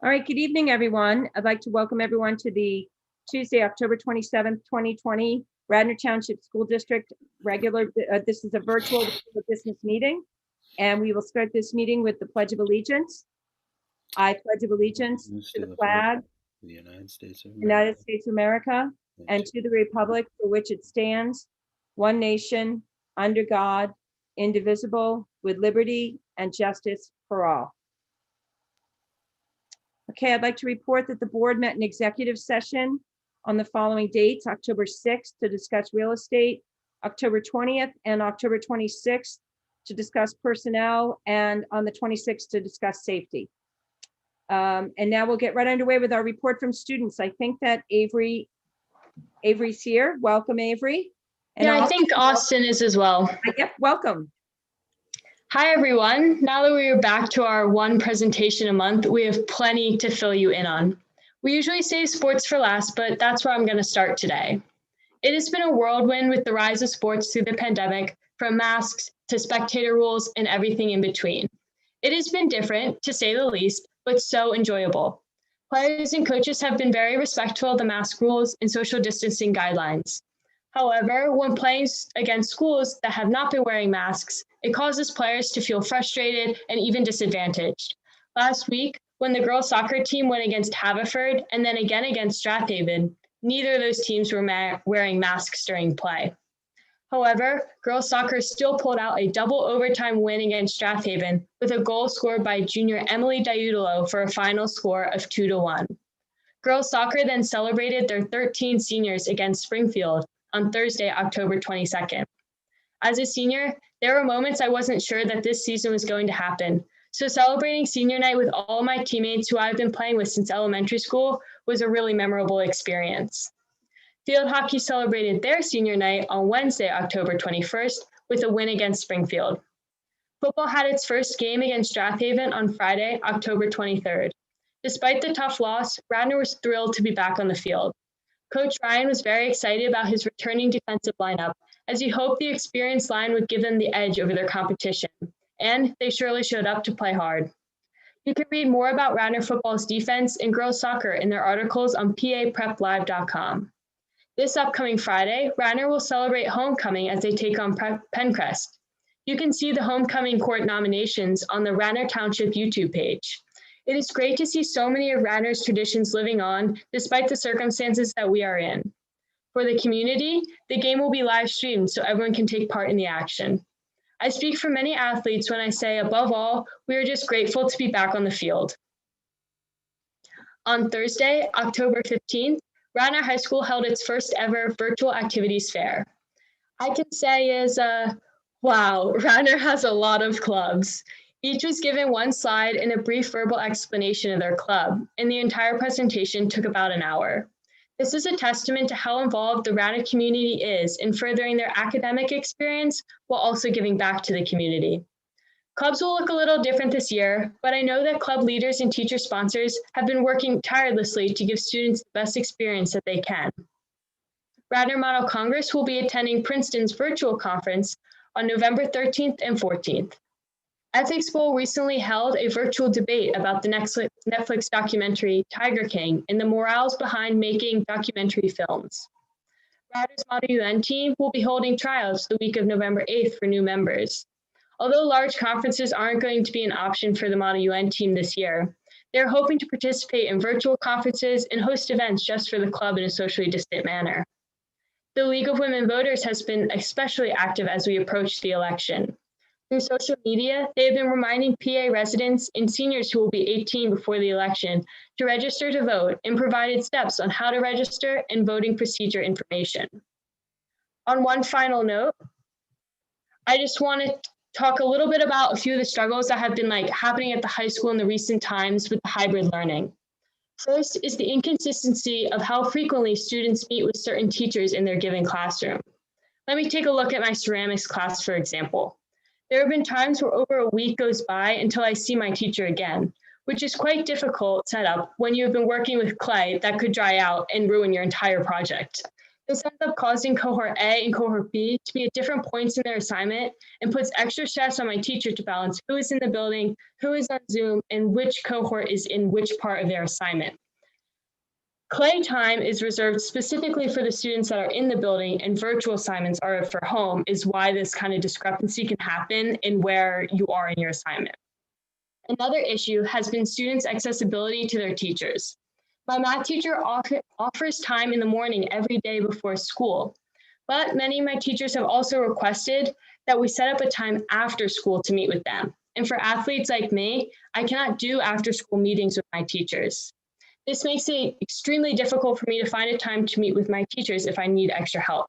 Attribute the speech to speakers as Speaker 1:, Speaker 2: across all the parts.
Speaker 1: All right, good evening, everyone. I'd like to welcome everyone to the Tuesday, October 27th, 2020, Radnor Township School District regular, this is a virtual business meeting, and we will start this meeting with the Pledge of Allegiance. I pledge of allegiance to the flag of
Speaker 2: the United States
Speaker 1: of America, and to the republic for which it stands, one nation, under God, indivisible, with liberty and justice for all. Okay, I'd like to report that the board met in executive session on the following dates: October 6th to discuss real estate, October 20th and October 26th to discuss personnel, and on the 26th to discuss safety. And now we'll get right underway with our report from students. I think that Avery's here. Welcome, Avery.
Speaker 3: And yeah, I think Austin is as well.
Speaker 1: Yep, welcome.
Speaker 3: Hi, everyone. Now that we are back to our one presentation a month, we have plenty to fill you in on. We usually save sports for last, but that's where I'm going to start today. It has been a whirlwind with the rise of sports through the pandemic, from masks to spectator rules and everything in between. It has been different, to say the least, but so enjoyable. Players and coaches have been very respectful of the mask rules and social distancing guidelines. However, when playing against schools that have not been wearing masks, it causes players to feel frustrated and even disadvantaged. Last week, when the girls' soccer team went against Haverford and then again against Strathaven, neither of those teams were wearing masks during play. However, girls' soccer still pulled out a double overtime win against Strathaven with a goal scored by junior Emily Diutolo for a final score of 2-1. Girls' soccer then celebrated their 13 seniors against Springfield on Thursday, October 22nd. As a senior, there were moments I wasn't sure that this season was going to happen. So celebrating senior night with all my teammates who I've been playing with since elementary school was a really memorable experience. Field hockey celebrated their senior night on Wednesday, October 21st, with a win against Springfield. Football had its first game against Strathaven on Friday, October 23rd. Despite the tough loss, Radnor was thrilled to be back on the field. Coach Ryan was very excited about his returning defensive lineup, as he hoped the experienced line would give them the edge over their competition, and they surely showed up to play hard. You can read more about Radnor football's defense and girls soccer in their articles on papreplive.com. This upcoming Friday, Radnor will celebrate homecoming as they take on Pencrest. You can see the homecoming court nominations on the Radnor Township YouTube page. It is great to see so many of Radnor's traditions living on, despite the circumstances that we are in. For the community, the game will be live streamed so everyone can take part in the action. I speak for many athletes when I say, above all, we are just grateful to be back on the field. On Thursday, October 15th, Radnor High School held its first ever virtual activities fair. I can say wow, Radnor has a lot of clubs. Each was given one slide and a brief verbal explanation of their club, and the entire presentation took about an hour. This is a testament to how involved the Radnor community is in furthering their academic experience while also giving back to the community. Clubs will look a little different this year, but I know that club leaders and teacher sponsors have been working tirelessly to give students the best experience that they can. Radnor Model Congress will be attending Princeton's virtual conference on November 13th and 14th. Ethics Bowl recently held a virtual debate about the Netflix documentary Tiger King and the morals behind making documentary films. Radnor's Model UN team will be holding tryouts the week of November 8th for new members. Although large conferences aren't going to be an option for the Model UN team this year, they're hoping to participate in virtual conferences and host events just for the club in a socially distant manner. The League of Women Voters has been especially active as we approach the election. Through social media, they have been reminding PA residents and seniors who will be 18 before the election to register to vote and provided steps on how to register and voting procedure information. On one final note, I just want to talk a little bit about a few of the struggles that have been happening at the high school in the recent times with the hybrid learning. First is the inconsistency of how frequently students meet with certain teachers in their given classroom. Let me take a look at my ceramics class, for example. There have been times where over a week goes by until I see my teacher again, which is quite difficult setup when you have been working with clay that could dry out and ruin your entire project. This ends up causing cohort A and cohort B to be at different points in their assignment and puts extra stress on my teacher to balance who is in the building, who is on Zoom, and which cohort is in which part of their assignment. Clay time is reserved specifically for the students that are in the building, and virtual assignments are for home, is why this kind of discrepancy can happen in where you are in your assignment. Another issue has been students' accessibility to their teachers. My math teacher offers time in the morning every day before school, but many of my teachers have also requested that we set up a time after school to meet with them. And for athletes like me, I cannot do after school meetings with my teachers. This makes it extremely difficult for me to find a time to meet with my teachers if I need extra help.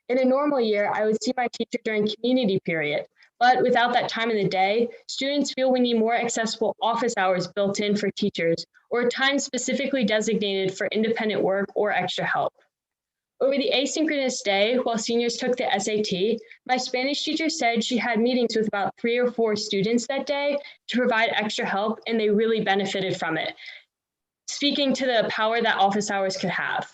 Speaker 3: In a normal year, I would see my teacher during community period, but without that time in the day, students feel we need more accessible office hours built in for teachers or time specifically designated for independent work or extra help. Over the asynchronous day, while seniors took the SAT, my Spanish teacher said she had meetings with about 3 or 4 students that day to provide extra help, and they really benefited from it, speaking to the power that office hours could have.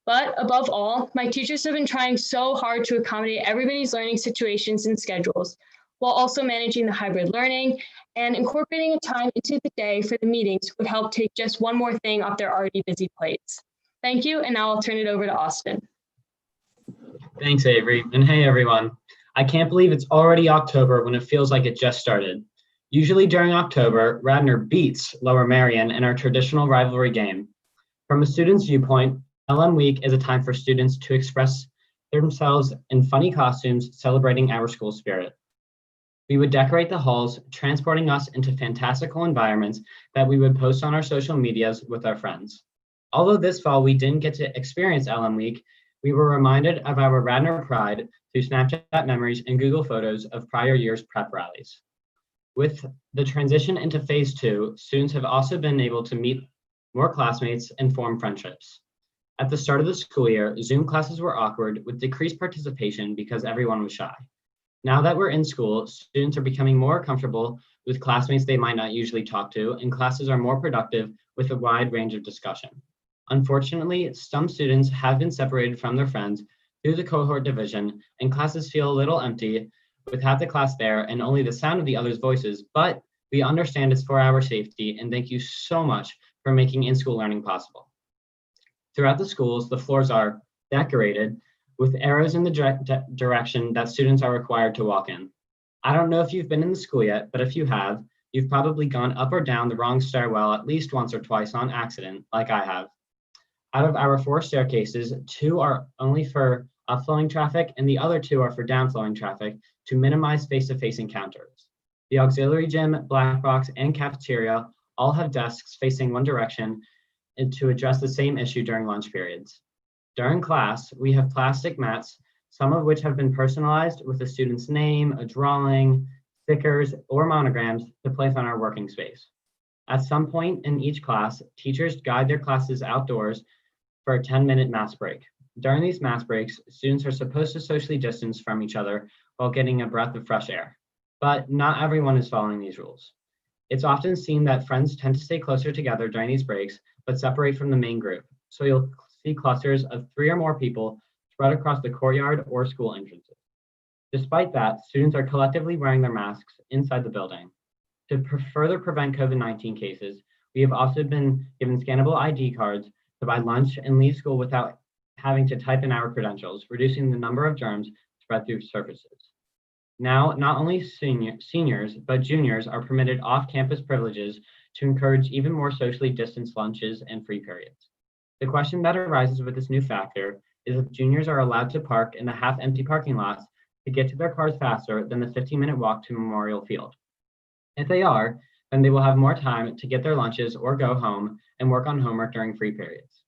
Speaker 3: But above all, my teachers have been trying so hard to accommodate everybody's learning situations and schedules, while also managing the hybrid learning, and incorporating a time into the day for the meetings would help take just one more thing off their already busy plates. Thank you, and now I'll turn it over to Austin.
Speaker 2: Thanks, Avery, and hey everyone. I can't believe it's already October when it feels like it just started. Usually during October, Radnor beats Lower Merion in our traditional rivalry game. From a student's viewpoint, LM Week is a time for students to express themselves in funny costumes celebrating our school spirit. We would decorate the halls, transporting us into fantastical environments that we would post on our social medias with our friends. Although this fall we didn't get to experience LM Week, we were reminded of our Radnor pride through Snapchat memories and Google photos of prior year's prep rallies. With the transition into phase 2, students have also been able to meet more classmates and form friendships. At the start of the school year, Zoom classes were awkward with decreased participation because everyone was shy. Now that we're in school, students are becoming more comfortable with classmates they might not usually talk to, and classes are more productive with a wide range of discussion. Unfortunately, some students have been separated from their friends through the cohort division, and classes feel a little empty with half the class there and only the sound of the others' voices, but we understand it's for our safety, and thank you so much for making in-school learning possible. Throughout the schools, the floors are decorated with arrows in the direction that students are required to walk in. I don't know if you've been in the school yet, but if you have, you've probably gone up or down the wrong stairwell at least once or twice on accident, like I have. Out of our 4 staircases, 2 are only for upflowing traffic and the other 2 are for downflowing traffic to minimize face-to-face encounters. The auxiliary gym, black box, and cafeteria all have desks facing one direction and to address the same issue during lunch periods. During class, we have plastic mats, some of which have been personalized with a student's name, a drawing, stickers, or monograms to place on our working space. At some point in each class, teachers guide their classes outdoors for a 10-minute mass break. During these mass breaks, students are supposed to socially distance from each other while getting a breath of fresh air. But not everyone is following these rules. It's often seen that friends tend to stay closer together during these breaks, but separate from the main group. So you'll see clusters of 3 or more people spread across the courtyard or school entrances. Despite that, students are collectively wearing their masks inside the building. To further prevent COVID-19 cases, we have also been given scannable ID cards to buy lunch and leave school without having to type in our credentials, reducing the number of germs spread through surfaces. Now, not only seniors, but juniors are permitted off-campus privileges to encourage even more socially distanced lunches and free periods. The question that arises with this new factor is if juniors are allowed to park in the half-empty parking lots to get to their cars faster than the 15-minute walk to Memorial Field. If they are, then they will have more time to get their lunches or go home and work on homework during free periods.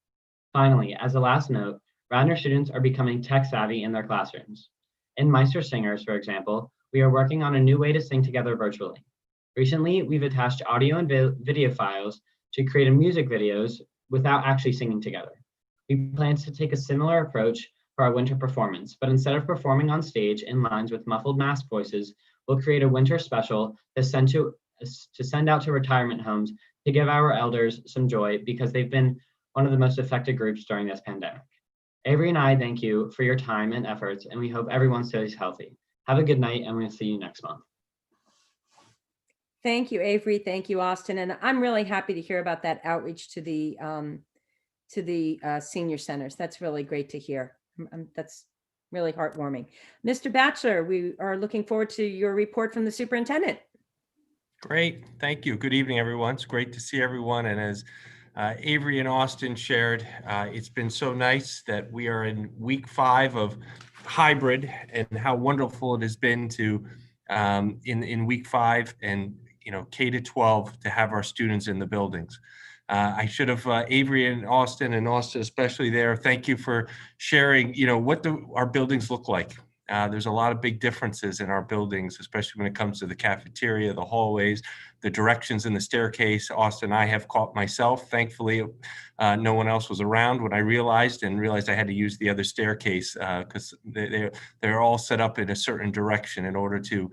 Speaker 2: Finally, as a last note, Radnor students are becoming tech savvy in their classrooms. In Meister Singers, for example, we are working on a new way to sing together virtually. Recently, we've attached audio and video files to create music videos without actually singing together. We plan to take a similar approach for our winter performance, but instead of performing on stage in lines with muffled masked voices, we'll create a winter special to send out to retirement homes to give our elders some joy because they've been one of the most affected groups during this pandemic. Avery and I thank you for your time and efforts, and we hope everyone stays healthy. Have a good night, and we'll see you next month.
Speaker 1: Thank you, Avery. Thank you, Austin. And I'm really happy to hear about that outreach to the senior centers. That's really great to hear. That's really heartwarming. Mr. Batchelor, we are looking forward to your report from the superintendent.
Speaker 4: Great. Thank you. Good evening, everyone. It's great to see everyone. And as Avery and Austin shared, it's been so nice that we are in week 5 of hybrid, and how wonderful it has been to in week 5 and K to 12 to have our students in the buildings. I should have Avery and Austin especially there. Thank you for sharing, what our buildings look like. There's a lot of big differences in our buildings, especially when it comes to the cafeteria, the hallways, the directions in the staircase. Austin, I have caught myself. Thankfully, no one else was around when I realized I had to use the other staircase because they're all set up in a certain direction in order to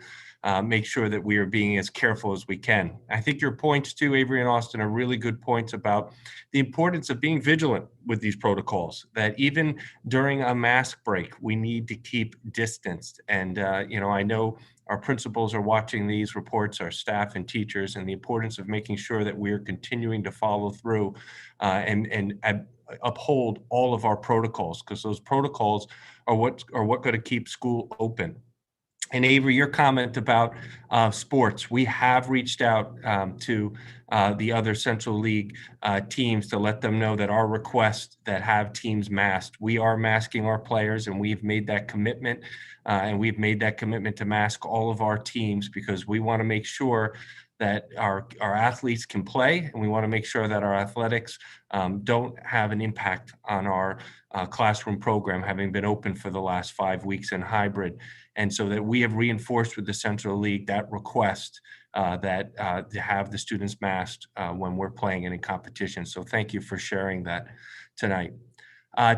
Speaker 4: make sure that we are being as careful as we can. I think your points too, Avery and Austin, are really good points about the importance of being vigilant with these protocols, that even during a mask break, we need to keep distanced. And, I know our principals are watching these reports, our staff and teachers, and the importance of making sure that we are continuing to follow through and uphold all of our protocols, because those protocols are what going to keep school open. And Avery, your comment about sports, we have reached out to the other Central League teams to let them know that our request that have teams masked, we are masking our players, and we've made that commitment. And we've made that commitment to mask all of our teams, because we want to make sure that our athletes can play, and we want to make sure that our athletics don't have an impact on our classroom program, having been open for the last 5 weeks in hybrid. And so that we have reinforced with the Central League that request to have the students masked when we're playing and in competition. So thank you for sharing that tonight.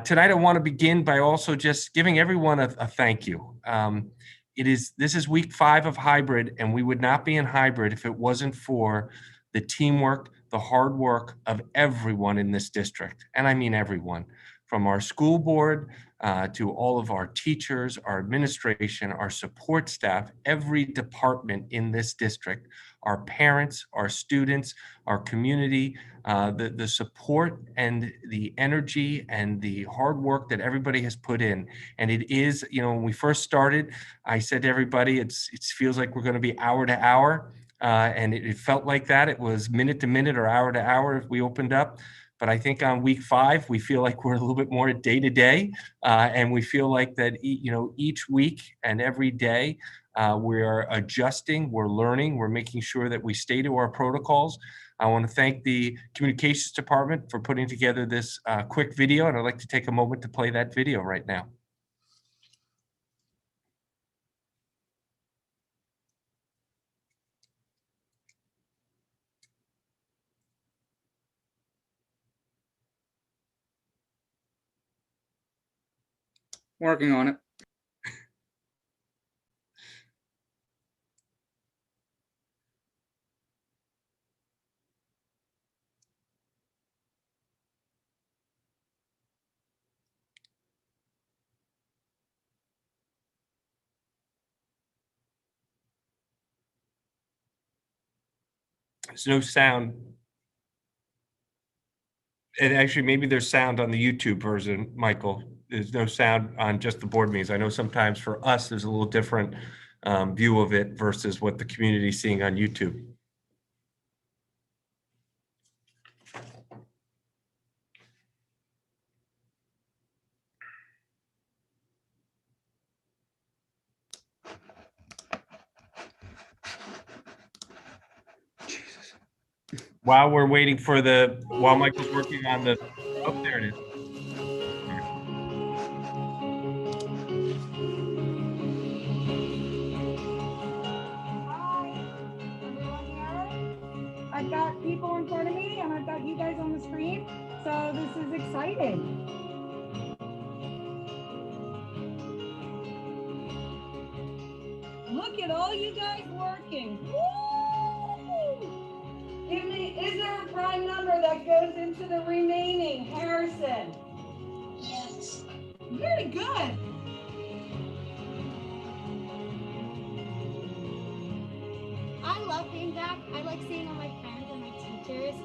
Speaker 4: Tonight, I want to begin by also just giving everyone a thank you. This is week 5 of hybrid, and we would not be in hybrid if it wasn't for the teamwork, the hard work of everyone in this district. And I mean everyone, from our school board to all of our teachers, our administration, our support staff, every department in this district, our parents, our students, our community, the support and the energy and the hard work that everybody has put in. And it is, when we first started, I said to everybody, it feels like we're going to be hour to hour. And it felt like that. It was minute to minute or hour to hour if we opened up. But I think on week 5, we feel like we're a little bit more day to day. And we feel like that, each week and every day, we are adjusting, we're learning, we're making sure that we stay to our protocols. I want to thank the communications department for putting together this quick video. And I'd like to take a moment to play that video right now.
Speaker 5: Working on it.
Speaker 4: There's no sound. And actually, maybe there's sound on the YouTube version, Michael. There's no sound on just the board meetings. I know sometimes for us, there's a little different view of it versus what the community is seeing on YouTube. Jesus. While Michael's working on the, oh, there it is.
Speaker 6: I've got people in front of me and I've got you guys on the screen. So this is exciting. Look at all you guys working. Woo! Is there a prime number that goes into the remaining? Harrison?
Speaker 7: Yes.
Speaker 6: Very good.
Speaker 7: I love being back. I like seeing all my friends and my teachers.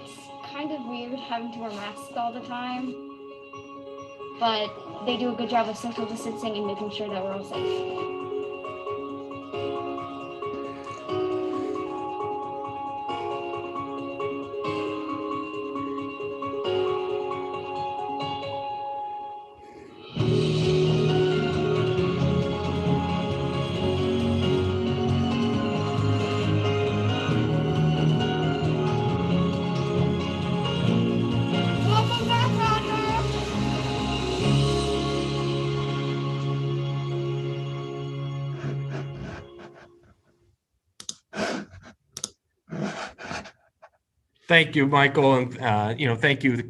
Speaker 7: It's kind of weird having to wear masks all the time, but they do a good job of social distancing and making sure that we're all safe. Welcome back, Radnor!
Speaker 4: Thank you, Michael, and thank you, the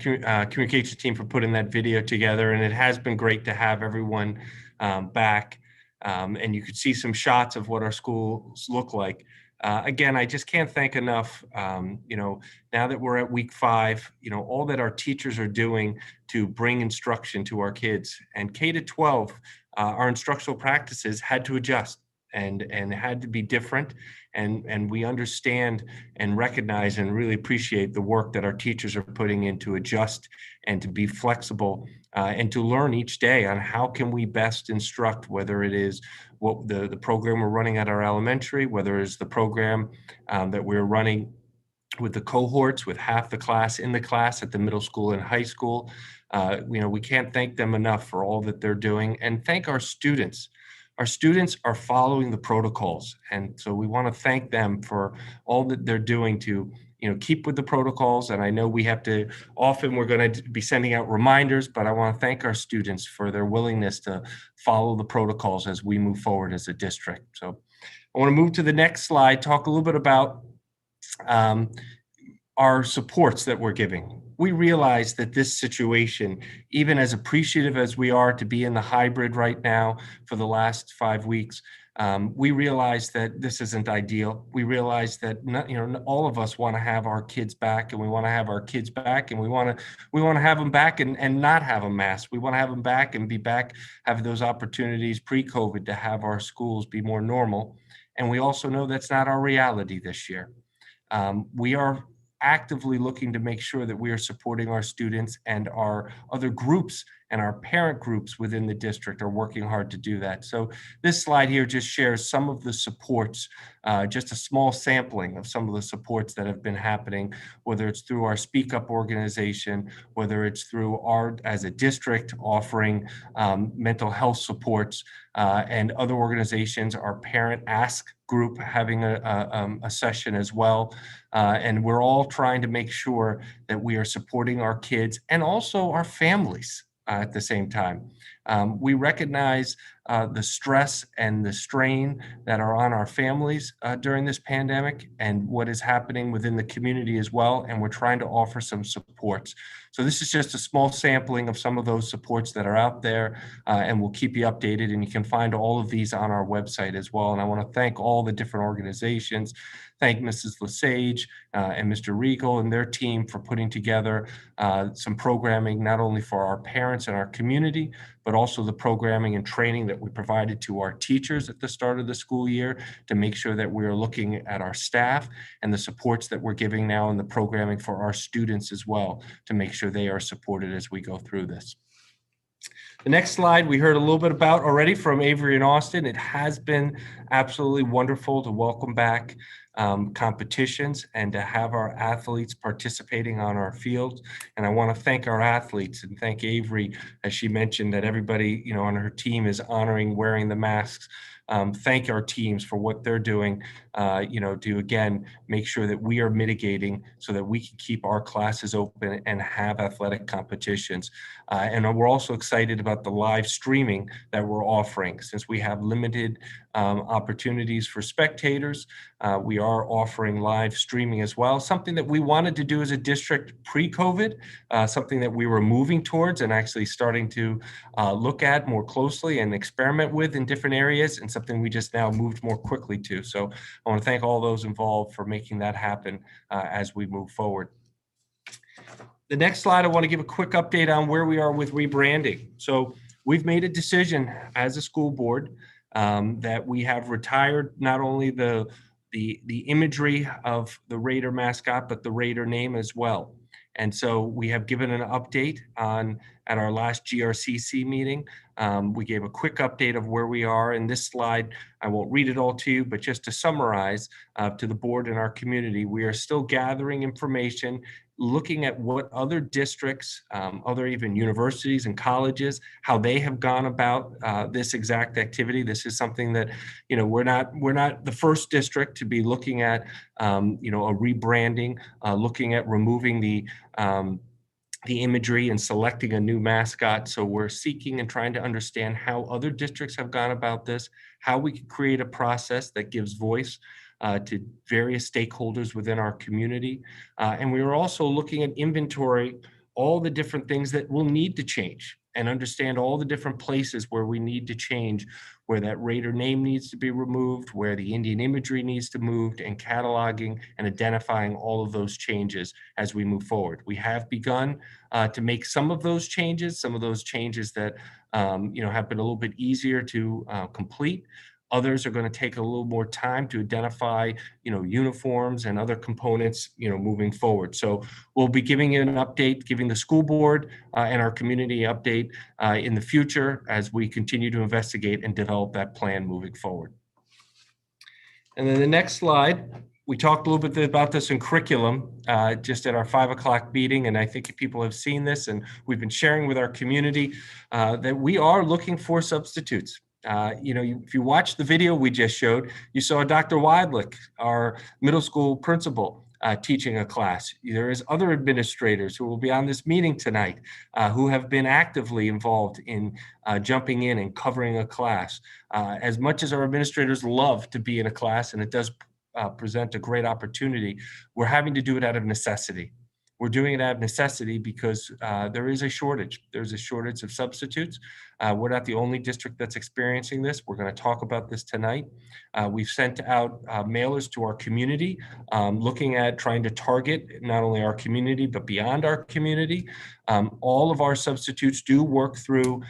Speaker 4: communications team, for putting that video together. And it has been great to have everyone back, and you could see some shots of what our schools look like. Again, I just can't thank enough. Now that we're at week 5, all that our teachers are doing to bring instruction to our kids. And K to 12, our instructional practices had to adjust and had to be different. And we understand and recognize and really appreciate the work that our teachers are putting in to adjust and to be flexible and to learn each day on how can we best instruct, whether it is what the program we're running at our elementary, whether it's the program that we're running with the cohorts, with half the class in the class at the middle school and high school. We can't thank them enough for all that they're doing, and thank our students. Our students are following the protocols, and so we want to thank them for all that they're doing to keep with the protocols. And I know we're going to be sending out reminders, but I want to thank our students for their willingness to follow the protocols as we move forward as a district. So I want to move to the next slide, talk a little bit about our supports that we're giving. We realize that this situation, even as appreciative as we are to be in the hybrid right now for the last 5 weeks, we realize that this isn't ideal. We realize that all of us want to have our kids back, and we want to have our kids back, and we want to have them back and not have a mask. We want to have them back and be back, have those opportunities pre-COVID to have our schools be more normal. And we also know that's not our reality this year. We are actively looking to make sure that we are supporting our students, and our other groups and our parent groups within the district are working hard to do that. So this slide here just shares some of the supports, just a small sampling of some of the supports that have been happening, whether it's through our Speak Up organization, whether it's through our, as a district, offering mental health supports, and other organizations, our Parent Ask group having a session as well. And we're all trying to make sure that we are supporting our kids and also our families at the same time. We recognize the stress and the strain that are on our families during this pandemic, and what is happening within the community as well. And we're trying to offer some supports. So this is just a small sampling of some of those supports that are out there, and we'll keep you updated, and you can find all of these on our website as well. And I want to thank all the different organizations, thank Mrs. Lesage and Mr. Regal and their team for putting together some programming, not only for our parents and our community, but also the programming and training that we provided to our teachers at the start of the school year to make sure that we are looking at our staff, and the supports that we're giving now in the programming for our students as well, to make sure they are supported as we go through this. The next slide we heard a little bit about already from Avery and Austin. It has been absolutely wonderful to welcome back competitions and to have our athletes participating on our field. And I want to thank our athletes and thank Avery, as she mentioned, that everybody on her team is honoring wearing the masks. Thank our teams for what they're doing, to again make sure that we are mitigating so that we can keep our classes open and have athletic competitions. And we're also excited about the live streaming that we're offering. Since we have limited opportunities for spectators, we are offering live streaming as well, something that we wanted to do as a district pre-COVID, something that we were moving towards and actually starting to look at more closely and experiment with in different areas, and something we just now moved more quickly to. So I want to thank all those involved for making that happen as we move forward. The next slide, I want to give a quick update on where we are with rebranding. So we've made a decision as a school board that we have retired not only the imagery of the Raider mascot, but the Raider name as well. And so we have given an update at our last GRCC meeting. We gave a quick update of where we are in this slide. I won't read it all to you, but just to summarize to the board and our community, we are still gathering information, looking at what other districts, other even universities and colleges, how they have gone about this exact activity. This is something that, we're not the first district to be looking at, a rebranding, looking at removing the imagery and selecting a new mascot. So we're seeking and trying to understand how other districts have gone about this, how we can create a process that gives voice to various stakeholders within our community. And we were also looking at inventory, all the different things that will need to change, and understand all the different places where we need to change, where that Raider name needs to be removed, where the Indian imagery needs to move, and cataloging and identifying all of those changes as we move forward. We have begun to make some of those changes that have been a little bit easier to complete. Others are going to take a little more time to identify, uniforms and other components, moving forward. So we'll be giving you an update, giving the school board and our community update in the future as we continue to investigate and develop that plan moving forward. And then the next slide, we talked a little bit about this in curriculum just at our 5 o'clock meeting, and I think people have seen this, and we've been sharing with our community that we are looking for substitutes. If you watch the video we just showed, you saw Dr. Weidlich, our middle school principal, teaching a class. There is other administrators who will be on this meeting tonight who have been actively involved in jumping in and covering a class. As much as our administrators love to be in a class, and it does present a great opportunity, we're having to do it out of necessity. We're doing it out of necessity because there is a shortage. There's a shortage of substitutes. We're not the only district that's experiencing this. We're going to talk about this tonight. We've sent out mailers to our community, looking at trying to target not only our community, but beyond our community. All of our substitutes do work through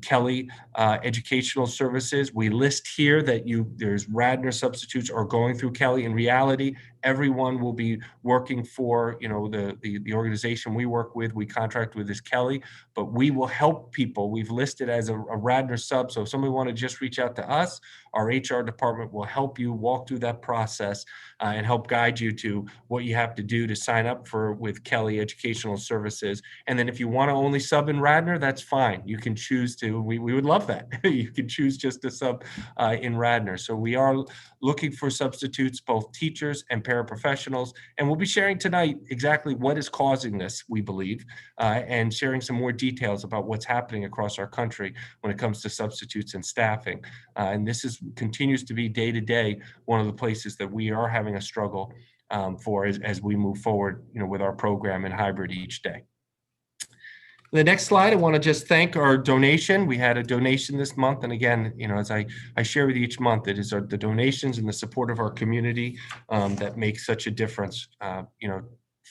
Speaker 4: Kelly Educational Services. We list here that there's Radnor substitutes are going through Kelly. In reality, everyone will be working for, the organization we work with, we contract with is Kelly, but we will help people. We've listed as a Radnor sub. So if somebody want to just reach out to us, our HR department will help you walk through that process and help guide you to what you have to do to sign up with Kelly Educational Services. And then if you want to only sub in Radnor, that's fine. You can choose to, we would love that. You can choose just to sub in Radnor. So we are looking for substitutes, both teachers and paraprofessionals. And we'll be sharing tonight exactly what is causing this, we believe, and sharing some more details about what's happening across our country when it comes to substitutes and staffing. And this continues to be day to day one of the places that we are having a struggle for as we move forward, with our program in hybrid each day. The next slide, I want to just thank our donation. We had a donation this month. And again, as I share with you each month, it is the donations and the support of our community that makes such a difference,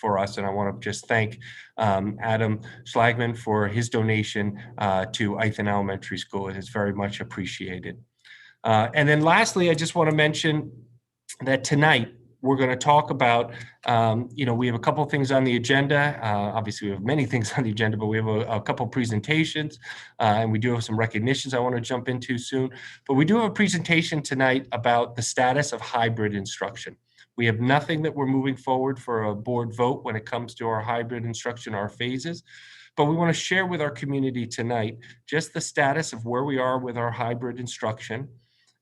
Speaker 4: for us. And I want to just thank Adam Schlagman for his donation to Ithan Elementary School. It is very much appreciated. And then lastly, I just want to mention that tonight, we're going to talk about, we have a couple of things on the agenda. Obviously, we have many things on the agenda, but we have a couple of presentations, and we do have some recognitions I want to jump into soon. But we do have a presentation tonight about the status of hybrid instruction. We have nothing that we're moving forward for a board vote when it comes to our hybrid instruction, our phases. But we want to share with our community tonight just the status of where we are with our hybrid instruction.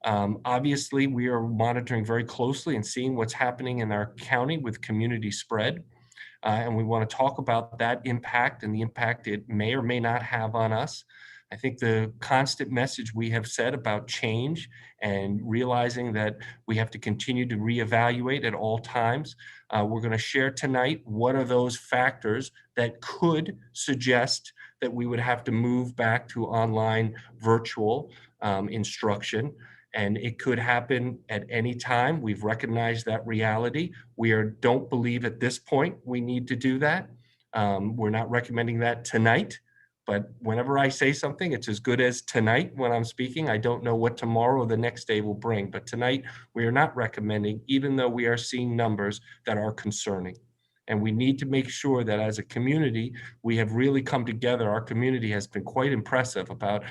Speaker 4: Obviously, we are monitoring very closely and seeing what's happening in our county with community spread. And we want to talk about that impact and the impact it may or may not have on us. I think the constant message we have said about change and realizing that we have to continue to reevaluate at all times. We're going to share tonight what are those factors that could suggest that we would have to move back to online virtual instruction. And it could happen at any time. We've recognized that reality. Don't believe at this point we need to do that. We're not recommending that tonight, but whenever I say something, it's as good as tonight when I'm speaking. I don't know what tomorrow or the next day will bring, but tonight we are not recommending, even though we are seeing numbers that are concerning. And we need to make sure that as a community, we have really come together. Our community has been quite impressive about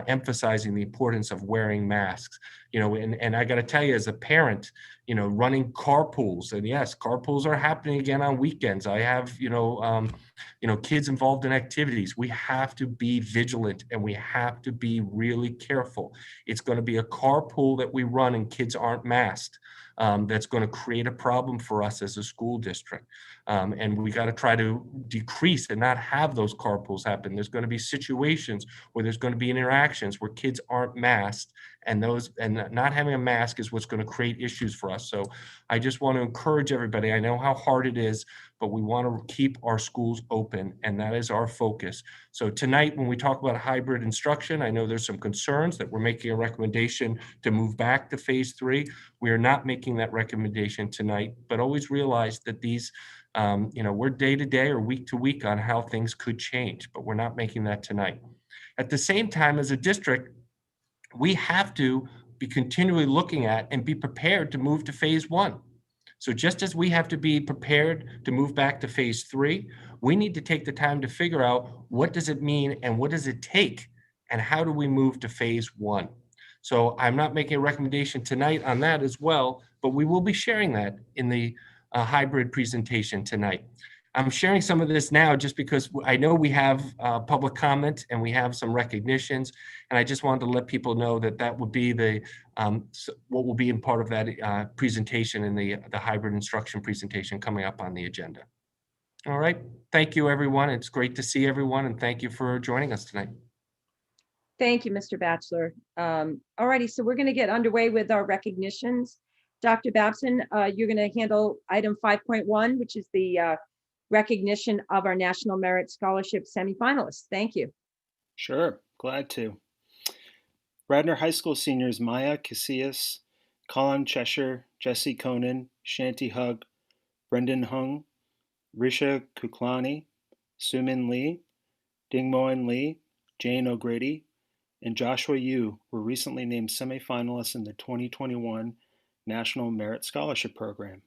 Speaker 4: emphasizing the importance of wearing masks. And I got to tell you, as a parent, running carpools, and yes, carpools are happening again on weekends. I have, kids involved in activities. We have to be vigilant and we have to be really careful. It's going to be a carpool that we run and kids aren't masked. That's going to create a problem for us as a school district. And we got to try to decrease and not have those carpools happen. There's going to be situations where there's going to be interactions where kids aren't masked, and not having a mask is what's going to create issues for us. So I just want to encourage everybody. I know how hard it is, but we want to keep our schools open, and that is our focus. So tonight, when we talk about hybrid instruction, I know there's some concerns that we're making a recommendation to move back to phase 3. We are not making that recommendation tonight, but always realize that these, we're day to day or week to week on how things could change, but we're not making that tonight. At the same time, as a district, we have to be continually looking at and be prepared to move to phase 1. So just as we have to be prepared to move back to phase 3, we need to take the time to figure out what does it mean and what does it take and how do we move to phase 1. So I'm not making a recommendation tonight on that as well, but we will be sharing that in the hybrid presentation tonight. I'm sharing some of this now just because I know we have public comment and we have some recognitions, and I just wanted to let people know that that would be the what will be in part of that presentation in the hybrid instruction presentation coming up on the agenda. All right, thank you everyone. It's great to see everyone, and thank you for joining us tonight.
Speaker 1: Thank you, Mr. Batchelor. All righty, so we're going to get underway with our recognitions. Dr. Babson, you're going to handle item 5.1, which is the recognition of our National Merit Scholarship semifinalists. Thank you.
Speaker 8: Sure, glad to. Radnor High School seniors Maya Casillas, Colin Cheshire, Jesse Conan, Shanti Hug, Brendan Hung, Risha Kuklani, Sumin Lee, Dingmoen Lee, Jane O'Grady, and Joshua Yu were recently named semifinalists in the 2021 National Merit Scholarship Program.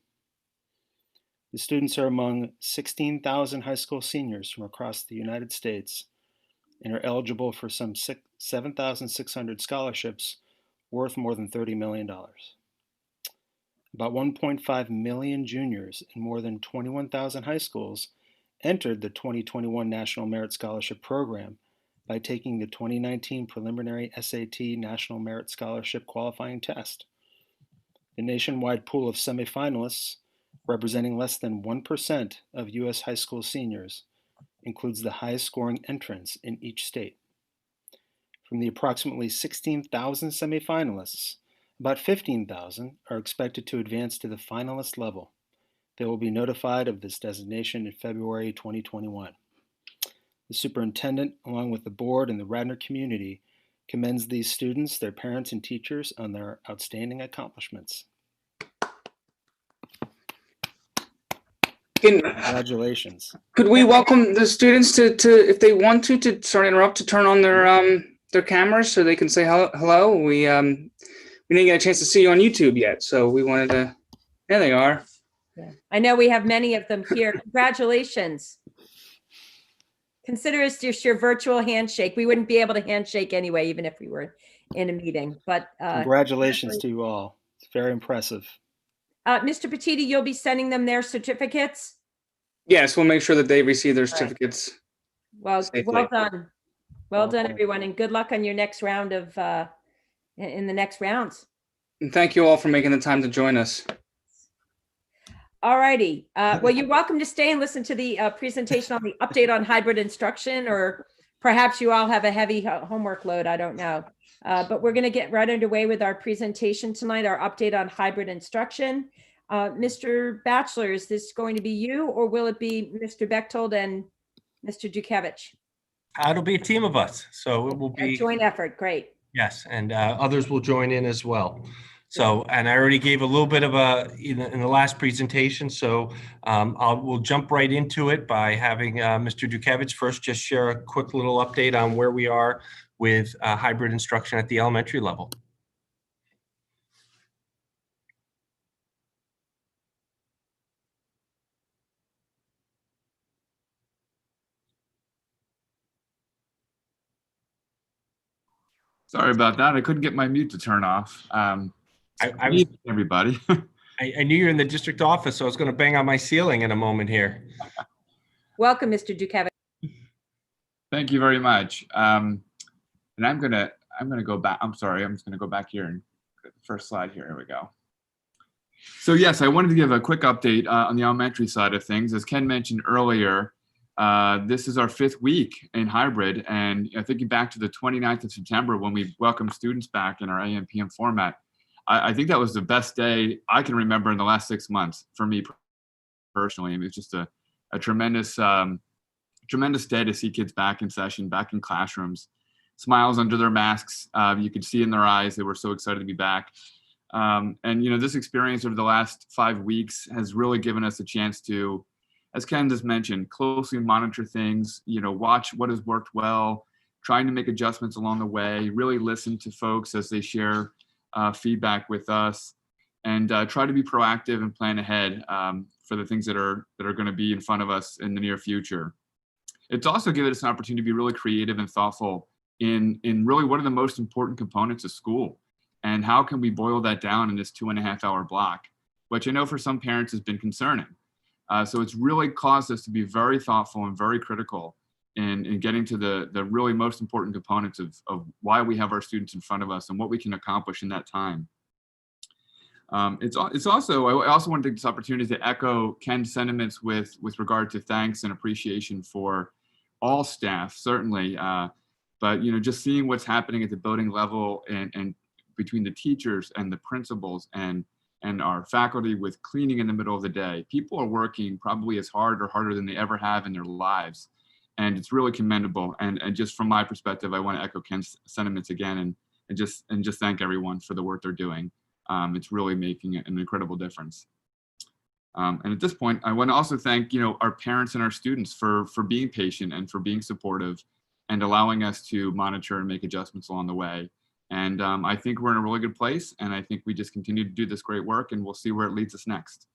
Speaker 8: The students are among 16,000 high school seniors from across the United States and are eligible for some 7,600 scholarships worth more than $30 million. About 1.5 million juniors in more than 21,000 high schools entered the 2021 National Merit Scholarship Program by taking the 2019 preliminary SAT National Merit Scholarship qualifying test. The nationwide pool of semifinalists, representing less than 1% of U.S. high school seniors, includes the highest scoring entrants in each state. From the approximately 16,000 semifinalists, about 15,000 are expected to advance to the finalist level. They will be notified of this designation in February 2021. The superintendent, along with the board and the Radnor community, commends these students, their parents, and teachers on their outstanding accomplishments. Congratulations.
Speaker 5: Could we welcome the students to if they want to turn on their cameras so they can say hello? We didn't get a chance to see you on YouTube yet, so we wanted to. There they are.
Speaker 1: Yeah. I know we have many of them here. Congratulations. Consider this just your virtual handshake. We wouldn't be able to handshake anyway, even if we were in a meeting. But
Speaker 8: congratulations to you all. It's very impressive.
Speaker 1: Mr. Petiti, you'll be sending them their certificates?
Speaker 5: Yes, we'll make sure that they receive their certificates.
Speaker 1: Well,
Speaker 5: safely.
Speaker 1: well done. Well done, everyone, and good luck on your next round of in the next rounds.
Speaker 5: And thank you all for making the time to join us.
Speaker 1: All righty. Well, you're welcome to stay and listen to the presentation on the update on hybrid instruction, or perhaps you all have a heavy homework load. I don't know. But we're going to get right underway with our presentation tonight, our update on hybrid instruction. Mr. Batchelor, is this going to be you, or will it be Mr. Bechtold and Mr. Dukevich?
Speaker 4: It'll be a team of us, so it will be
Speaker 1: a joint effort. Great.
Speaker 4: Yes, and others will join in as well. So, and I already gave a little bit of in the last presentation, so we'll jump right into it by having Mr. Dukevich first just share a quick little update on where we are with hybrid instruction at the elementary level.
Speaker 9: Sorry about that. I couldn't get my mute to turn off. Everybody.
Speaker 4: I knew you're in the district office, so I was going to bang on my ceiling in a moment here.
Speaker 1: Welcome, Mr. Dukevich.
Speaker 9: Thank you very much. And I'm gonna go back. I'm sorry. I'm just gonna go back here and get the first slide here. Here we go. So yes, I wanted to give a quick update on the elementary side of things. As Ken mentioned earlier, this is our 5th week in hybrid, and thinking back to the 29th of September when we welcomed students back in our AM PM format, I think that was the best day I can remember in the last 6 months for me personally. I mean, it's just a tremendous day to see kids back in session, back in classrooms, smiles under their masks. You could see in their eyes they were so excited to be back. And this experience over the last 5 weeks has really given us a chance to, as Ken just mentioned, closely monitor things, watch what has worked well, trying to make adjustments along the way, really listen to folks as they share feedback with us, and try to be proactive and plan ahead for the things that are going to be in front of us in the near future. It's also given us an opportunity to be really creative and thoughtful in really what are the most important components of school, and how can we boil that down in this 2.5-hour block, which I know for some parents has been concerning. So it's really caused us to be very thoughtful and very critical in getting to the really most important components of why we have our students in front of us and what we can accomplish in that time. It's also, I also want to take this opportunity to echo Ken's sentiments with regard to thanks and appreciation for all staff, certainly. But just seeing what's happening at the building level and between the teachers and the principals and our faculty with cleaning in the middle of the day. People are working probably as hard or harder than they ever have in their lives. And it's really commendable. And just from my perspective, I want to echo Ken's sentiments again and just thank everyone for the work they're doing. It's really making an incredible difference. And at this point, I want to also thank our parents and our students for being patient and for being supportive and allowing us to monitor and make adjustments along the way. And I think we're in a really good place, and I think we just continue to do this great work, and we'll see where it leads us next.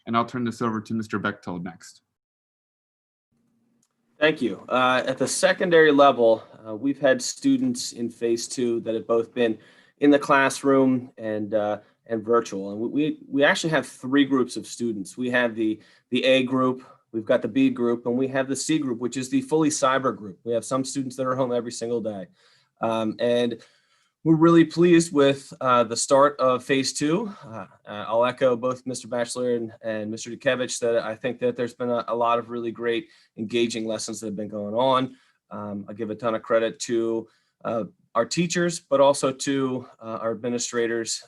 Speaker 9: And I'll turn this over to Mr. Bechtold next.
Speaker 10: Thank you. At the secondary level, we've had students in phase 2 that have both been in the classroom and virtual. And we actually have 3 groups of students. We have the A group, we've got the B group, and we have the C group, which is the fully cyber group. We have some students that are home every single day. And we're really pleased with the start of phase 2. I'll echo both Mr. Batchelor and Mr. Dukevich that I think that there's been a lot of really great engaging lessons that have been going on. I give a ton of credit to our teachers, but also to our administrators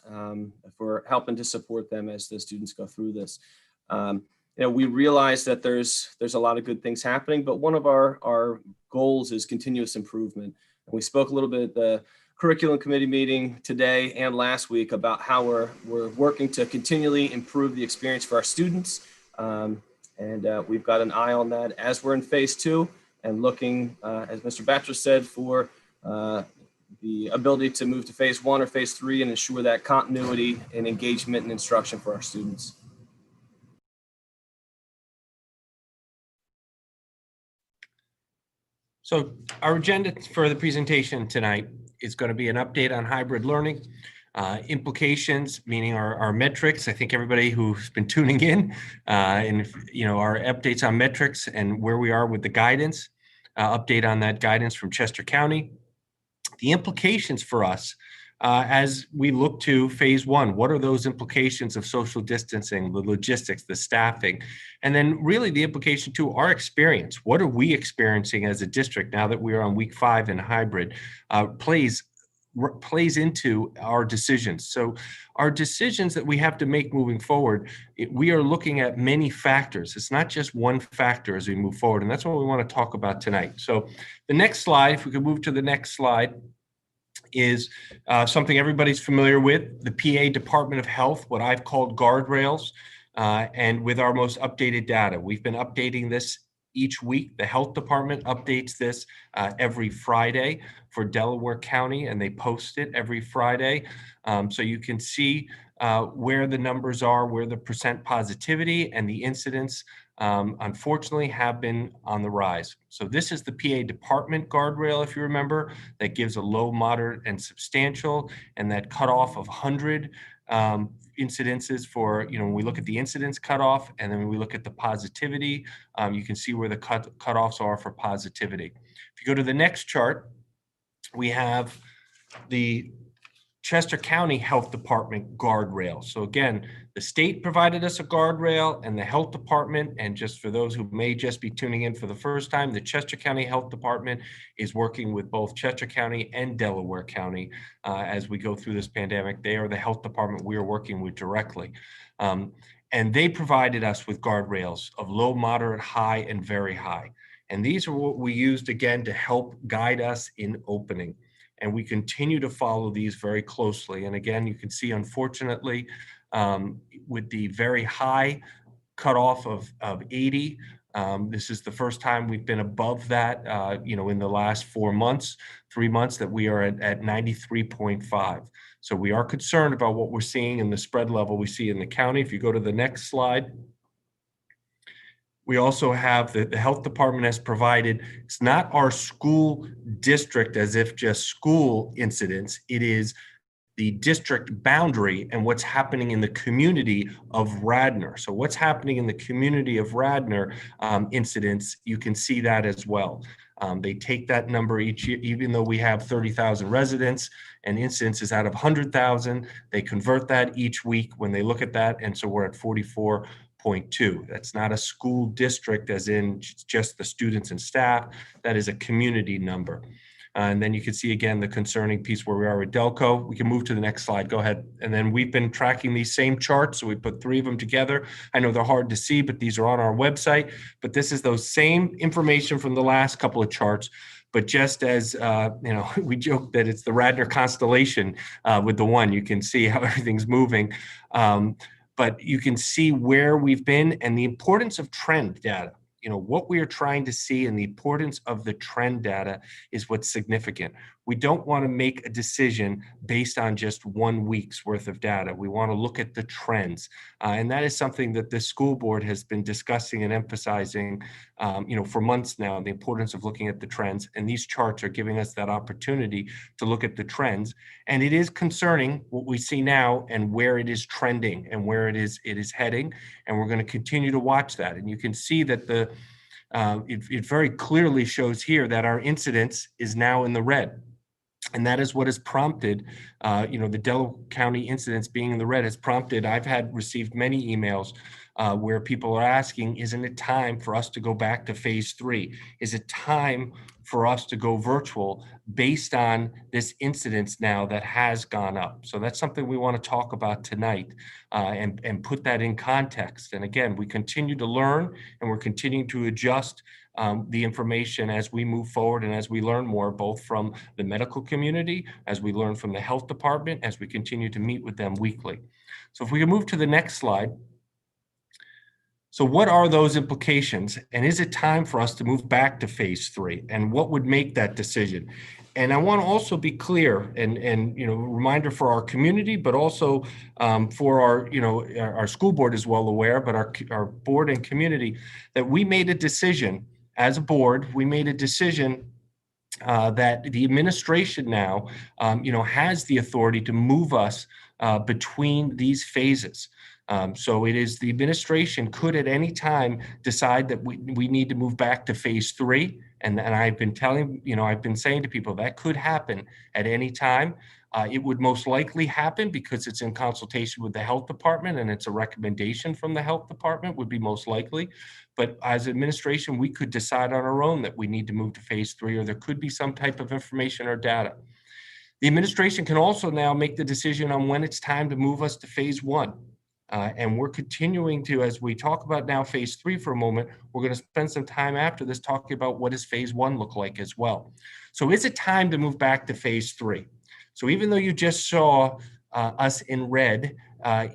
Speaker 10: for helping to support them as the students go through this. We realize that there's a lot of good things happening, but one of our goals is continuous improvement. And we spoke a little bit at the curriculum committee meeting today and last week about how we're working to continually improve the experience for our students. And we've got an eye on that as we're in phase 2 and looking, as Mr. Batchelor said, for the ability to move to phase 1 or phase 3 and ensure that continuity and engagement and instruction for our students.
Speaker 4: So our agenda for the presentation tonight is going to be an update on hybrid learning, implications, meaning our metrics. I think everybody who's been tuning in, and our updates on metrics and where we are with the guidance, update on that guidance from Chester County, the implications for us as we look to phase 1. What are those implications of social distancing, the logistics, the staffing, and then really the implication to our experience? What are we experiencing as a district now that we are on week 5 in hybrid plays into our decisions. So our decisions that we have to make moving forward, we are looking at many factors. It's not just one factor as we move forward, and that's what we want to talk about tonight. So the next slide, if we could move to the next slide, is something everybody's familiar with, the PA Department of Health, what I've called guardrails, and with our most updated data. We've been updating this each week. The health department updates this every Friday for Delaware County, and they post it every Friday. So you can see where the numbers are, where the percent positivity and the incidence unfortunately have been on the rise. So this is the PA department guardrail, if you remember, that gives a low, moderate, and substantial, and that cutoff of 100 incidences for, when we look at the incidence cutoff, and then when we look at the positivity, you can see where the cutoffs are for positivity. If you go to the next chart, we have the Chester County Health Department guardrail. So again, the state provided us a guardrail and the health department, and just for those who may just be tuning in for the first time, the Chester County Health Department is working with both Chester County and Delaware County as we go through this pandemic. They are the health department we are working with directly. And they provided us with guardrails of low, moderate, high, and very high. And these are what we used again to help guide us in opening. And we continue to follow these very closely. And again, you can see, unfortunately, with the very high cutoff of 80, this is the first time we've been above that, in the last 3 months that we are at 93.5. So we are concerned about what we're seeing in the spread level we see in the county. If you go to the next slide, we also have the health department has provided, it's not our school district as if just school incidents, it is the district boundary and what's happening in the community of Radnor. So what's happening in the community of Radnor incidents, you can see that as well. They take that number each year, even though we have 30,000 residents and incidences out of 100,000, they convert that each week when they look at that. And so we're at 44.2. That's not a school district as in just the students and staff. That is a community number. And then you can see again the concerning piece where we are with Delco. We can move to the next slide. Go ahead. And then we've been tracking these same charts. So we put 3 of them together. I know they're hard to see, but these are on our website. But this is those same information from the last couple of charts. But just as, we joke that it's the Radnor constellation with the one, you can see how everything's moving. But you can see where we've been and the importance of trend data. What we are trying to see and the importance of the trend data is what's significant. We don't want to make a decision based on just 1 week's worth of data. We want to look at the trends. And that is something that the school board has been discussing and emphasizing, for months now, the importance of looking at the trends. And these charts are giving us that opportunity to look at the trends. And it is concerning what we see now and where it is trending and where it is heading. And we're going to continue to watch that. And you can see that it very clearly shows here that our incidence is now in the red. And that is what has prompted, the Delaware County incidents being in the red has prompted, I've received many emails where people are asking, isn't it time for us to go back to phase 3? Is it time for us to go virtual based on this incidence now that has gone up? So that's something we want to talk about tonight and put that in context. And again, we continue to learn and we're continuing to adjust the information as we move forward and as we learn more, both from the medical community, as we learn from the health department, as we continue to meet with them weekly. So if we can move to the next slide. So what are those implications? And is it time for us to move back to phase 3? And what would make that decision? And I want to also be clear and reminder for our community, but also for our school board is well aware, but our board and community, that we made a decision as a board, we made a decision that the administration now, has the authority to move us between these phases. So it is the administration could at any time decide that we need to move back to phase 3. And I've been I've been saying to people that could happen at any time. It would most likely happen because it's in consultation with the health department and it's a recommendation from the health department would be most likely. But as administration, we could decide on our own that we need to move to phase 3, or there could be some type of information or data. The administration can also now make the decision on when it's time to move us to phase 1. And we're continuing to, as we talk about now phase 3 for a moment, we're going to spend some time after this talking about what does phase 1 look like as well. So is it time to move back to phase 3? So even though you just saw us in red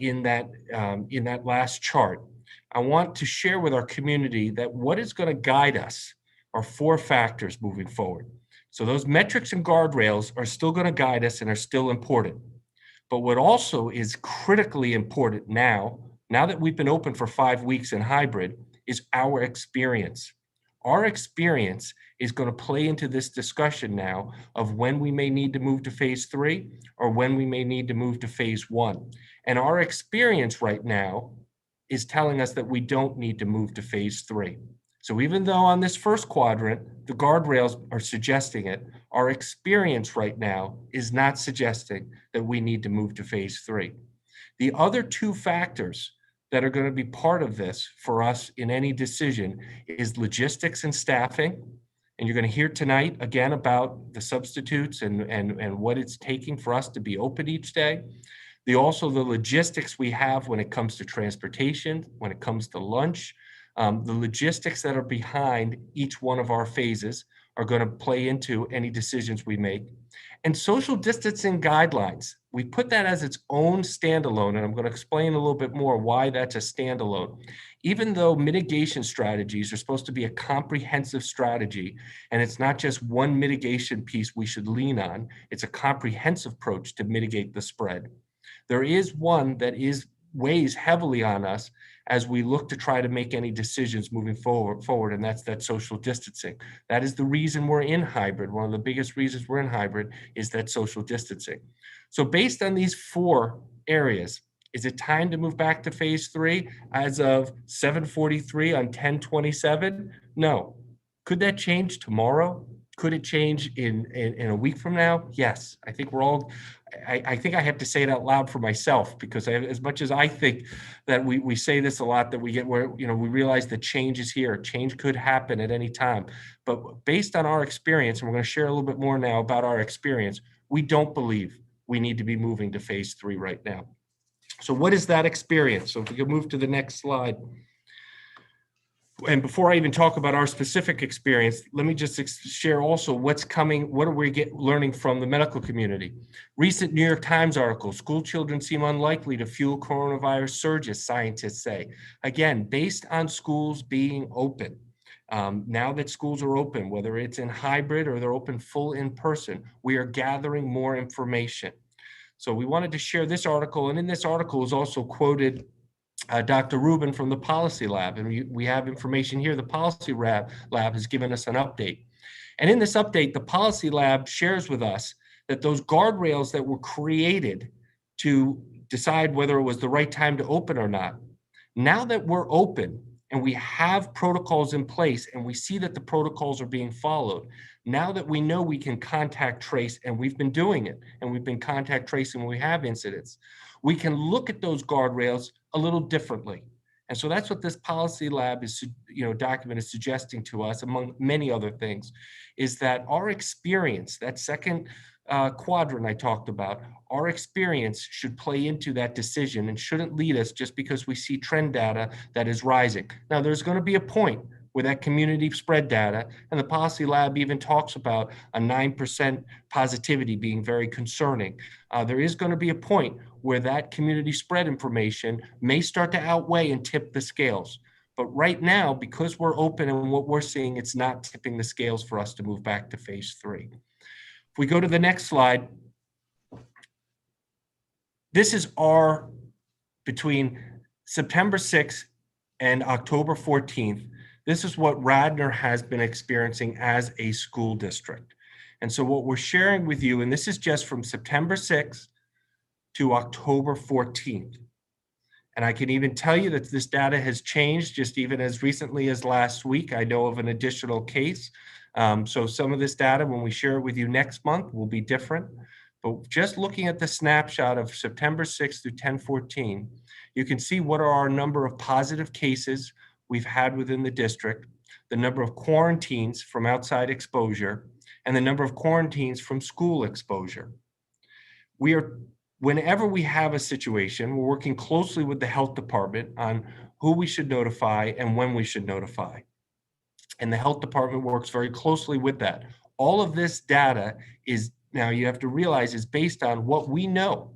Speaker 4: in that last chart, I want to share with our community that what is going to guide us are 4 factors moving forward. So those metrics and guardrails are still going to guide us and are still important. But what also is critically important now that we've been open for 5 weeks in hybrid, is our experience. Our experience is going to play into this discussion now of when we may need to move to phase 3 or when we may need to move to phase 1. And our experience right now is telling us that we don't need to move to phase 3. So even though on this first quadrant, the guardrails are suggesting it, our experience right now is not suggesting that we need to move to phase 3. The other 2 factors that are going to be part of this for us in any decision is logistics and staffing. And you're going to hear tonight again about the substitutes and what it's taking for us to be open each day. Also the logistics we have when it comes to transportation, when it comes to lunch, the logistics that are behind each one of our phases are going to play into any decisions we make. And social distancing guidelines, we put that as its own standalone, and I'm going to explain a little bit more why that's a standalone. Even though mitigation strategies are supposed to be a comprehensive strategy, and it's not just one mitigation piece we should lean on, it's a comprehensive approach to mitigate the spread. There is one that weighs heavily on us as we look to try to make any decisions moving forward, and that's that social distancing. That is the reason we're in hybrid. One of the biggest reasons we're in hybrid is that social distancing. So based on these 4 areas, is it time to move back to phase 3 as of 7:43 on 10/27? No. Could that change tomorrow? Could it change in a week from now? Yes. I think I think I have to say it out loud for myself, because as much as I think that we say this a lot, that we get where, we realize that change is here. Change could happen at any time. But based on our experience, and we're going to share a little bit more now about our experience, we don't believe we need to be moving to phase 3 right now. So what is that experience? So if we could move to the next slide. And before I even talk about our specific experience, let me just share also what's coming, what are we learning from the medical community. Recent New York Times article, school children seem unlikely to fuel coronavirus surges, scientists say. Again, based on schools being open. Now that schools are open, whether it's in hybrid or they're open full in person, we are gathering more information. So we wanted to share this article, and in this article is also quoted Dr. Rubin from the Policy Lab, and we have information here. The Policy Lab has given us an update. And in this update, the Policy Lab shares with us that those guardrails that were created to decide whether it was the right time to open or not, now that we're open and we have protocols in place and we see that the protocols are being followed, now that we know we can contact trace, and we've been doing it, and we've been contact tracing when we have incidents, we can look at those guardrails a little differently. And so that's what this Policy Lab document is suggesting to us, among many other things, is that our experience, that second quadrant I talked about, our experience should play into that decision and shouldn't lead us just because we see trend data that is rising. Now, there's going to be a point where that community spread data, and the Policy Lab even talks about a 9% positivity being very concerning. There is going to be a point where that community spread information may start to outweigh and tip the scales. But right now, because we're open and what we're seeing, it's not tipping the scales for us to move back to phase 3. If we go to the next slide, this is between September 6th and October 14th, this is what Radnor has been experiencing as a school district. And so what we're sharing with you, and this is just from September 6th to October 14th. And I can even tell you that this data has changed just even as recently as last week. I know of an additional case. So some of this data, when we share it with you next month, will be different. But just looking at the snapshot of September 6th through 10/14, you can see what are our number of positive cases we've had within the district, the number of quarantines from outside exposure, and the number of quarantines from school exposure. Whenever we have a situation, we're working closely with the health department on who we should notify and when we should notify. And the health department works very closely with that. All of this data is now you have to realize is based on what we know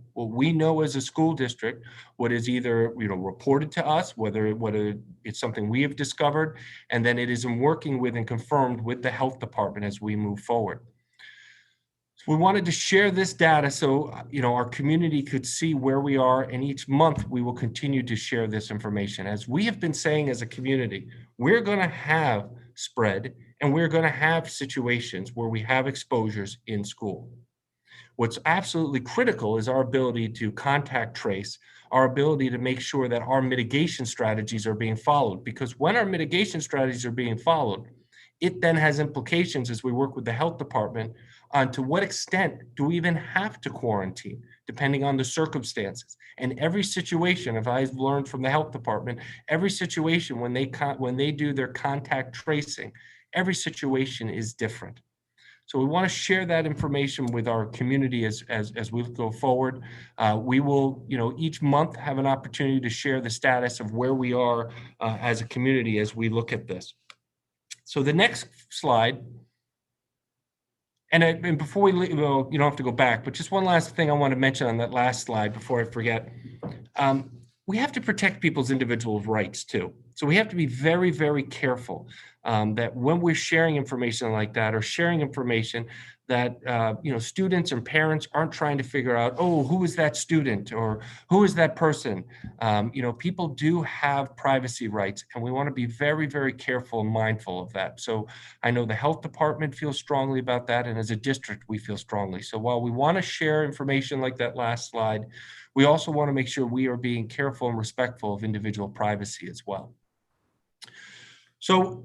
Speaker 4: as a school district, what is either reported to us, whether it's something we have discovered, and then it is in working with and confirmed with the health department as we move forward. So we wanted to share this data so our community could see where we are, and each month we will continue to share this information. As we have been saying as a community, we're going to have spread and we're going to have situations where we have exposures in school. What's absolutely critical is our ability to contact trace, our ability to make sure that our mitigation strategies are being followed, because when our mitigation strategies are being followed, it then has implications as we work with the health department on to what extent do we even have to quarantine, depending on the circumstances. And every situation, if I've learned from the health department, every situation when they do their contact tracing, every situation is different. So we want to share that information with our community as we go forward. We will, each month have an opportunity to share the status of where we are as a community as we look at this. So the next slide, and before we leave, well, you don't have to go back, but just one last thing I want to mention on that last slide before I forget. We have to protect people's individual rights too. So we have to be very, very careful that when we're sharing information like that, or sharing information that students and parents aren't trying to figure out, oh, who is that student or who is that person? People do have privacy rights, and we want to be very, very careful and mindful of that. So I know the health department feels strongly about that, and as a district, we feel strongly. So while we want to share information like that last slide, we also want to make sure we are being careful and respectful of individual privacy as well. So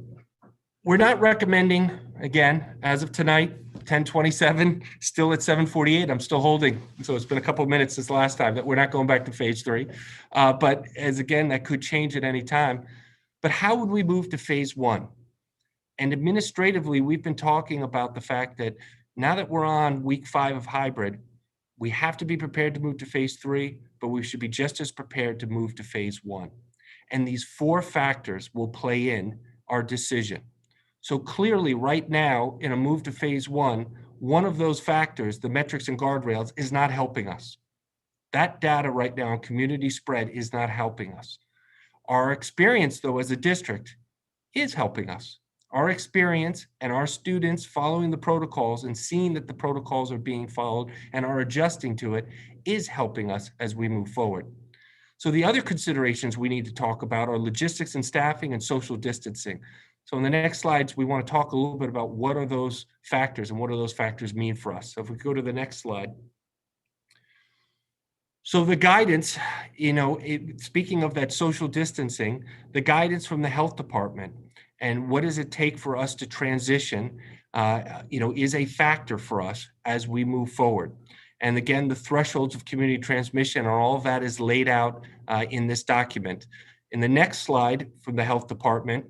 Speaker 4: we're not recommending, again, as of tonight, 10:27, still at 7:48, I'm still holding. So it's been a couple of minutes since the last time that we're not going back to phase 3. But as again, that could change at any time. But how would we move to phase 1? And administratively, we've been talking about the fact that now that we're on week 5 of hybrid, we have to be prepared to move to phase 3, but we should be just as prepared to move to phase 1. And these 4 factors will play in our decision. So clearly right now in a move to phase 1, one of those factors, the metrics and guardrails, is not helping us. That data right now on community spread is not helping us. Our experience though as a district is helping us. Our experience and our students following the protocols and seeing that the protocols are being followed and are adjusting to it is helping us as we move forward. So the other considerations we need to talk about are logistics and staffing and social distancing. So in the next slides, we want to talk a little bit about what are those factors and what do those factors mean for us. So if we go to the next slide. So the guidance, speaking of that social distancing, the guidance from the health department and what does it take for us to transition, is a factor for us as we move forward. And again, the thresholds of community transmission and all of that is laid out in this document. In the next slide from the health department,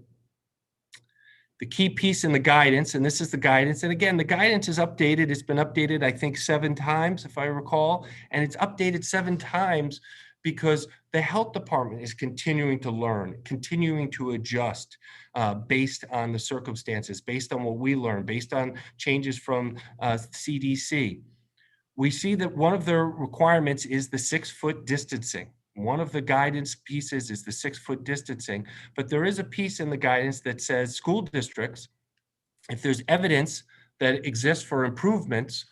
Speaker 4: the key piece in the guidance, and this is the guidance, and again, the guidance is updated. It's been updated, I think, 7 times, if I recall, and it's updated 7 times because the health department is continuing to learn, continuing to adjust based on the circumstances, based on what we learn, based on changes from CDC. We see that one of their requirements is the 6-foot distancing. One of the guidance pieces is the 6-foot distancing, but there is a piece in the guidance that says school districts, if there's evidence that exists for improvements,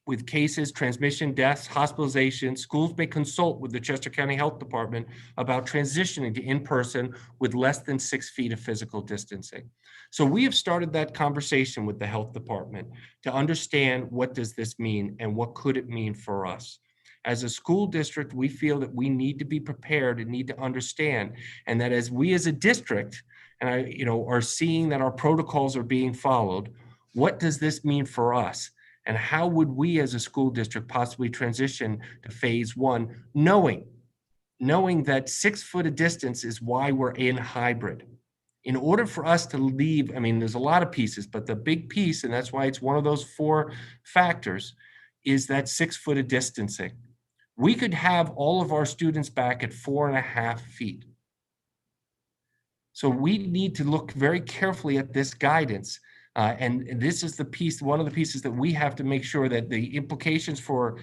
Speaker 4: with cases, transmission, deaths, hospitalizations, schools may consult with the Chester County Health Department about transitioning to in-person with less than 6 feet of physical distancing. So we have started that conversation with the health department to understand what does this mean and what could it mean for us. As a school district, we feel that we need to be prepared and need to understand, and that as we as a district are seeing that our protocols are being followed, what does this mean for us? And how would we as a school district possibly transition to phase 1, knowing that 6 foot of distance is why we're in hybrid. In order for us to leave, there's a lot of pieces, but the big piece, and that's why it's one of those 4 factors, is that 6 foot of distancing. We could have all of our students back at 4.5 feet. So we need to look very carefully at this guidance And this is the piece, one of the pieces that we have to make sure that the implications for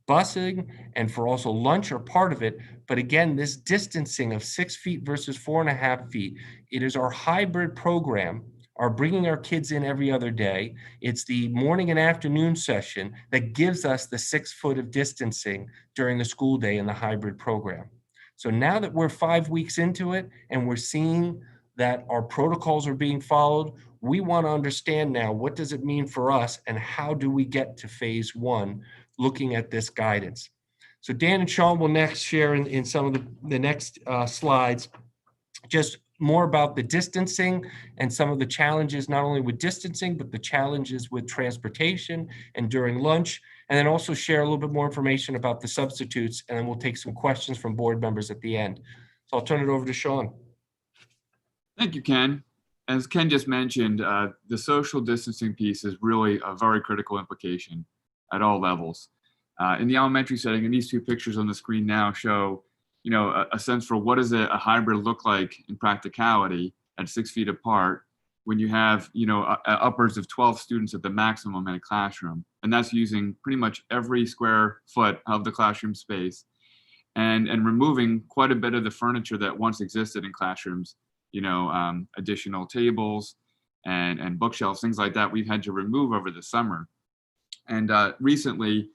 Speaker 4: busing and for also lunch are part of it. But again, this distancing of 6 feet versus 4.5 feet, it is our hybrid program, are bringing our kids in every other day. It's the morning and afternoon session that gives us the 6 foot of distancing during the school day in the hybrid program. So now that we're 5 weeks into it and we're seeing that our protocols are being followed, we want to understand now, what does it mean for us and how do we get to phase 1 looking at this guidance? So Dan and Sean will next share in some of the next slides just more about the distancing and some of the challenges, not only with distancing, but the challenges with transportation and during lunch, and then also share a little bit more information about the substitutes, and then we'll take some questions from board members at the end. So I'll turn it over to Sean.
Speaker 9: Thank you, Ken. As Ken just mentioned, the social distancing piece is really a very critical implication at all levels. In the elementary setting, and these 2 pictures on the screen now show, a sense for what does a hybrid look like in practicality at 6 feet apart when you have, upwards of 12 students at the maximum in a classroom. And that's using pretty much every square foot of the classroom space and removing quite a bit of the furniture that once existed in classrooms, additional tables and bookshelves, things like that we've had to remove over the summer. And recently,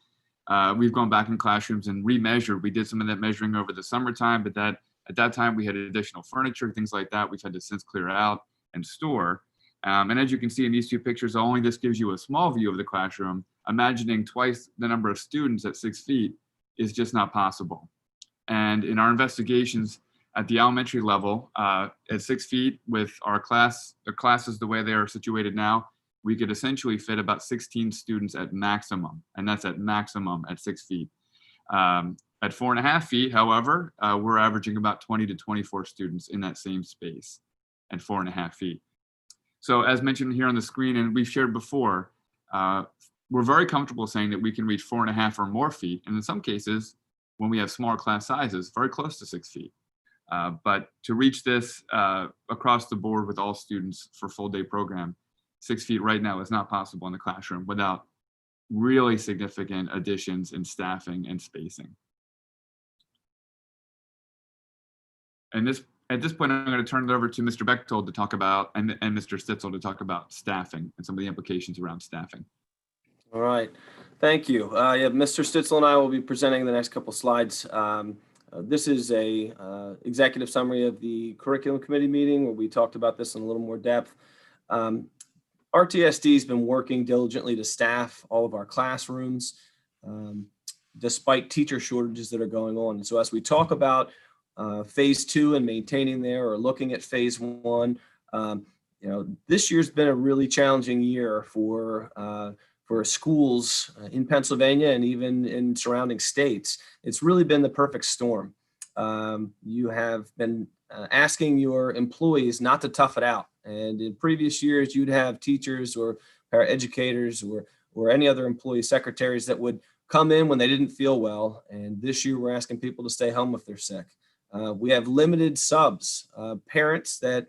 Speaker 9: we've gone back in classrooms and remeasured. We did some of that measuring over the summertime, but at that time we had additional furniture, things like that we've had to since clear out and store. And as you can see in these 2 pictures, only this gives you a small view of the classroom. Imagining twice the number of students at 6 feet is just not possible. And in our investigations at the elementary level, at 6 feet with the classes the way they are situated now, we could essentially fit about 16 students at maximum, and that's at maximum at 6 feet. At 4.5 feet, however, we're averaging about 20 to 24 students in that same space at 4.5 feet. So as mentioned here on the screen, and we've shared before, we're very comfortable saying that we can reach 4.5 or more feet, and in some cases, when we have smaller class sizes, very close to 6 feet. But to reach this across the board with all students for full day program, 6 feet right now is not possible in the classroom without really significant additions in staffing and spacing. And at this point, I'm going to turn it over to Mr. Bechtold to talk about, and Mr. Stitzel to talk about staffing and some of the implications around staffing.
Speaker 10: All right, thank you. Yeah, Mr. Stitzel and I will be presenting the next couple slides. This is a executive summary of the curriculum committee meeting where we talked about this in a little more depth. RTSD has been working diligently to staff all of our classrooms, despite teacher shortages that are going on. And so as we talk about phase 2 and maintaining there, or looking at phase 1, this year's been a really challenging year for schools in Pennsylvania and even in surrounding states. It's really been the perfect storm. You have been asking your employees not to tough it out. And in previous years, you'd have teachers or paraeducators or any other employee secretaries that would come in when they didn't feel well. And this year, we're asking people to stay home if they're sick. We have limited subs. Parents that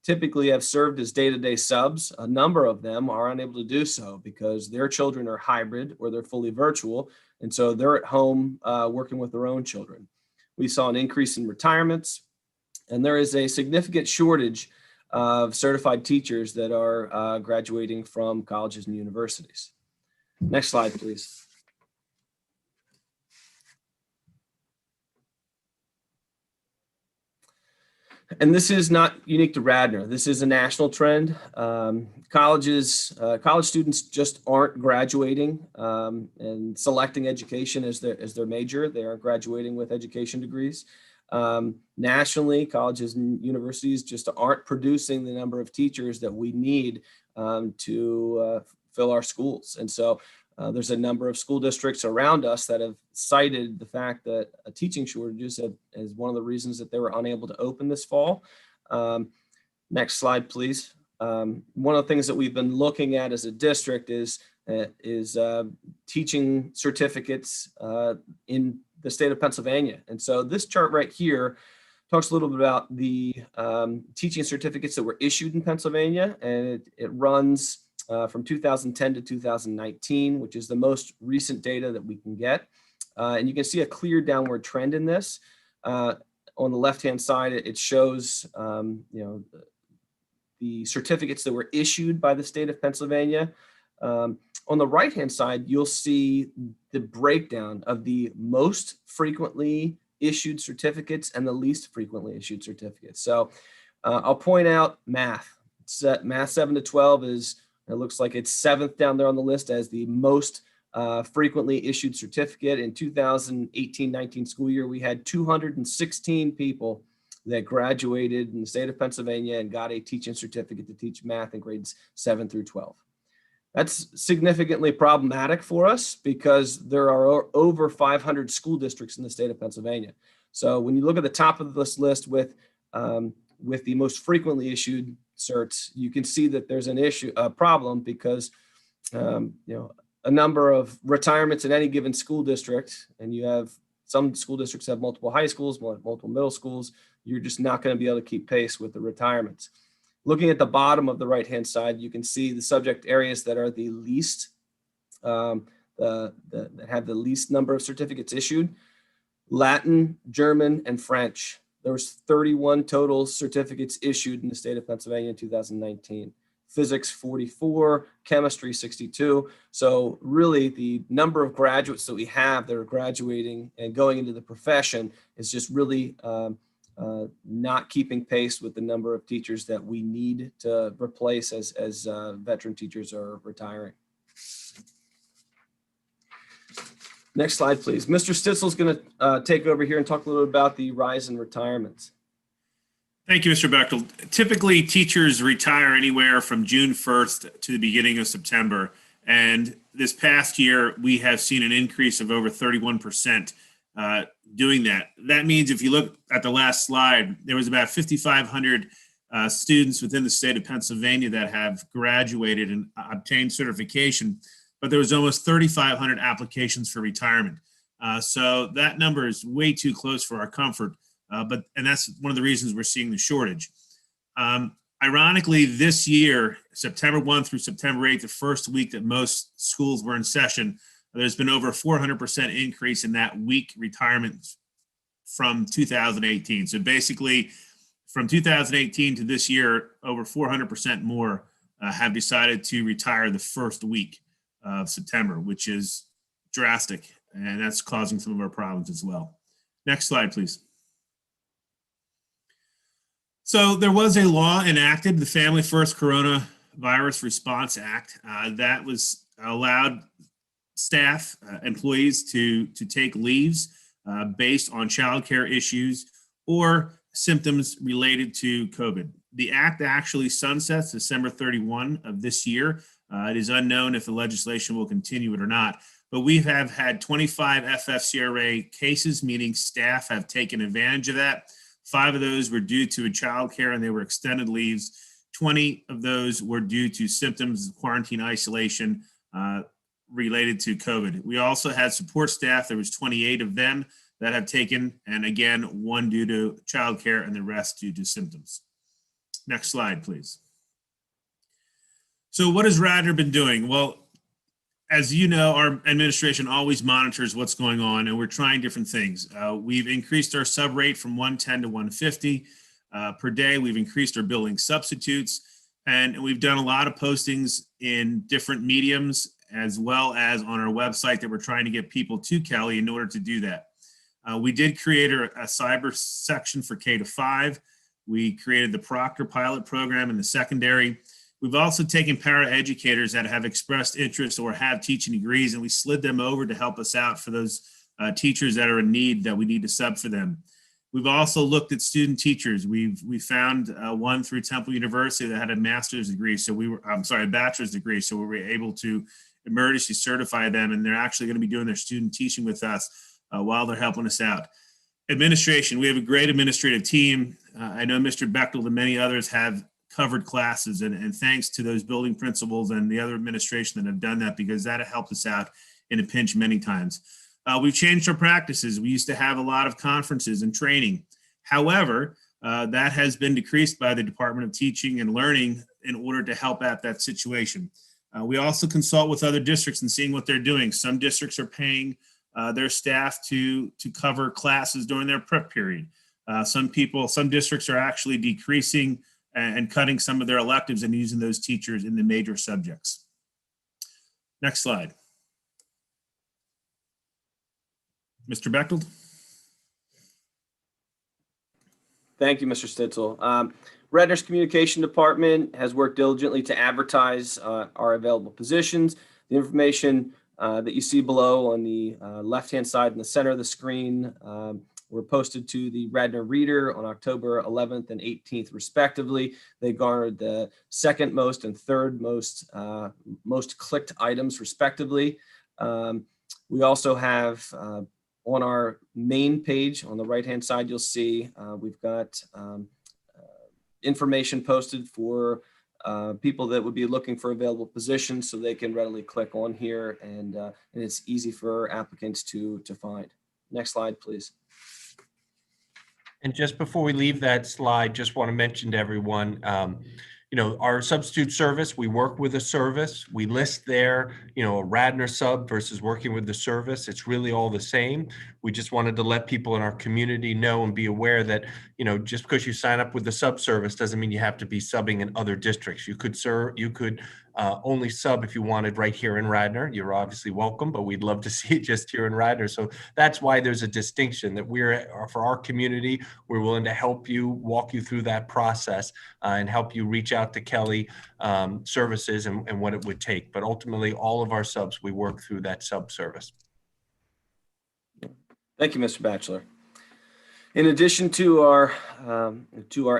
Speaker 10: typically have served as day-to-day subs, a number of them are unable to do so because their children are hybrid or they're fully virtual. And so they're at home working with their own children. We saw an increase in retirements, and there is a significant shortage of certified teachers that are graduating from colleges and universities. Next slide, please. And this is not unique to Radnor. This is a national trend. College students just aren't graduating and selecting education as their major. They aren't graduating with education degrees. Nationally, colleges and universities just aren't producing the number of teachers that we need to fill our schools. And so there's a number of school districts around us that have cited the fact that teaching shortages is one of the reasons that they were unable to open this fall. Next slide, please. One of the things that we've been looking at as a district is teaching certificates in the state of Pennsylvania. And so this chart right here talks a little bit about the teaching certificates that were issued in Pennsylvania, and it runs from 2010 to 2019, which is the most recent data that we can get. And you can see a clear downward trend in this. On the left-hand side, it shows the certificates that were issued by the state of Pennsylvania. On the right-hand side, you'll see the breakdown of the most frequently issued certificates and the least frequently issued certificates. So I'll point out math. Math 7 to 12 is, it looks like it's 7th down there on the list as the most frequently issued certificate. In 2018-19 school year, we had 216 people that graduated in the state of Pennsylvania and got a teaching certificate to teach math in grades 7 through 12. That's significantly problematic for us because there are over 500 school districts in the state of Pennsylvania. So when you look at the top of this list with the most frequently issued certs, you can see that there's a problem because a number of retirements in any given school district, and you have some school districts have multiple high schools, multiple middle schools. You're just not going to be able to keep pace with the retirements. Looking at the bottom of the right-hand side, you can see the subject areas that are the least, that have the least number of certificates issued: Latin, German, and French. There was 31 total certificates issued in the state of Pennsylvania in 2019. Physics 44, chemistry 62. So really the number of graduates that we have that are graduating and going into the profession is just really not keeping pace with the number of teachers that we need to replace as veteran teachers are retiring. Next slide, please. Mr. Stitzel is going to take over here and talk a little bit about the rise in retirements.
Speaker 11: Thank you, Mr. Bechtel. Typically, teachers retire anywhere from June 1st to the beginning of September. And this past year, we have seen an increase of over 31% doing that. That means if you look at the last slide, there was about 5,500 students within the state of Pennsylvania that have graduated and obtained certification, but there was almost 3,500 applications for retirement. So that number is way too close for our comfort. And that's one of the reasons we're seeing the shortage. Ironically, this year, September 1 through September 8, the first week that most schools were in session, there's been over a 400% increase in that week retirement from 2018. So basically, from 2018 to this year, over 400% more have decided to retire the first week of September, which is drastic, and that's causing some of our problems as well. Next slide, please. So there was a law enacted, the Family First Coronavirus Response Act, that was allowed staff, employees to take leaves based on childcare issues or symptoms related to COVID. The act actually sunsets December 31 of this year. It is unknown if the legislation will continue it or not, but we have had 25 FFCRA cases, meaning staff have taken advantage of that. 5 of those were due to a childcare and they were extended leaves. 20 of those were due to symptoms of quarantine isolation related to COVID. We also had support staff. There was 28 of them that have taken, and again, 1 due to childcare and the rest due to symptoms. Next slide, please. So what has Radnor been doing? Well, as you know, our administration always monitors what's going on, and we're trying different things. We've increased our sub rate from 110 to 150 per day. We've increased our billing substitutes, and we've done a lot of postings in different mediums as well as on our website that we're trying to get people to Kelly in order to do that. We did create a cyber section for K-5. We created the Proctor pilot program in the secondary. We've also taken paraeducators that have expressed interest or have teaching degrees, and we slid them over to help us out for those teachers that are in need that we need to sub for them. We've also looked at student teachers. We found one through Temple University that had a master's degree. So a bachelor's degree. So we were able to emergency certify them, and they're actually going to be doing their student teaching with us while they're helping us out. Administration, we have a great administrative team. I know Mr. Bechtel and many others have covered classes, and thanks to those building principals and the other administration that have done that, because that helped us out in a pinch many times. We've changed our practices. We used to have a lot of conferences and training. However, that has been decreased by the Department of Teaching and Learning in order to help out that situation. We also consult with other districts and seeing what they're doing. Some districts are paying their staff to cover classes during their prep period. Some districts are actually decreasing and cutting some of their electives and using those teachers in the major subjects. Next slide. Mr. Bechtold.
Speaker 10: Thank you, Mr. Stitzel. Radnor's Communication Department has worked diligently to advertise our available positions. The information that you see below on the left-hand side in the center of the screen were posted to the Radnor Reader on October 11th and 18th, respectively. They garnered the second most and third most clicked items, respectively. We also have on our main page on the right-hand side, you'll see we've got information posted for people that would be looking for available positions, so they can readily click on here, and it's easy for applicants to find. Next slide, please.
Speaker 4: And just before we leave that slide, just want to mention to everyone, you know, our substitute service, we work with a service. We list there, you know, a Radnor sub versus working with the service. It's really all the same. We just wanted to let people in our community know and be aware that, you know, just because you sign up with the sub service doesn't mean you have to be subbing in other districts. You could only sub if you wanted right here in Radnor. You're obviously welcome, but we'd love to see it just here in Radnor. So that's why there's a distinction that for our community, we're willing to help you, walk you through that process and help you reach out to Kelly services and what it would take. But ultimately, all of our subs, we work through that sub service.
Speaker 10: Thank you, Mr. Batchelor. In addition to our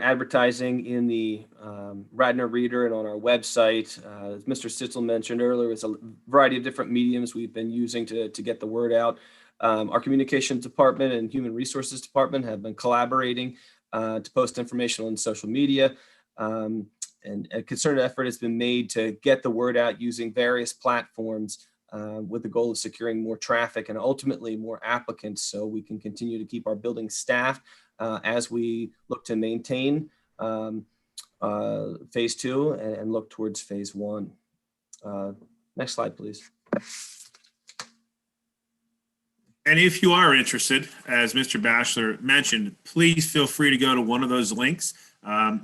Speaker 10: advertising in the Radnor Reader and on our website, as Mr. Stitzel mentioned earlier, it's a variety of different mediums we've been using to get the word out. Our Communications Department and Human Resources Department have been collaborating to post information on social media. And a concerted effort has been made to get the word out using various platforms with the goal of securing more traffic and ultimately more applicants, so we can continue to keep our building staffed as we look to maintain phase 2 and look towards phase 1. Next slide, please.
Speaker 11: And if you are interested, as Mr. Batchelor mentioned, please feel free to go to one of those links.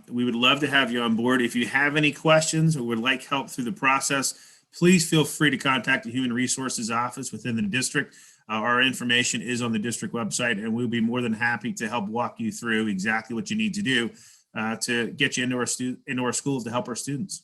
Speaker 11: We would love to have you on board. If you have any questions or would like help through the process, please feel free to contact the Human Resources Office within the district. Our information is on the district website, and we'll be more than happy to help walk you through exactly what you need to do to get you into our schools to help our students.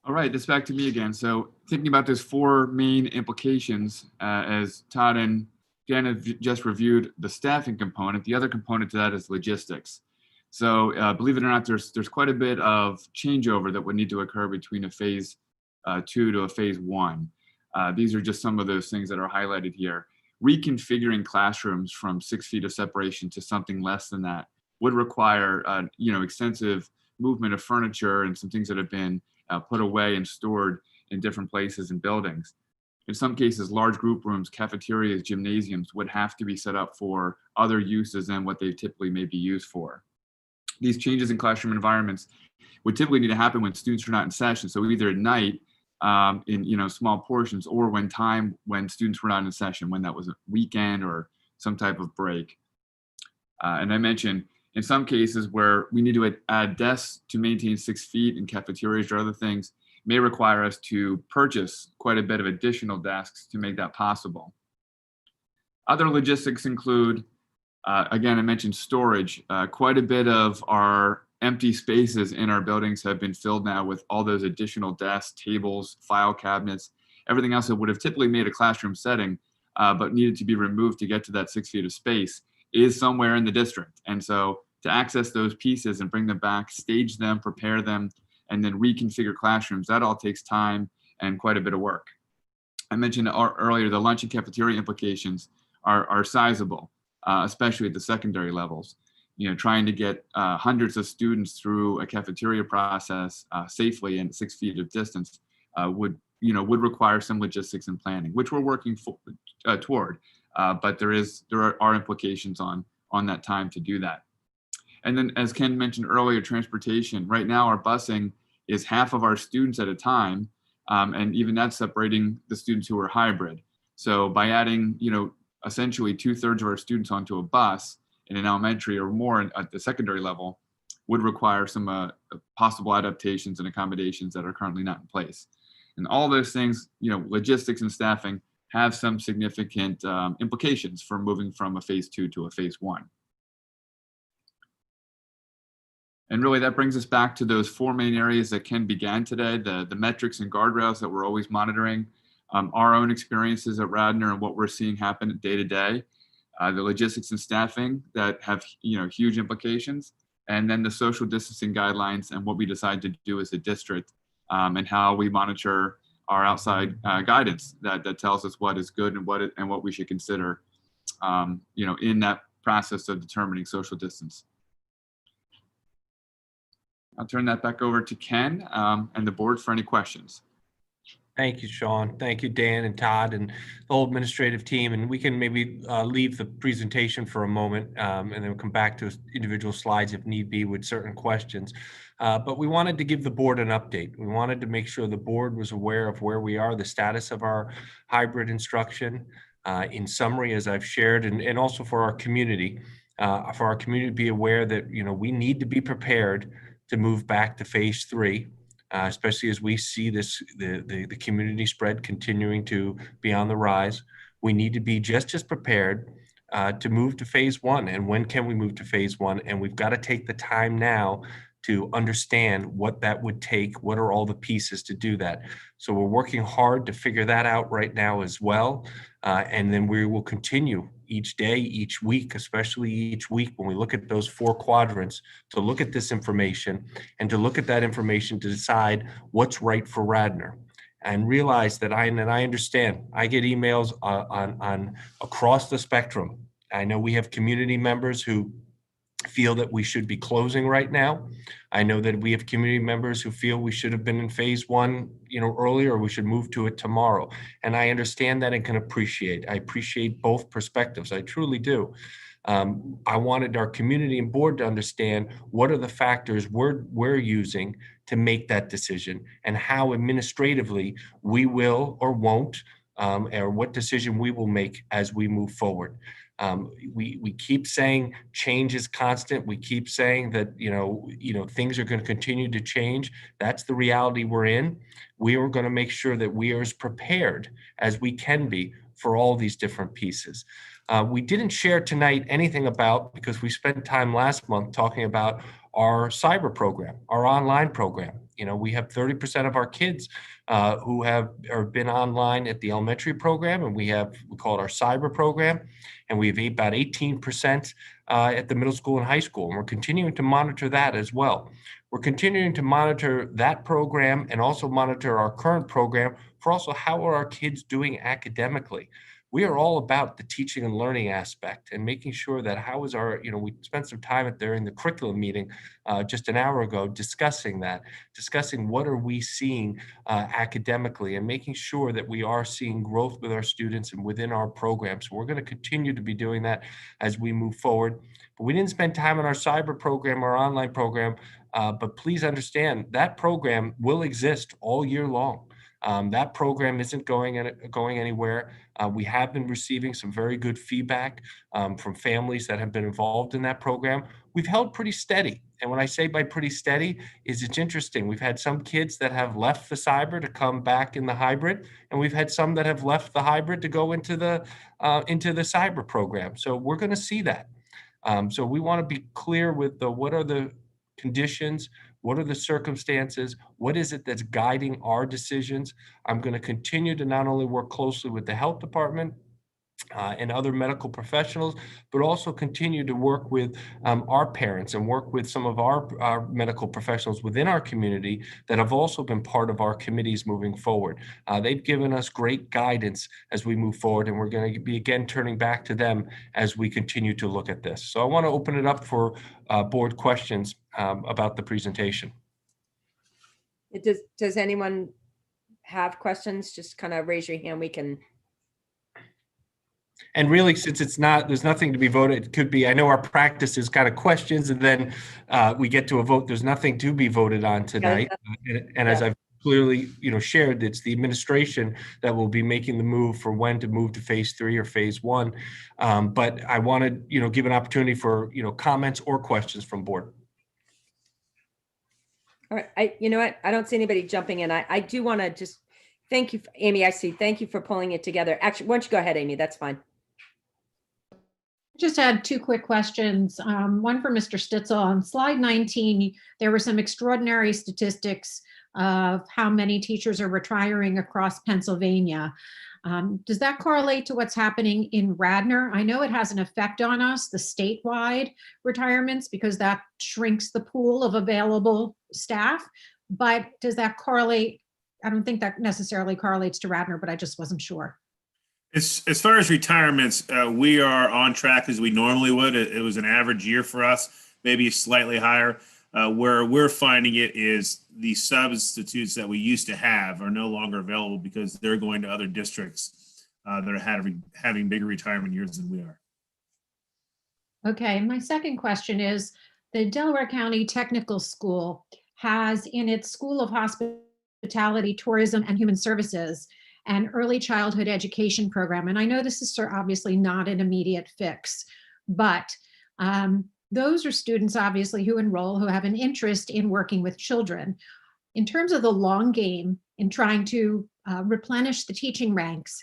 Speaker 9: All right, this back to me again. So thinking about those 4 main implications, as Todd and Jen have just reviewed the staffing component, the other component to that is logistics. So believe it or not, there's quite a bit of changeover that would need to occur between a phase 2 to a phase 1. These are just some of those things that are highlighted here. Reconfiguring classrooms from 6 feet of separation to something less than that would require extensive movement of furniture and some things that have been put away and stored in different places and buildings. In some cases, large group rooms, cafeterias, gymnasiums would have to be set up for other uses than what they typically may be used for. These changes in classroom environments would typically need to happen when students are not in session. So either at night in small portions, or when students were not in session, when that was a weekend or some type of break. And I mentioned in some cases where we need to add desks to maintain 6 feet in cafeterias or other things, may require us to purchase quite a bit of additional desks to make that possible. Other logistics include, again, I mentioned storage. Quite a bit of our empty spaces in our buildings have been filled now with all those additional desks, tables, file cabinets, everything else that would have typically made a classroom setting, but needed to be removed to get to that 6 feet of space, is somewhere in the district. And so to access those pieces and bring them back, stage them, prepare them, and then reconfigure classrooms, that all takes time and quite a bit of work. I mentioned earlier, the lunch and cafeteria implications are sizable, especially at the secondary levels. Trying to get hundreds of students through a cafeteria process safely and 6 feet of distance would would require some logistics and planning, which we're working toward. But there are implications on that time to do that. And then, as Ken mentioned earlier, transportation. Right now, our busing is half of our students at a time, and even that's separating the students who are hybrid. So by adding, essentially 2/3 of our students onto a bus in an elementary or more at the secondary level would require some possible adaptations and accommodations that are currently not in place. And all those things, logistics and staffing have some significant implications for moving from a phase 2 to a phase 1. And really that brings us back to those 4 main areas that Ken began today, the metrics and guardrails that we're always monitoring, our own experiences at Radnor and what we're seeing happen day to day, the logistics and staffing that have huge implications, and then the social distancing guidelines and what we decide to do as a district, and how we monitor our outside guidance that tells us what is good and what we should consider in that process of determining social distance. I'll turn that back over to Ken and the board for any questions.
Speaker 4: Thank you, Sean. Thank you, Dan and Todd and the whole administrative team. And we can maybe leave the presentation for a moment and then we'll come back to individual slides if need be with certain questions. But we wanted to give the board an update. We wanted to make sure the board was aware of where we are, the status of our hybrid instruction. In summary, as I've shared, and also for our community to be aware that we need to be prepared to move back to phase 3, especially as we see the community spread continuing to be on the rise. We need to be just as prepared to move to phase 1. And when can we move to phase 1? And we've got to take the time now to understand what that would take. What are all the pieces to do that? So we're working hard to figure that out right now as well. And then we will continue each day, each week, especially each week when we look at those 4 quadrants, to look at this information and to look at that information to decide what's right for Radnor. And realize that I understand, I get emails on across the spectrum. I know we have community members who feel that we should be closing right now. I know that we have community members who feel we should have been in phase 1, earlier, or we should move to it tomorrow. And I understand that and can appreciate. I appreciate both perspectives. I truly do. I wanted our community and board to understand what are the factors we're using to make that decision and how administratively we will or won't, or what decision we will make as we move forward. We keep saying change is constant. We keep saying that, things are going to continue to change. That's the reality we're in. We are going to make sure that we are as prepared as we can be for all these different pieces. We didn't share tonight anything about, because we spent time last month talking about our cyber program, our online program. We have 30% of our kids who have been online at the elementary program, and we call it our cyber program, and we have about 18% at the middle school and high school, and we're continuing to monitor that as well. We're continuing to monitor that program and also monitor our current program for also how are our kids doing academically. We are all about the teaching and learning aspect and making sure that how is our, we spent some time during the curriculum meeting just an hour ago discussing what are we seeing academically and making sure that we are seeing growth with our students and within our program. So we're going to continue to be doing that as we move forward. But we didn't spend time on our cyber program, our online program, but please understand that program will exist all year long. That program isn't going anywhere. We have been receiving some very good feedback from families that have been involved in that program. We've held pretty steady. And when I say by pretty steady, it's interesting. We've had some kids that have left the cyber to come back in the hybrid, and we've had some that have left the hybrid to go into the cyber program. So we're going to see that. So we want to be clear with what are the conditions, what are the circumstances, what is it that's guiding our decisions. I'm going to continue to not only work closely with the health department and other medical professionals, but also continue to work with our parents and work with some of our medical professionals within our community that have also been part of our committees moving forward. They've given us great guidance as we move forward, and we're going to be again turning back to them as we continue to look at this. So I want to open it up for board questions about the presentation.
Speaker 1: Does anyone have questions, just kind of raise your hand. We can.
Speaker 4: And really, since there's nothing to be voted, it could be, I know our practice is kind of questions and then we get to a vote. There's nothing to be voted on tonight. And as I've clearly, shared, it's the administration that will be making the move for when to move to phase 3 or phase 1. But I want to, give an opportunity for, comments or questions from board.
Speaker 1: All right. You know what? I don't see anybody jumping in. I do want to just thank you, Amy. I see. Thank you for pulling it together. Actually, why don't you go ahead, Amy? That's fine.
Speaker 12: Just had 2 quick questions. One for Mr. Stitzel. On slide 19, there were some extraordinary statistics of how many teachers are retiring across Pennsylvania. Does that correlate to what's happening in Radnor? I know it has an effect on us, the statewide retirements, because that shrinks the pool of available staff. But does that correlate? I don't think that necessarily correlates to Radnor, but I just wasn't sure.
Speaker 11: As far as retirements, we are on track as we normally would. It was an average year for us, maybe slightly higher. Where we're finding it is the substitutes that we used to have are no longer available because they're going to other districts that are having bigger retirement years than we are.
Speaker 12: Okay, my second question is, the Delaware County Technical School has in its School of Hospitality, Tourism, and Human Services an early childhood education program. And I know this is obviously not an immediate fix, but those are students obviously who enroll, who have an interest in working with children. In terms of the long game in trying to replenish the teaching ranks,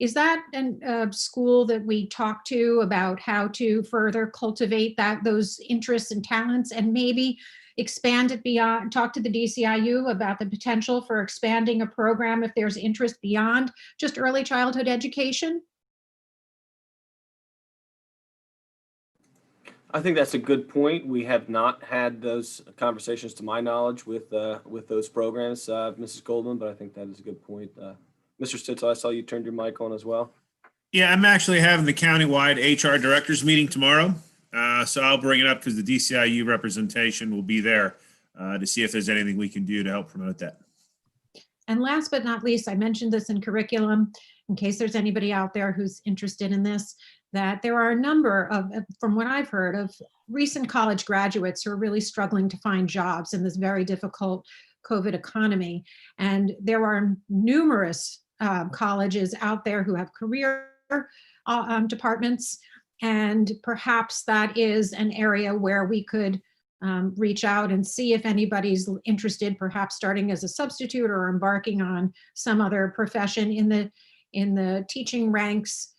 Speaker 12: is that a school that we talk to about how to further cultivate those interests and talents, and maybe expand it beyond, talk to the DCIU about the potential for expanding a program if there's interest beyond just early childhood education?
Speaker 10: I think that's a good point. We have not had those conversations, to my knowledge, with those programs, Mrs. Goldman, but I think that is a good point. Mr. Stitzel, I saw you turned your mic on as well.
Speaker 11: Yeah, I'm actually having the countywide HR directors meeting tomorrow. So I'll bring it up because the DCIU representation will be there to see if there's anything we can do to help promote that.
Speaker 12: And last but not least, I mentioned this in curriculum, in case there's anybody out there who's interested in this, that there are a number of, from what I've heard, of recent college graduates who are really struggling to find jobs in this very difficult COVID economy. And there are numerous colleges out there who have career departments. And perhaps that is an area where we could reach out and see if anybody's interested, perhaps starting as a substitute or embarking on some other profession in the teaching ranks,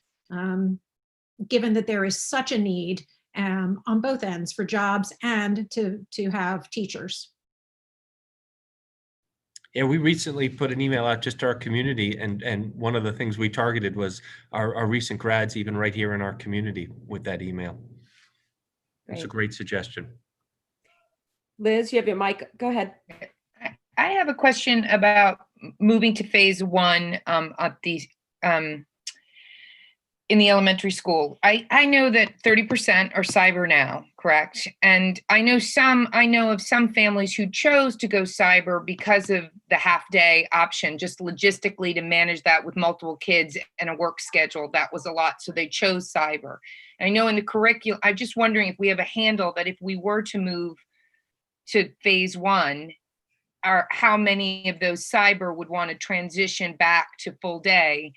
Speaker 12: given that there is such a need on both ends for jobs and to have teachers.
Speaker 4: Yeah, we recently put an email out just to our community, and one of the things we targeted was our recent grads, even right here in our community, with that email. It's a great suggestion.
Speaker 1: Liz, you have your mic. Go ahead.
Speaker 13: I have a question about moving to phase 1 at the in the elementary school. I know that 30% are cyber now, correct? And I know of some families who chose to go cyber because of the half-day option, just logistically to manage that with multiple kids and a work schedule. That was a lot, so they chose cyber. And I know in the curriculum, I'm just wondering if we have a handle that if we were to move to phase 1, how many of those cyber would want to transition back to full day.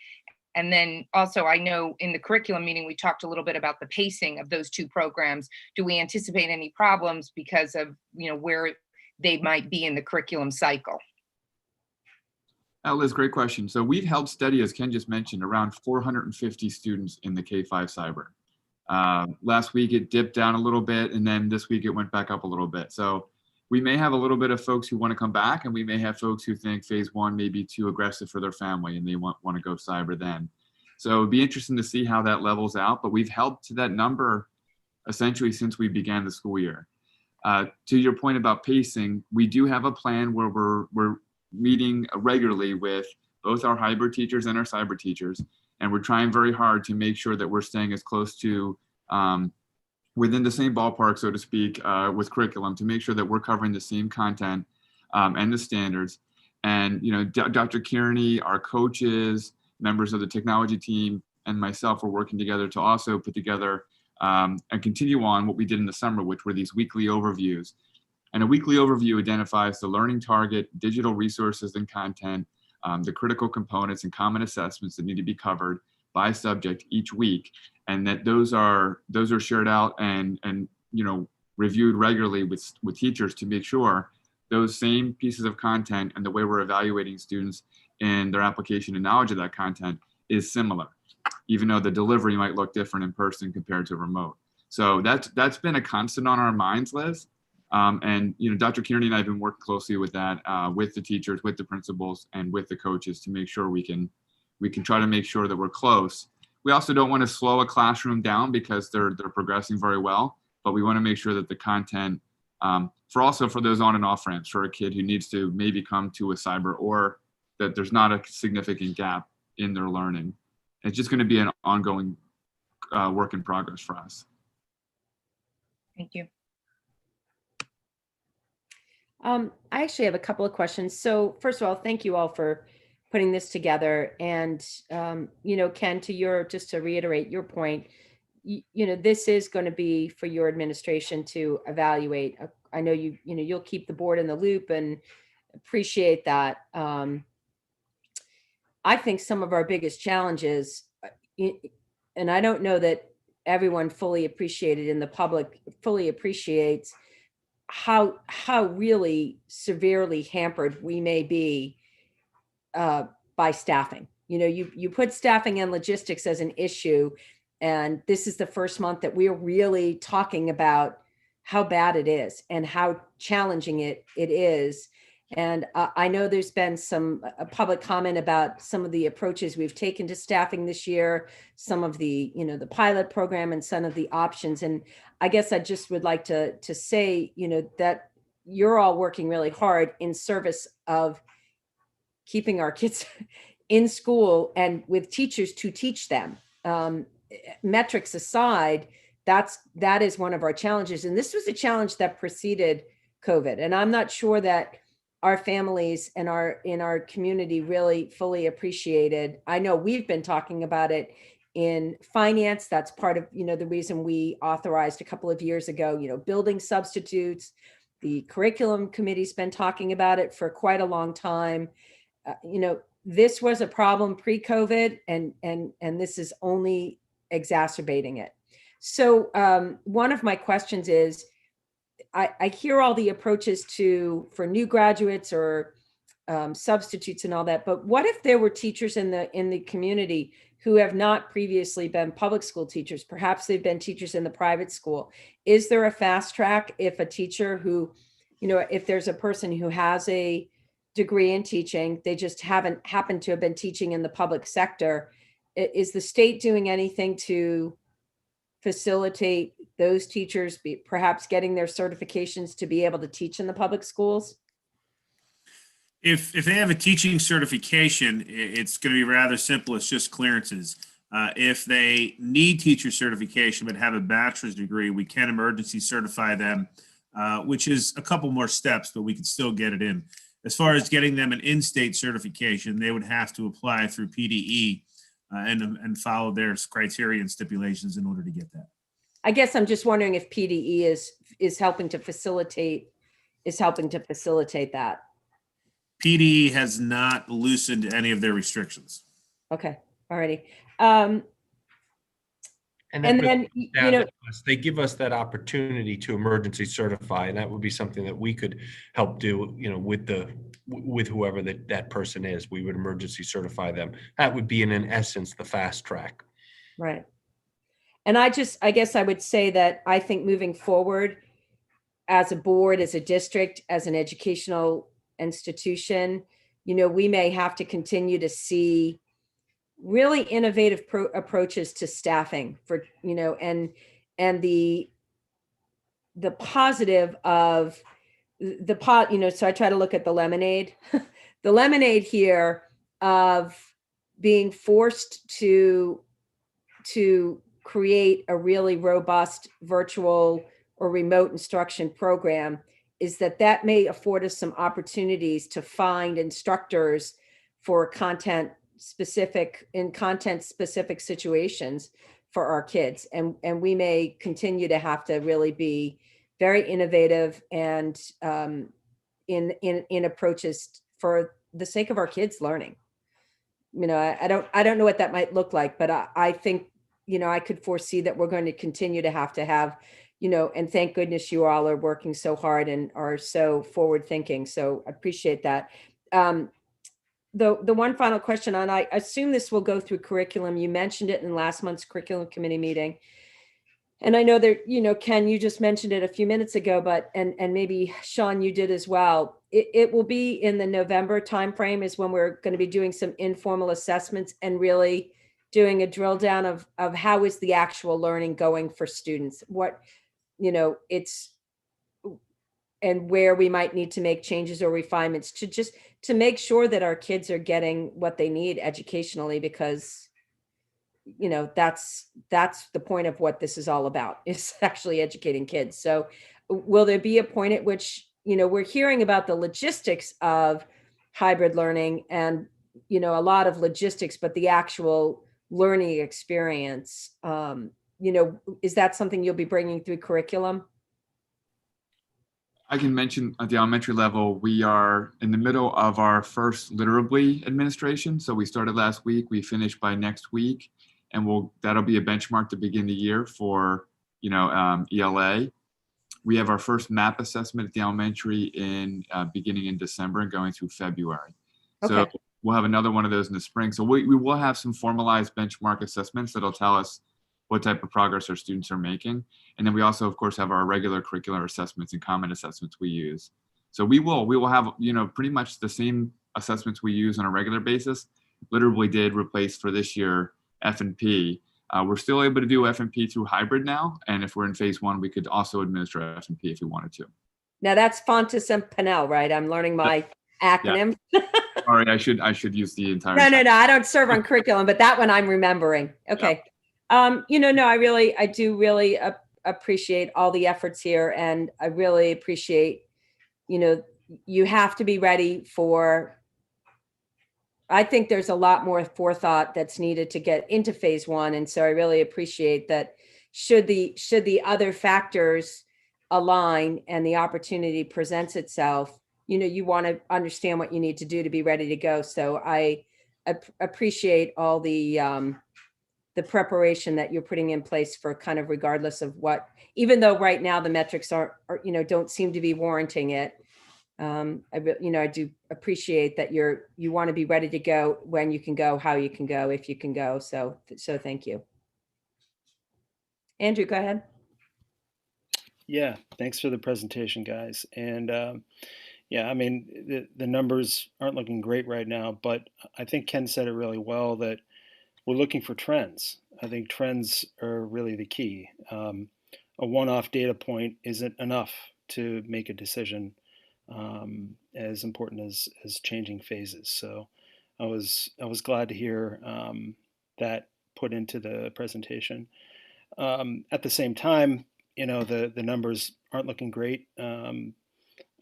Speaker 13: And then also, I know in the curriculum meeting, we talked a little bit about the pacing of those 2 programs. Do we anticipate any problems because of, where they might be in the curriculum cycle?
Speaker 9: Liz, great question. So we've held steady, as Ken just mentioned, around 450 students in the K-5 cyber. Last week it dipped down a little bit, and then this week it went back up a little bit. So we may have a little bit of folks who want to come back, and we may have folks who think phase 1 may be too aggressive for their family and they want to go cyber then. So it'd be interesting to see how that levels out, but we've held to that number essentially since we began the school year. To your point about pacing, we do have a plan where we're meeting regularly with both our hybrid teachers and our cyber teachers, and we're trying very hard to make sure that we're staying as close to within the same ballpark, so to speak, with curriculum, to make sure that we're covering the same content and the standards. And, Dr. Kearney, our coaches, members of the technology team, and myself were working together to also put together and continue on what we did in the summer, which were these weekly overviews. And a weekly overview identifies the learning target, digital resources and content, the critical components and common assessments that need to be covered by subject each week, and that those are shared out and reviewed regularly with teachers to make sure those same pieces of content and the way we're evaluating students in their application and knowledge of that content is similar, even though the delivery might look different in person compared to remote. So that's been a constant on our minds, Liz. And Dr. Kearney and I have been working closely with that, with the teachers, with the principals, and with the coaches to make sure we can try to make sure that we're close. We also don't want to slow a classroom down because they're progressing very well, but we want to make sure that the content, for those on and off ramps, for a kid who needs to maybe come to a cyber, or that there's not a significant gap in their learning. It's just going to be an ongoing work in progress for us.
Speaker 13: Thank you.
Speaker 1: I actually have a couple of questions. So first of all, thank you all for putting this together. And, Ken, just to reiterate your point, this is going to be for your administration to evaluate. I know you'll keep the board in the loop and appreciate that. I think some of our biggest challenges, and I don't know that everyone fully appreciated in the public fully appreciates how really severely hampered we may be by staffing. You put staffing and logistics as an issue, and this is the first month that we're really talking about how bad it is and how challenging it is. And I know there's been some public comment about some of the approaches we've taken to staffing this year, some of the, the pilot program and some of the options. And I guess I just would like to say, that you're all working really hard in service of keeping our kids in school and with teachers to teach them. Metrics aside, that is one of our challenges. And this was a challenge that preceded COVID. And I'm not sure that our families and in our community really fully appreciated. I know we've been talking about it in finance. That's part of, the reason we authorized a couple of years ago, building substitutes. The curriculum committee's been talking about it for quite a long time. This was a problem pre-COVID, and this is only exacerbating it. So one of my questions is, I hear all the approaches for new graduates or substitutes and all that, but what if there were teachers in the community who have not previously been public school teachers? Perhaps they've been teachers in the private school. Is there a fast track if a teacher who, if there's a person who has a degree in teaching, they just haven't happened to have been teaching in the public sector? Is the state doing anything to facilitate those teachers perhaps getting their certifications to be able to teach in the public schools?
Speaker 11: If they have a teaching certification, it's going to be rather simple. It's just clearances. If they need teacher certification but have a bachelor's degree, we can emergency certify them, which is a couple more steps, but we can still get it in. As far as getting them an in-state certification, they would have to apply through PDE and follow their criteria and stipulations in order to get that.
Speaker 1: I guess I'm just wondering if PDE is helping to facilitate that.
Speaker 11: PDE has not loosened any of their restrictions.
Speaker 1: Okay, all righty.
Speaker 4: And
Speaker 1: then,
Speaker 4: they give us that opportunity to emergency certify, and that would be something that we could help do, with whoever that person is. We would emergency certify them. That would be in essence the fast track.
Speaker 1: Right. And I guess I would say that I think moving forward as a board, as a district, as an educational institution, we may have to continue to see really innovative approaches to staffing for, and the positive of so I try to look at the lemonade, the lemonade here of being forced to create a really robust virtual or remote instruction program is that may afford us some opportunities to find instructors for content specific situations for our kids. And we may continue to have to really be very innovative and in approaches for the sake of our kids learning. I don't know what that might look like, but I think, I could foresee that we're going to continue to have, and thank goodness you all are working so hard and are so forward thinking. So I appreciate that. The one final question, and I assume this will go through curriculum. You mentioned it in last month's curriculum committee meeting. And I know that, Ken, you just mentioned it a few minutes ago, but, and maybe Sean, you did as well. It will be in the November timeframe is when we're going to be doing some informal assessments and really doing a drill down of how is the actual learning going for students, what, it's, and where we might need to make changes or refinements to make sure that our kids are getting what they need educationally, because that's the point of what this is all about, is actually educating kids. So will there be a point at which, we're hearing about the logistics of hybrid learning and, a lot of logistics, but the actual learning experience, is that something you'll be bringing through curriculum?
Speaker 9: I can mention at the elementary level, we are in the middle of our first literally administration. So we started last week, we finished by next week, and that'll be a benchmark to begin the year for, ELA. We have our first MAP assessment at the elementary beginning in December and going through February.
Speaker 1: Okay.
Speaker 9: So we'll have another one of those in the spring. So we will have some formalized benchmark assessments that'll tell us what type of progress our students are making. And then we also, of course, have our regular curricular assessments and comment assessments we use. So we will have, pretty much the same assessments we use on a regular basis. Literally did replace for this year F&P. We're still able to do F&P through hybrid now. And if we're in phase 1, we could also administer F&P if we wanted to.
Speaker 1: Now that's Fontes and Pinnell, right? I'm learning my acronym.
Speaker 9: Yeah. Sorry, I should use the entire.
Speaker 1: No, I don't serve on curriculum, but that one I'm remembering. Okay. Yeah. I do really appreciate all the efforts here. And I really appreciate, you have to be ready for, I think there's a lot more forethought that's needed to get into phase 1. And so I really appreciate that should the other factors align and the opportunity presents itself, you want to understand what you need to do to be ready to go. So I appreciate all the preparation that you're putting in place for kind of regardless of what, even though right now the metrics don't seem to be warranting it. I do appreciate that you want to be ready to go when you can go, how you can go, if you can go. So thank you. Andrew, go ahead.
Speaker 8: Yeah, thanks for the presentation, guys. And yeah, I mean, the numbers aren't looking great right now, but I think Ken said it really well that we're looking for trends. I think trends are really the key. A one-off data point isn't enough to make a decision as important as changing phases. So I was glad to hear that put into the presentation. At the same time, the numbers aren't looking great.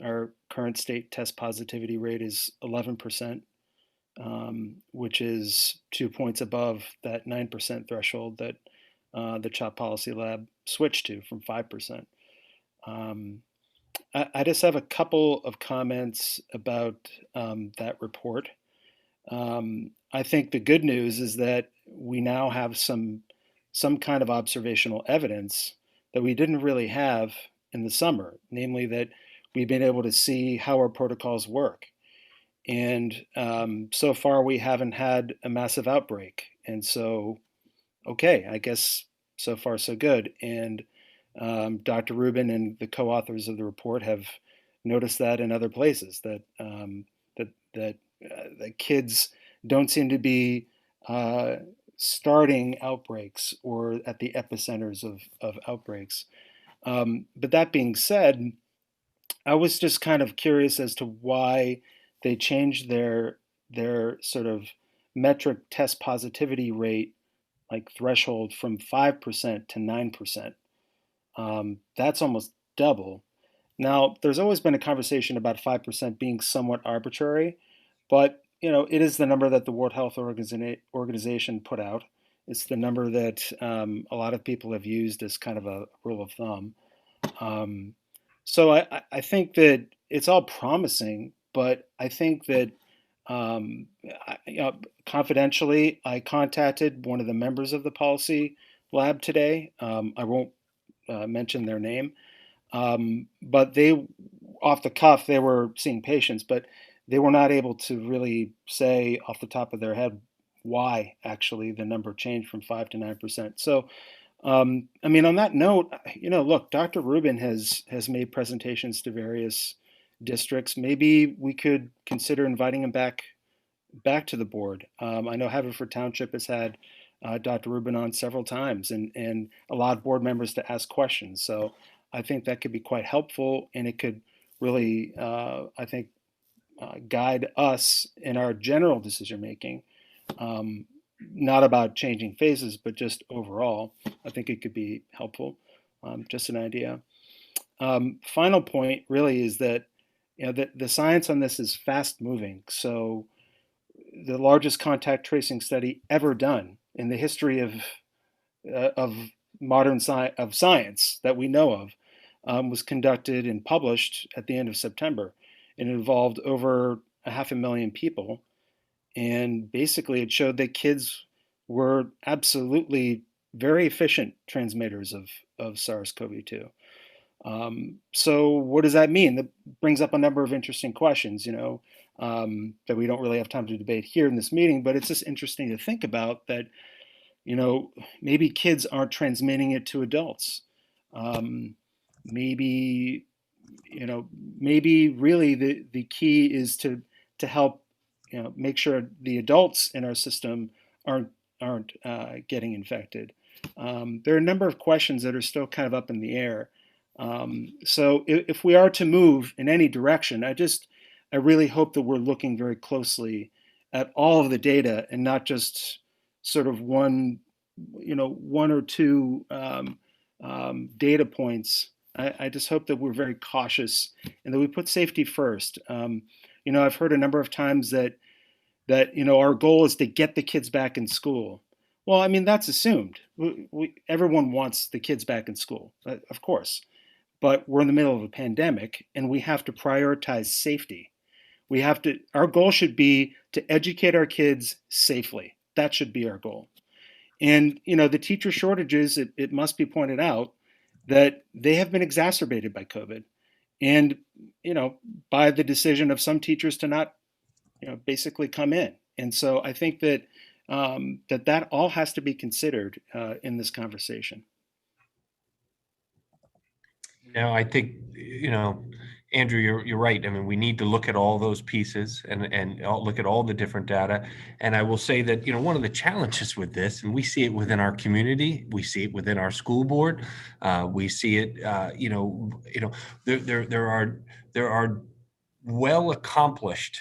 Speaker 8: Our current state test positivity rate is 11%, which is 2 points above that 9% threshold that the CHOP Policy Lab switched to from 5%. I just have a couple of comments about that report. I think the good news is that we now have some kind of observational evidence that we didn't really have in the summer, namely that we've been able to see how our protocols work. And so far we haven't had a massive outbreak. And so, okay, I guess so far so good. And Dr. Rubin and the co-authors of the report have noticed that in other places, that kids don't seem to be starting outbreaks or at the epicenters of outbreaks. But that being said, I was just kind of curious as to why they changed their sort of metric test positivity rate, like threshold, from 5% to 9%. That's almost double. Now, there's always been a conversation about 5% being somewhat arbitrary, but it is the number that the World Health Organization put out. It's the number that a lot of people have used as kind of a rule of thumb. So I think that it's all promising, but I think that confidentially, I contacted one of the members of the policy lab today. I won't mention their name, but they, off the cuff, they were seeing patients, but they were not able to really say off the top of their head why actually the number changed from 5 to 9%. So, I mean, on that note, look, Dr. Rubin has made presentations to various districts. Maybe we could consider inviting him back to the board. I know Haverford Township has had Dr. Rubin on several times and allowed board members to ask questions. So I think that could be quite helpful, and it could really, I think, guide us in our general decision making. Not about changing phases, but just overall, I think it could be helpful. Just an idea. Final point really is that the science on this is fast moving. So the largest contact tracing study ever done in the history of modern science that we know of was conducted and published at the end of September. It involved over 500,000 people. And basically, it showed that kids were absolutely very efficient transmitters of SARS-CoV-2. So what does that mean? That brings up a number of interesting questions, that we don't really have time to debate here in this meeting, but it's just interesting to think about that, maybe kids aren't transmitting it to adults. Maybe really the key is to help make sure the adults in our system aren't getting infected. There are a number of questions that are still kind of up in the air. So if we are to move in any direction, I really hope that we're looking very closely at all of the data and not just sort of one or two data points. I just hope that we're very cautious and that we put safety first. I've heard a number of times that our goal is to get the kids back in school. Well, I mean, that's assumed. Everyone wants the kids back in school, of course, but we're in the middle of a pandemic and we have to prioritize safety. Our goal should be to educate our kids safely. That should be our goal. And, the teacher shortages, it must be pointed out that they have been exacerbated by COVID and, by the decision of some teachers to not, basically come in. And so I think that that all has to be considered in this conversation.
Speaker 4: I think, Andrew, you're right. I mean, we need to look at all those pieces and look at all the different data. And I will say that, one of the challenges with this, and we see it within our community, we see it within our school board, we see it, there are well accomplished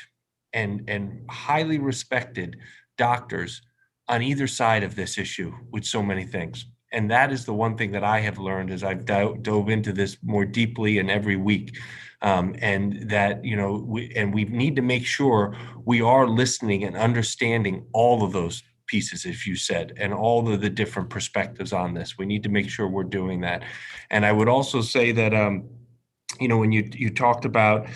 Speaker 4: and highly respected doctors on either side of this issue with so many things. And that is the one thing that I have learned as I've dove into this more deeply and every week. And that, we need to make sure we are listening and understanding all of those pieces, as you said, and all of the different perspectives on this. We need to make sure we're doing that. And I would also say that, when you talked about,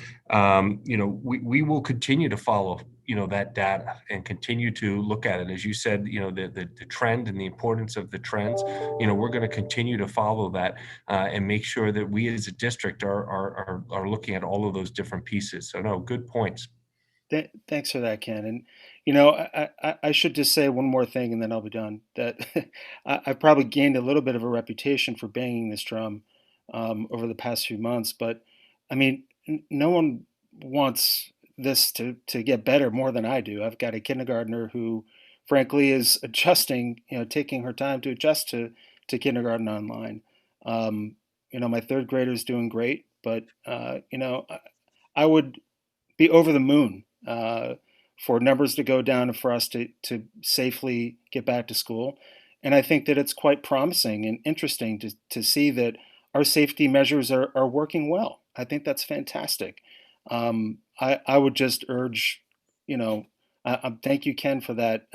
Speaker 4: we will continue to follow that data and continue to look at it. As you said, the trend and the importance of the trends, we're going to continue to follow that and make sure that we as a district are looking at all of those different pieces. So no, good points.
Speaker 8: Thanks for that, Ken. And, I should just say one more thing and then I'll be done. That I've probably gained a little bit of a reputation for banging this drum over the past few months, but I mean, no one wants this to get better more than I do. I've got a kindergartner who frankly is adjusting, taking her time to adjust to kindergarten online. My third grader is doing great, but I would be over the moon for numbers to go down and for us to safely get back to school. And I think that it's quite promising and interesting to see that our safety measures are working well. I think that's fantastic. I would just urge, thank you, Ken, for that,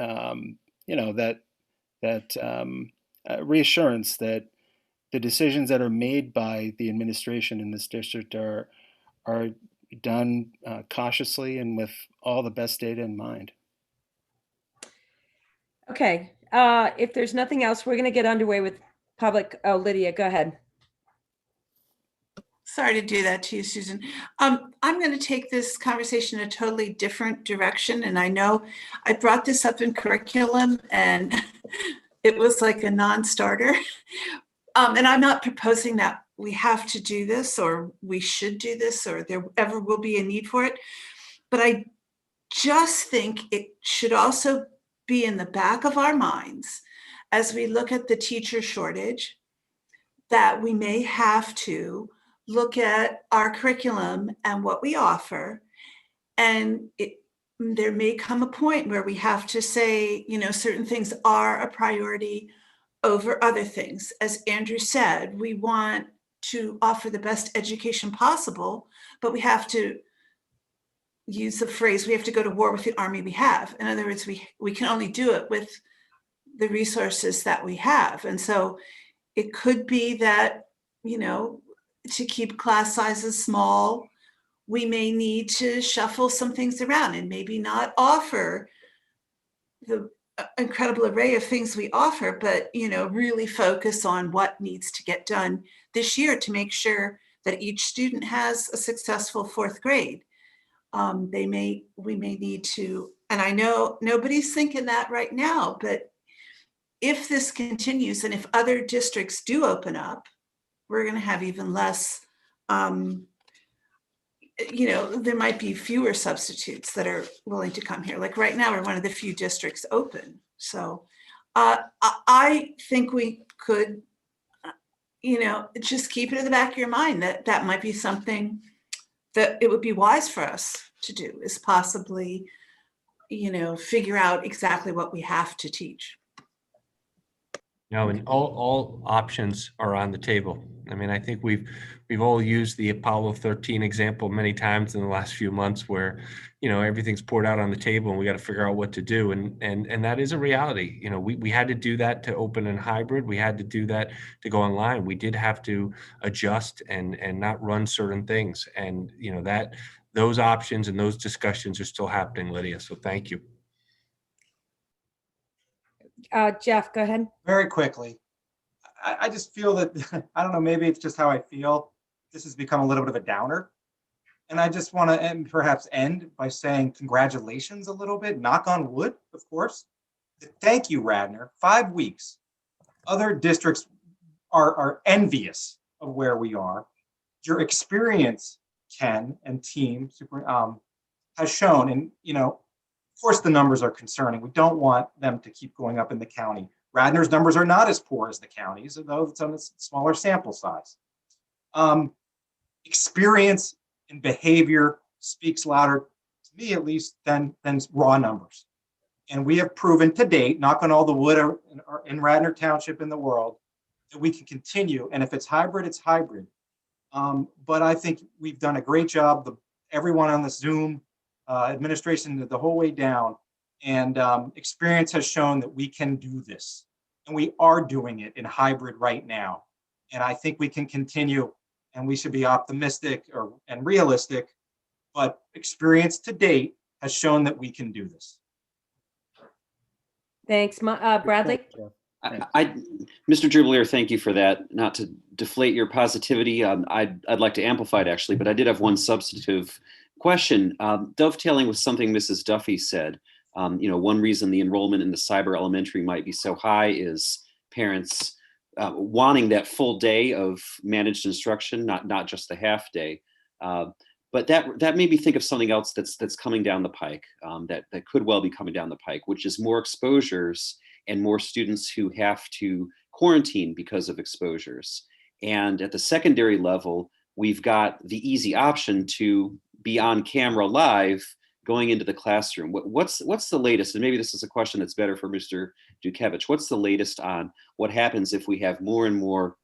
Speaker 8: reassurance that the decisions that are made by the administration in this district are done cautiously and with all the best data in mind.
Speaker 1: Okay, if there's nothing else, we're going to get underway with public. Oh, Lydia, go ahead.
Speaker 14: Sorry to do that to you, Susan. I'm going to take this conversation in a totally different direction. And I know I brought this up in curriculum and it was like a non-starter. And I'm not proposing that we have to do this or we should do this or there ever will be a need for it. But I just think it should also be in the back of our minds as we look at the teacher shortage that we may have to look at our curriculum and what we offer. And there may come a point where we have to say, certain things are a priority over other things. As Andrew said, we want to offer the best education possible, but we have to use the phrase, we have to go to war with the army we have. In other words, we can only do it with the resources that we have. And so it could be that, to keep class sizes small, we may need to shuffle some things around and maybe not offer the incredible array of things we offer, but, really focus on what needs to get done this year to make sure that each student has a successful fourth grade. We may need to, and I know nobody's thinking that right now, but if this continues and if other districts do open up, we're going to have even less, there might be fewer substitutes that are willing to come here. Like right now, we're one of the few districts open. So I think we could, just keep it in the back of your mind that that might be something that it would be wise for us to do, is possibly, figure out exactly what we have to teach.
Speaker 4: And all options are on the table. I mean, I think we've all used the Apollo 13 example many times in the last few months where, everything's poured out on the table and we got to figure out what to do. And that is a reality. We had to do that to open in hybrid. We had to do that to go online. We did have to adjust and not run certain things. And, those options and those discussions are still happening, Lydia. So thank you.
Speaker 1: Jeff, go ahead.
Speaker 15: Very quickly. I just feel that, I don't know, maybe it's just how I feel. This has become a little bit of a downer. And I just want to perhaps end by saying congratulations a little bit, knock on wood, of course. Thank you, Radnor. 5 weeks. Other districts are envious of where we are. Your experience, Ken and team, has shown, and of course the numbers are concerning. We don't want them to keep going up in the county. Radnor's numbers are not as poor as the counties, although it's on a smaller sample size. Experience and behavior speaks louder, to me at least, than raw numbers. And we have proven to date, knock on all the wood in Radnor Township in the world, that we can continue. And if it's hybrid, it's hybrid. But I think we've done a great job. Everyone on the Zoom administration the whole way down, and experience has shown that we can do this, and we are doing it in hybrid right now. And I think we can continue, and we should be optimistic and realistic, but experience to date has shown that we can do this.
Speaker 1: Thanks. Bradley?
Speaker 16: Mr. Dribblier, thank you for that. Not to deflate your positivity, I'd like to amplify it actually, but I did have one substantive question, dovetailing with something Mrs. Duffy said. One reason the enrollment in the cyber elementary might be so high is parents wanting that full day of managed instruction, not just the half day. But that made me think of something else that's coming down the pike, that could well be coming down the pike, which is more exposures and more students who have to quarantine because of exposures. And at the secondary level, we've got the easy option to be on camera live going into the classroom. What's the latest? And maybe this is a question that's better for Mr. Dukevich. What's the latest on what happens if we have more and more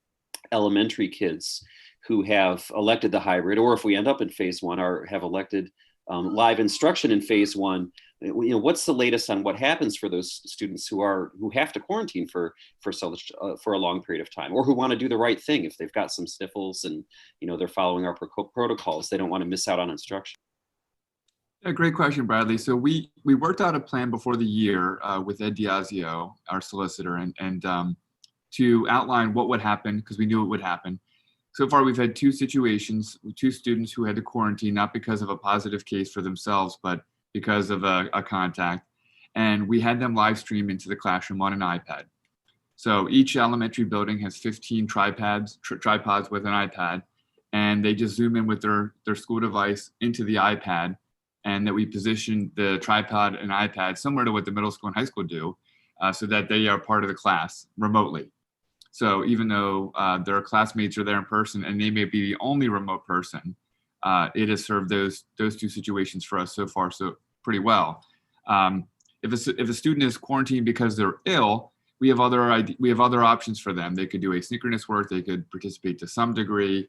Speaker 16: elementary kids who have elected the hybrid, or if we end up in phase one, or have elected live instruction in phase one, what's the latest on what happens for those students who have to quarantine for a long period of time, or who want to do the right thing if they've got some sniffles and they're following our protocols, they don't want to miss out on instruction.
Speaker 9: Yeah, great question, Bradley. So we worked out a plan before the year with Ed Diazio, our solicitor, and to outline what would happen, because we knew it would happen. So far, we've had two situations, two students who had to quarantine, not because of a positive case for themselves, but because of a contact. And we had them live stream into the classroom on an iPad. So each elementary building has 15 tripods with an iPad, and they just zoom in with their school device into the iPad, and that we position the tripod and iPad similar to what the middle school and high school do, so that they are part of the class remotely. So even though their classmates are there in person and they may be the only remote person, it has served those two situations for us so far so pretty well. If a student is quarantined because they're ill, we have other options for them. They could do asynchronous work. They could participate to some degree.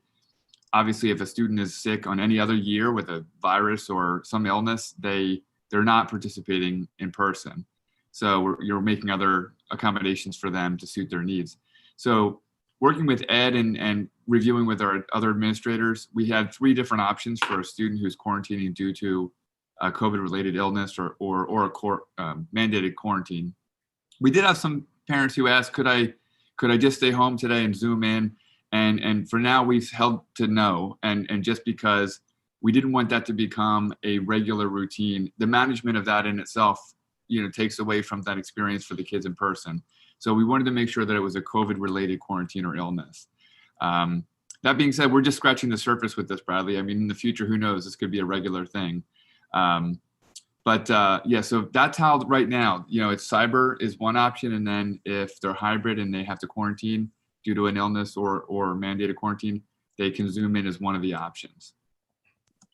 Speaker 9: Obviously, if a student is sick on any other year with a virus or some illness, they're not participating in person. So you're making other accommodations for them to suit their needs. So working with Ed and reviewing with our other administrators, we had 3 different options for a student who's quarantining due to a COVID-related illness or a mandated quarantine. We did have some parents who asked, could I just stay home today and Zoom in? And for now, we've held to no. And just because we didn't want that to become a regular routine, the management of that in itself, takes away from that experience for the kids in person. So we wanted to make sure that it was a COVID-related quarantine or illness. That being said, we're just scratching the surface with this, Bradley. I mean, in the future, who knows? This could be a regular thing. Yeah, so that's how right now, it's cyber is one option. And then if they're hybrid and they have to quarantine due to an illness or mandated quarantine, they can Zoom in as one of the options.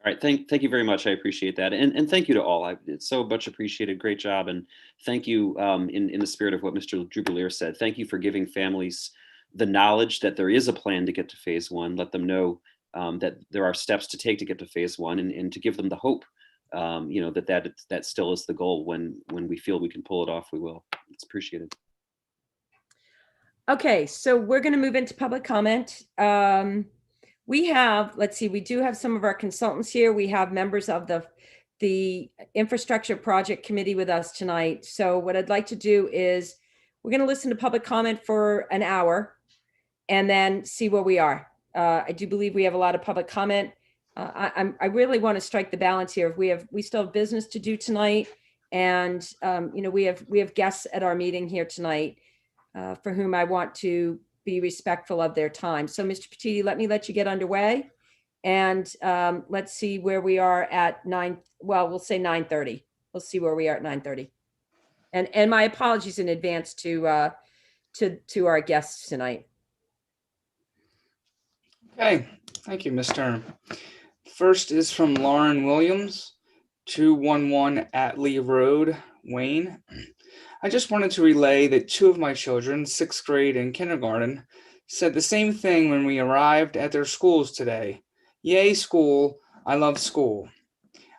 Speaker 16: All right, thank you very much. I appreciate that. And thank you to all. It's so much appreciated. Great job. And thank you in the spirit of what Mr. Drubelier said. Thank you for giving families the knowledge that there is a plan to get to phase one. Let them know that there are steps to take to get to phase one, and to give them the hope, that still is the goal. When we feel we can pull it off, we will. It's appreciated.
Speaker 1: Okay, so we're going to move into public comment. We do have some of our consultants here. We have members of the Infrastructure Project Committee with us tonight. So what I'd like to do is we're going to listen to public comment for an hour and then see where we are. I do believe we have a lot of public comment. I really want to strike the balance here. We still have business to do tonight, and we have guests at our meeting here tonight for whom I want to be respectful of their time. So Mr. Petiti, let you get underway, and let's see where we are at we'll say 9:30. We'll see where we are at 9:30. And my apologies in advance to our guests tonight.
Speaker 5: Okay, thank you, Ms. Turner. First is from Lauren Williams, 211 Atlee Road, Wayne. I just wanted to relay that 2 of my children, 6th grade and kindergarten, said the same thing when we arrived at their schools today. Yay, school. I love school.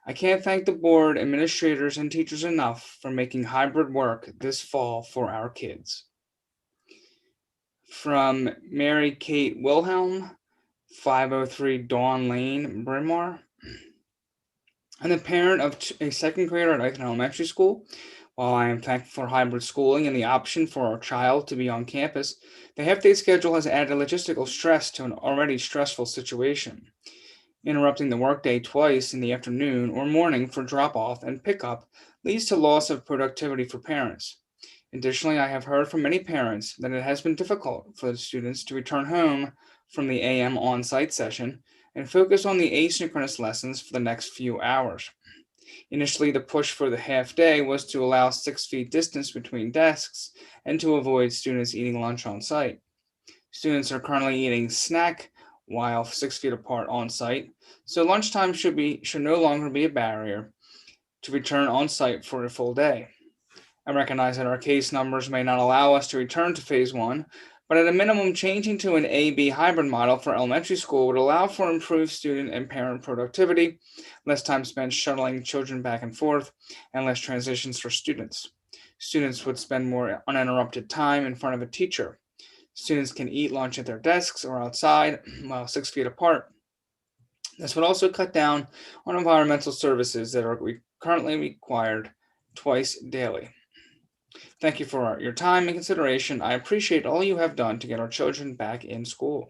Speaker 5: I can't thank the board, administrators, and teachers enough for making hybrid work this fall for our kids. From Mary Kate Wilhelm, 503 Dawn Lane, Bryn Mawr. I'm the parent of a 2nd grader at Eichen Elementary School. While I am thankful for hybrid schooling and the option for our child to be on campus, the half-day schedule has added logistical stress to an already stressful situation. Interrupting the workday twice in the afternoon or morning for drop-off and pickup leads to loss of productivity for parents. Additionally, I have heard from many parents that it has been difficult for the students to return home from the AM on-site session and focus on the asynchronous lessons for the next few hours. Initially, the push for the half day was to allow 6 feet distance between desks and to avoid students eating lunch on site. Students are currently eating snack while 6 feet apart on site, so lunchtime should no longer be a barrier to return on site for a full day. I recognize that our case numbers may not allow us to return to phase one, But at a minimum, changing to an A-B hybrid model for elementary school would allow for improved student and parent productivity, less time spent shuttling children back and forth, and less transitions for students. Students would spend more uninterrupted time in front of a teacher. Students can eat lunch at their desks or outside while 6 feet apart. This would also cut down on environmental services that are currently required twice daily. Thank you for your time and consideration. I appreciate all you have done to get our children back in school.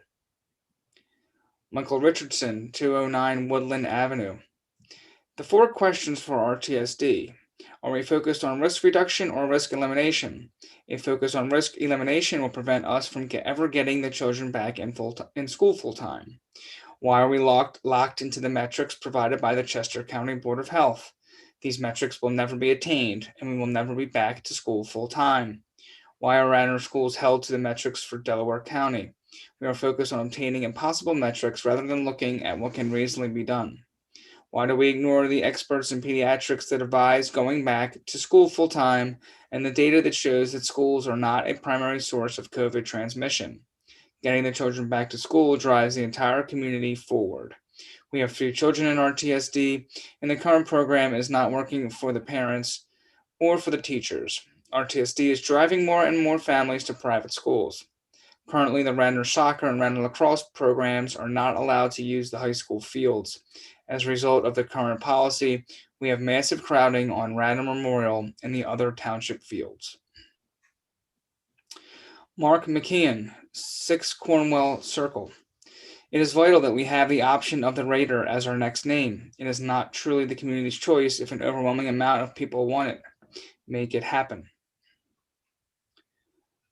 Speaker 5: Michael Richardson, 209 Woodland Avenue. The 4 questions for RTSD. Are we focused on risk reduction or risk elimination? A focus on risk elimination will prevent us from ever getting the children back in school full time. Why are we locked into the metrics provided by the Chester County Board of Health? These metrics will never be attained, and we will never be back to school full time. Why are Radnor schools held to the metrics for Delaware County? We are focused on obtaining impossible metrics rather than looking at what can reasonably be done. Why do we ignore the experts in pediatrics that advise going back to school full time and the data that shows that schools are not a primary source of COVID transmission? Getting the children back to school drives the entire community forward. We have 3 children in RTSD, and the current program is not working for the parents or for the teachers. RTSD is driving more and more families to private schools. Currently, the Radnor soccer and Radnor lacrosse programs are not allowed to use the high school fields. As a result of the current policy, we have massive crowding on Radnor Memorial and the other township fields. Mark McKeon, 6 Cornwell Circle. It is vital that we have the option of the Raider as our next name. It is not truly the community's choice if an overwhelming amount of people want it. Make it happen.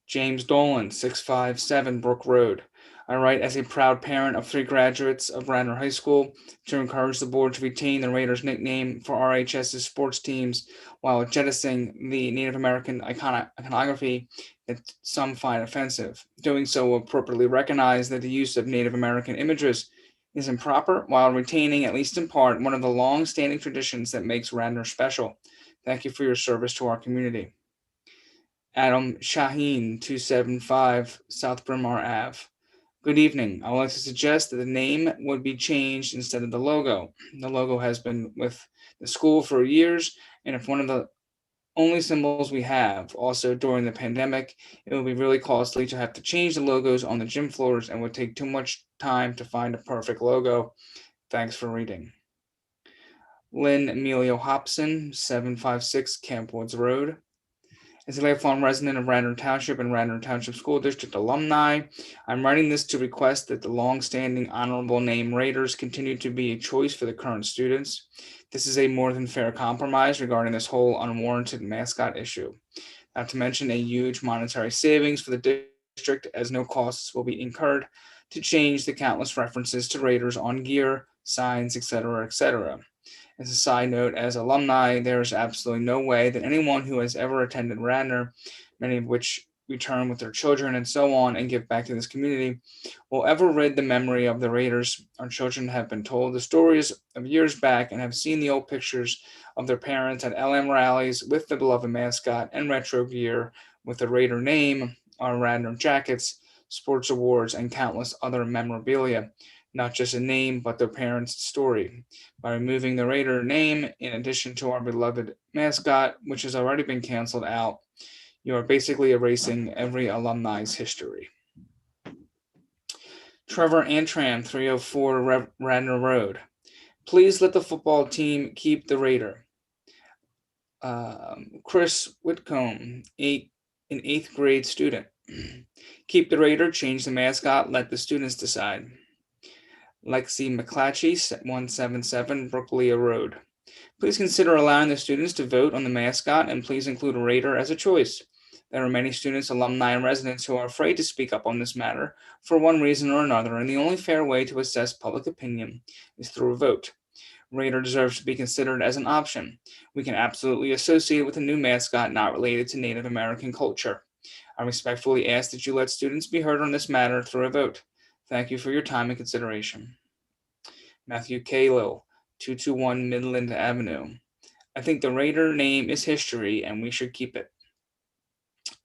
Speaker 5: James Dolan, 657 Brook Road. I write as a proud parent of 3 graduates of Radnor High School to encourage the board to retain the Raiders nickname for RHS's sports teams while jettisoning the Native American iconography that some find offensive. Doing so will appropriately recognize that the use of Native American images is improper while retaining, at least in part, one of the long-standing traditions that makes Radnor special. Thank you for your service to our community. Adam Shaheen, 275 South Bremar Ave. Good evening. I would like to suggest that the name would be changed instead of the logo. The logo has been with the school for years, and if one of the only symbols we have, also during the pandemic, it would be really costly to have to change the logos on the gym floors and would take too much time to find a perfect logo. Thanks for reading. Lynn Emilio Hobson, 756 Camp Woods Road. As a lifelong resident of Radnor Township and Radnor Township School District alumni, I'm writing this to request that the long-standing honorable name Raiders continue to be a choice for the current students. This is a more than fair compromise regarding this whole unwarranted mascot issue. Not to mention a huge monetary savings for the district, as no costs will be incurred to change the countless references to Raiders on gear, signs, etc., etc. As a side note, as alumni, there is absolutely no way that anyone who has ever attended Radnor, many of which return with their children and so on and give back to this community, will ever rid the memory of the Raiders. Our children have been told the stories of years back and have seen the old pictures of their parents at LM rallies with the beloved mascot and retro gear with the Raider name, our Radnor jackets, sports awards, and countless other memorabilia. Not just a name, but their parents' story. By removing the Raider name, in addition to our beloved mascot, which has already been canceled out, you are basically erasing every alumni's history. Trevor Antram, 304 Radnor Road. Please let the football team keep the Raider. Chris Whitcomb, an 8th grade student. Keep the Raider, change the mascot, let the students decide. Lexi McClatchy, 177 Brookleah Road. Please consider allowing the students to vote on the mascot and please include a Raider as a choice. There are many students, alumni, and residents who are afraid to speak up on this matter for one reason or another, and the only fair way to assess public opinion is through a vote. Raider deserves to be considered as an option. We can absolutely associate it with a new mascot not related to Native American culture. I respectfully ask that you let students be heard on this matter through a vote. Thank you for your time and consideration. Matthew Cahill, 221 Midland Avenue. I think the Raider name is history and we should keep it.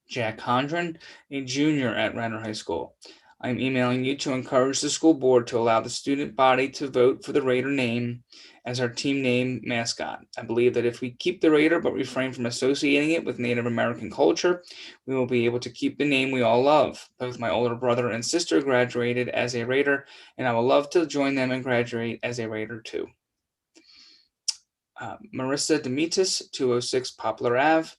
Speaker 5: Jack Condren, a junior at Radnor High School. I'm emailing you to encourage the school board to allow the student body to vote for the Raider name as our team name mascot. I believe that if we keep the Raider but refrain from associating it with Native American culture, we will be able to keep the name we all love. Both my older brother and sister graduated as a Raider, and I would love to join them and graduate as a Raider too. Marissa Demitis, 206 Poplar Ave.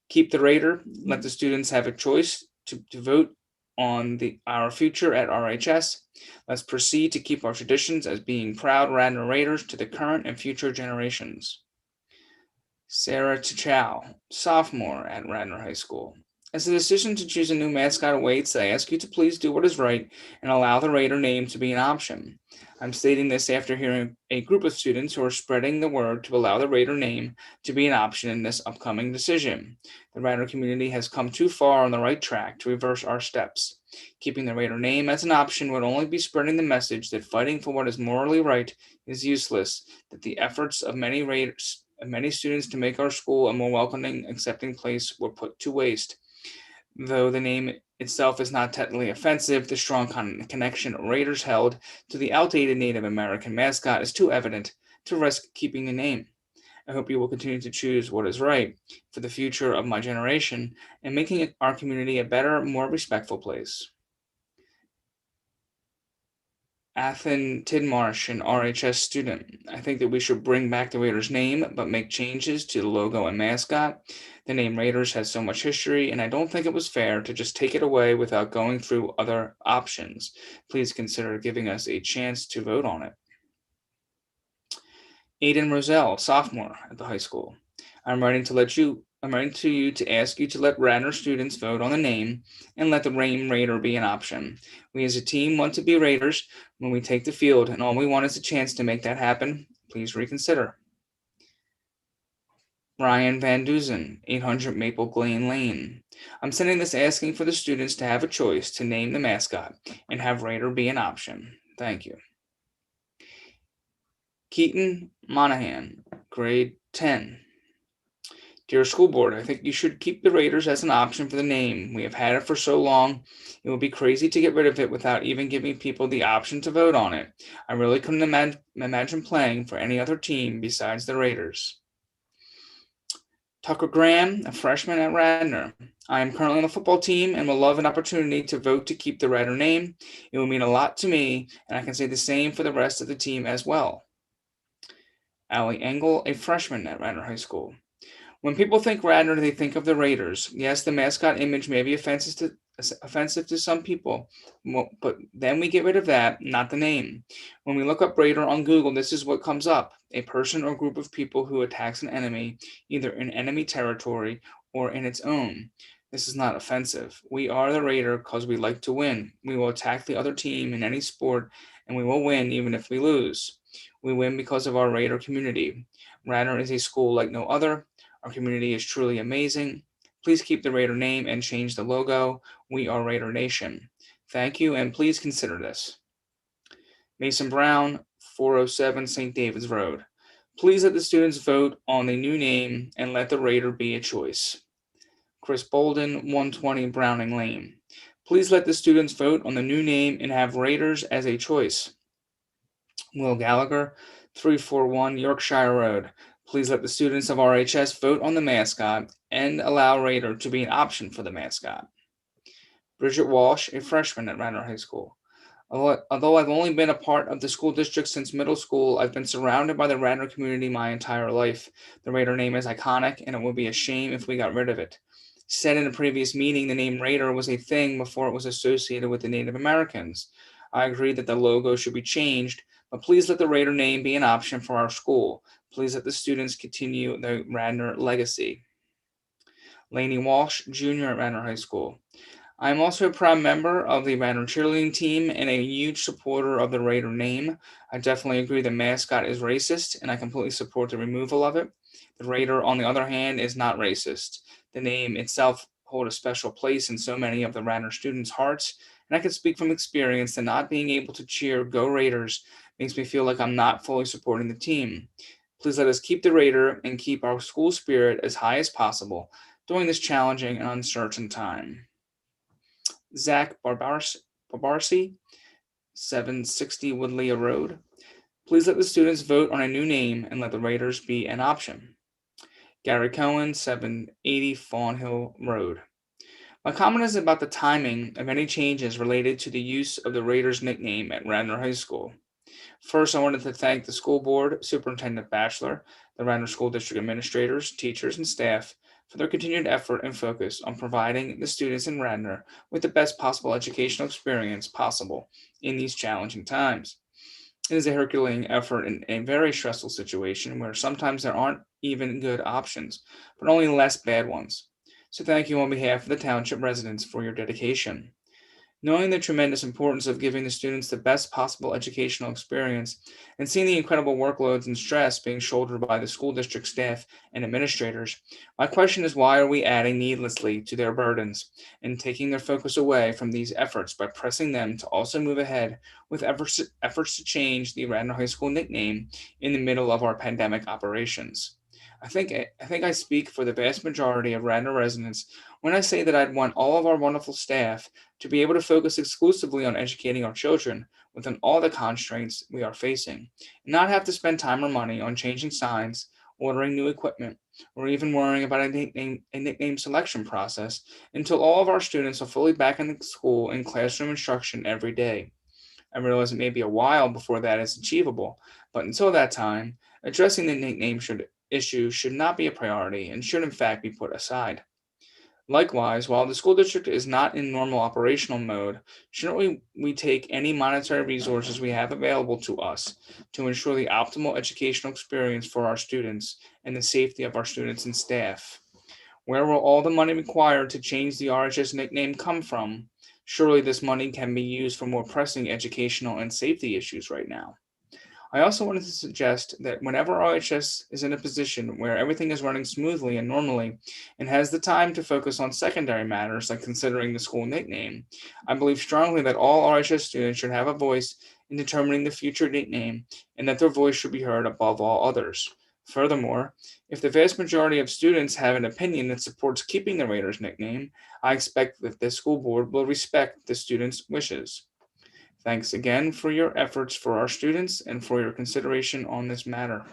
Speaker 5: Keep the Raider. Let the students have a choice to vote on our future at RHS. Let's proceed to keep our traditions as being proud Radnor Raiders to the current and future generations. Sarah Chow, sophomore at Radnor High School. As the decision to choose a new mascot awaits, I ask you to please do what is right and allow the Raider name to be an option. I'm stating this after hearing a group of students who are spreading the word to allow the Raider name to be an option in this upcoming decision. The Radnor community has come too far on the right track to reverse our steps. Keeping the Raider name as an option would only be spreading the message that fighting for what is morally right is useless, that the efforts of many students to make our school a more welcoming, accepting place were put to waste. Though the name itself is not technically offensive, the strong connection Raiders held to the outdated Native American mascot is too evident to risk keeping the name. I hope you will continue to choose what is right for the future of my generation and making our community a better, more respectful place. Athen Tidmarsh, an RHS student. I think that we should bring back the Raiders name, but make changes to the logo and mascot. The name Raiders has so much history, and I don't think it was fair to just take it away without going through other options. Please consider giving us a chance to vote on it. Aiden Roselle, sophomore at the high school. I'm writing to you to ask you to let Radnor students vote on the name and let the name Raider be an option. We as a team want to be Raiders when we take the field, and all we want is a chance to make that happen. Please reconsider. Brian Van Duzen, 800 Maple Glen Lane. I'm sending this asking for the students to have a choice to name the mascot and have Raider be an option. Thank you. Keaton Monahan, grade 10. Dear school board, I think you should keep the Raiders as an option for the name. We have had it for so long. It would be crazy to get rid of it without even giving people the option to vote on it. I really couldn't imagine playing for any other team besides the Raiders. Tucker Graham, a freshman at Radnor. I am currently on the football team and will love an opportunity to vote to keep the Radnor name. It will mean a lot to me, and I can say the same for the rest of the team as well. Allie Engel, a freshman at Radnor High School. When people think Radnor, they think of the Raiders. Yes, the mascot image may be offensive to some people, but then we get rid of that, not the name. When we look up Raider on Google, this is what comes up: a person or group of people who attacks an enemy, either in enemy territory or in its own. This is not offensive. We are the Raider because we like to win. We will attack the other team in any sport, and we will win even if we lose. We win because of our Raider community. Radnor is a school like no other. Our community is truly amazing. Please keep the Raider name and change the logo. We are Raider Nation. Thank you, and please consider this. Mason Brown, 407 St. David's Road. Please let the students vote on the new name and let the Raider be a choice. Chris Bolden, 120 Browning Lane. Please let the students vote on the new name and have Raiders as a choice. Will Gallagher, 341 Yorkshire Road. Please let the students of RHS vote on the mascot and allow Raider to be an option for the mascot. Bridget Walsh, a freshman at Radnor High School. Although I've only been a part of the school district since middle school, I've been surrounded by the Radnor community my entire life. The Raider name is iconic, and it would be a shame if we got rid of it. Said in a previous meeting, the name Raider was a thing before it was associated with the Native Americans. I agree that the logo should be changed, but please let the Raider name be an option for our school. Please let the students continue the Radnor legacy. Lainey Walsh, junior at Radnor High School. I am also a proud member of the Radnor cheerleading team and a huge supporter of the Raider name. I definitely agree the mascot is racist, and I completely support the removal of it. The Raider, on the other hand, is not racist. The name itself holds a special place in so many of the Radnor students' hearts, and I can speak from experience that not being able to cheer Go Raiders makes me feel like I'm not fully supporting the team. Please let us keep the Raider and keep our school spirit as high as possible. during this challenging and uncertain time. Zach Barbarsi, 760 Woodlea Road. Please let the students vote on a new name and let the Raiders be an option. Gary Cohen, 780 Fawn Hill Road. My comment is about the timing of any changes related to the use of the Raiders nickname at Radnor High School. First, I wanted to thank the school board, Superintendent Batchelor, the Radnor School District administrators, teachers, and staff for their continued effort and focus on providing the students in Radnor with the best possible educational experience possible in these challenging times. It is a Herculean effort in a very stressful situation where sometimes there aren't even good options, but only less bad ones. So thank you on behalf of the Township residents for your dedication. Knowing the tremendous importance of giving the students the best possible educational experience and seeing the incredible workloads and stress being shouldered by the school district staff and administrators, my question is, why are we adding needlessly to their burdens and taking their focus away from these efforts by pressing them to also move ahead with efforts to change the Radnor High School nickname in the middle of our pandemic operations? I think I speak for the vast majority of Radnor residents when I say that I'd want all of our wonderful staff to be able to focus exclusively on educating our children within all the constraints we are facing, and not have to spend time or money on changing signs, ordering new equipment, or even worrying about a nickname selection process until all of our students are fully back in the school in classroom instruction every day. I realize it may be a while before that is achievable, but until that time, addressing the nickname issue should not be a priority and should in fact be put aside. Likewise, while the school district is not in normal operational mode, shouldn't we take any monetary resources we have available to us to ensure the optimal educational experience for our students and the safety of our students and staff? Where will all the money required to change the RHS nickname come from? Surely this money can be used for more pressing educational and safety issues right now. I also wanted to suggest that whenever RHS is in a position where everything is running smoothly and normally and has the time to focus on secondary matters like considering the school nickname, I believe strongly that all RHS students should have a voice in determining the future nickname and that their voice should be heard above all others. Furthermore, if the vast majority of students have an opinion that supports keeping the Raiders nickname, I expect that the school board will respect the students' wishes. Thanks again for your efforts for our students and for your consideration on this matter.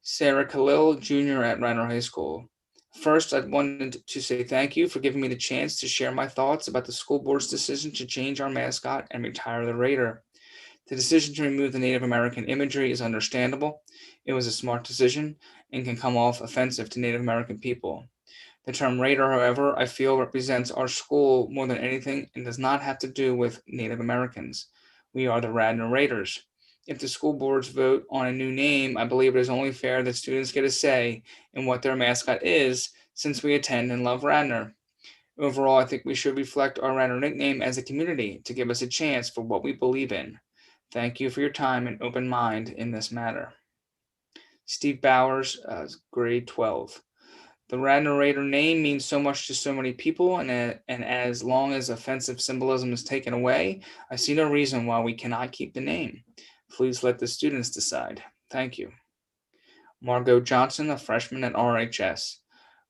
Speaker 5: Sarah Khalil, Jr. at Radnor High School. First, I wanted to say thank you for giving me the chance to share my thoughts about the school board's decision to change our mascot and retire the Raider. The decision to remove the Native American imagery is understandable. It was a smart decision and can come off offensive to Native American people. The term Raider, however, I feel represents our school more than anything and does not have to do with Native Americans. We are the Radnor Raiders. If the school boards vote on a new name, I believe it is only fair that students get a say in what their mascot is, since we attend and love Radnor. Overall, I think we should reflect our Radnor nickname as a community to give us a chance for what we believe in. Thank you for your time and open mind in this matter. Steve Bowers, grade 12. The Radnor Raider name means so much to so many people, and as long as offensive symbolism is taken away, I see no reason why we cannot keep the name. Please let the students decide. Thank you. Margot Johnson, a freshman at RHS.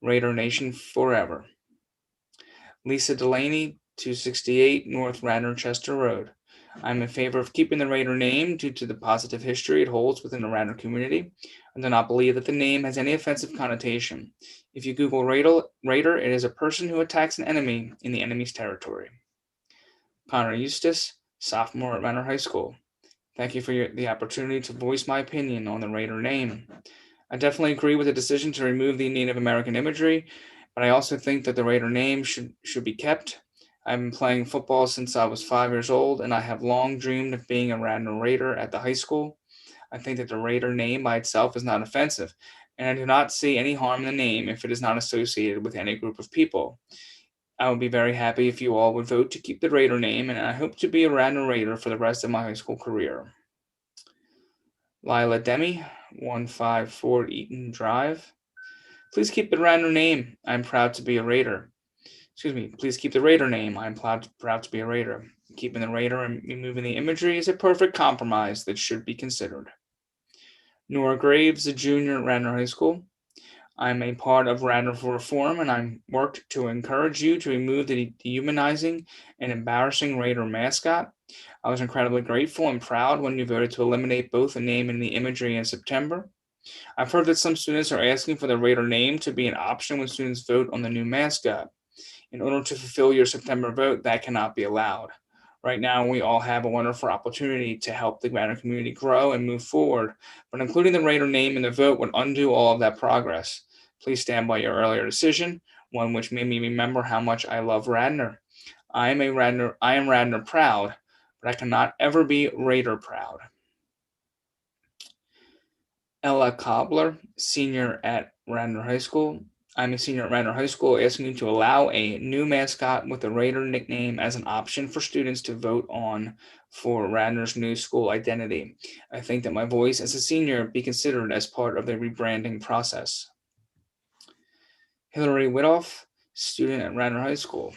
Speaker 5: Raider Nation forever. Lisa Delaney, 268 North Radnor Chester Road. I'm in favor of keeping the Raider name due to the positive history it holds within the Radnor community. I do not believe that the name has any offensive connotation. If you Google Raider, it is a person who attacks an enemy in the enemy's territory. Connor Eustace, sophomore at Radnor High School. Thank you for the opportunity to voice my opinion on the Raider name. I definitely agree with the decision to remove the Native American imagery, but I also think that the Raider name should be kept. I've been playing football since I was 5 years old, and I have long dreamed of being a Radnor Raider at the high school. I think that the Raider name by itself is not offensive, and I do not see any harm in the name if it is not associated with any group of people. I would be very happy if you all would vote to keep the Raider name, and I hope to be a Radnor Raider for the rest of my high school career. Lila Demi, 154 Eaton Drive. Please keep the Radnor name. I'm proud to be a Raider. Please keep the Raider name. I'm proud to be a Raider. Keeping the Raider and removing the imagery is a perfect compromise that should be considered. Nora Graves, a junior at Radnor High School. I'm a part of Radnor for Reform, and I worked to encourage you to remove the dehumanizing and embarrassing Raider mascot. I was incredibly grateful and proud when you voted to eliminate both the name and the imagery in September. I've heard that some students are asking for the Raider name to be an option when students vote on the new mascot. In order to fulfill your September vote, that cannot be allowed. Right now, we all have a wonderful opportunity to help the Radnor community grow and move forward, but including the Raider name in the vote would undo all of that progress. Please stand by your earlier decision, one which made me remember how much I love Radnor. I am Radnor proud, but I cannot ever be Raider proud. Ella Cobbler, senior at Radnor High School. I'm a senior at Radnor High School, asking you to allow a new mascot with a Raider nickname as an option for students to vote on for Radnor's new school identity. I think that my voice as a senior be considered as part of the rebranding process. Hillary Widoff, student at Radnor High School.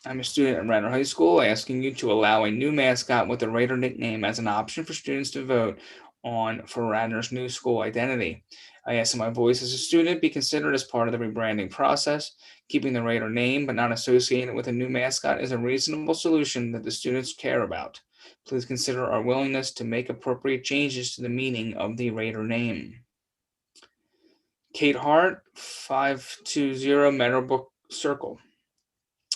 Speaker 5: I'm a student at Radnor High School, asking you to allow a new mascot with a Raider nickname as an option for students to vote on for Radnor's new school identity. I ask that my voice as a student be considered as part of the rebranding process. Keeping the Raider name but not associating it with a new mascot is a reasonable solution that the students care about. Please consider our willingness to make appropriate changes to the meaning of the Raider name. Kate Hart, 520 Meadowbrook Circle.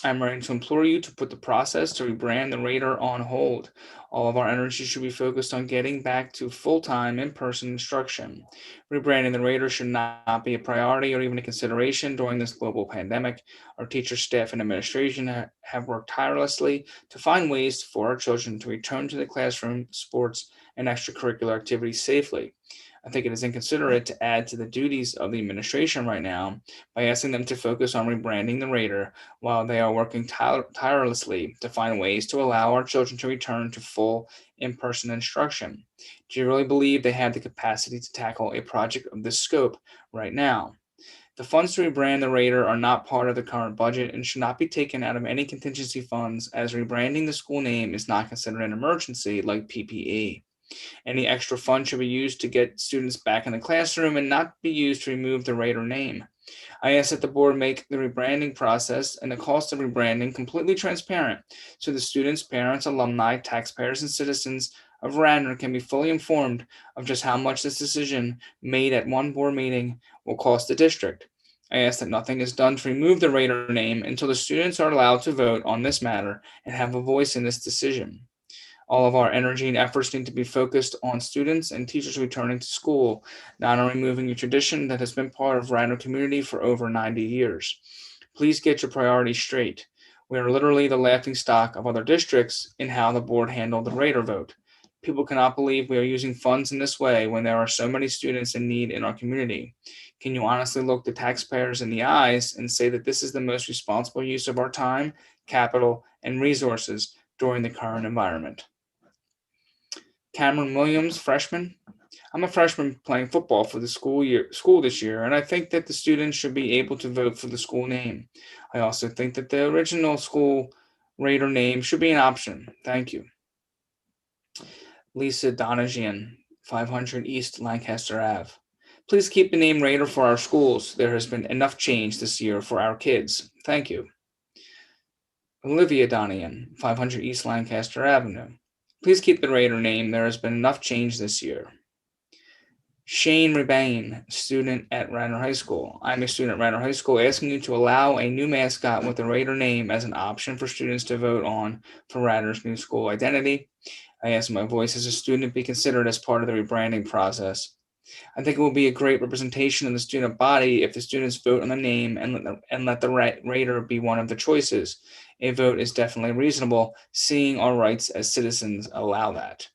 Speaker 5: I'm writing to implore you to put the process to rebrand the Raider on hold. All of our energy should be focused on getting back to full-time in-person instruction. Rebranding the Raider should not be a priority or even a consideration during this global pandemic. Our teachers, staff, and administration have worked tirelessly to find ways for our children to return to the classroom, sports, and extracurricular activities safely. I think it is inconsiderate to add to the duties of the administration right now by asking them to focus on rebranding the Raider while they are working tirelessly to find ways to allow our children to return to full in-person instruction. Do you really believe they have the capacity to tackle a project of this scope right now? The funds to rebrand the Raider are not part of the current budget and should not be taken out of any contingency funds, as rebranding the school name is not considered an emergency like PPE. Any extra funds should be used to get students back in the classroom and not be used to remove the Raider name. I ask that the board make the rebranding process and the cost of rebranding completely transparent so the students, parents, alumni, taxpayers, and citizens of Radnor can be fully informed of just how much this decision made at one board meeting will cost the district. I ask that nothing is done to remove the Raider name until the students are allowed to vote on this matter and have a voice in this decision. All of our energy and efforts need to be focused on students and teachers returning to school, not on removing a tradition that has been part of Radnor community for over 90 years. Please get your priorities straight. We are literally the laughingstock of other districts in how the board handled the Raider vote. People cannot believe we are using funds in this way when there are so many students in need in our community. Can you honestly look the taxpayers in the eyes and say that this is the most responsible use of our time, capital, and resources during the current environment? Cameron Williams, freshman. I'm a freshman playing football for the school this year, and I think that the students should be able to vote for the school name. I also think that the original school Raider name should be an option. Thank you. Lisa Donagian, 500 East Lancaster Ave. Please keep the name Raider for our schools. There has been enough change this year for our kids. Thank you. Olivia Donagian, 500 East Lancaster Avenue. Please keep the Raider name. There has been enough change this year. Shane Rebane, student at Radnor High School. I'm a student at Radnor High School, asking you to allow a new mascot with the Raider name as an option for students to vote on for Radnor's new school identity. I ask my voice as a student be considered as part of the rebranding process. I think it will be a great representation of the student body if the students vote on the name and let the Raider be one of the choices. A vote is definitely reasonable, seeing our rights as citizens allow that.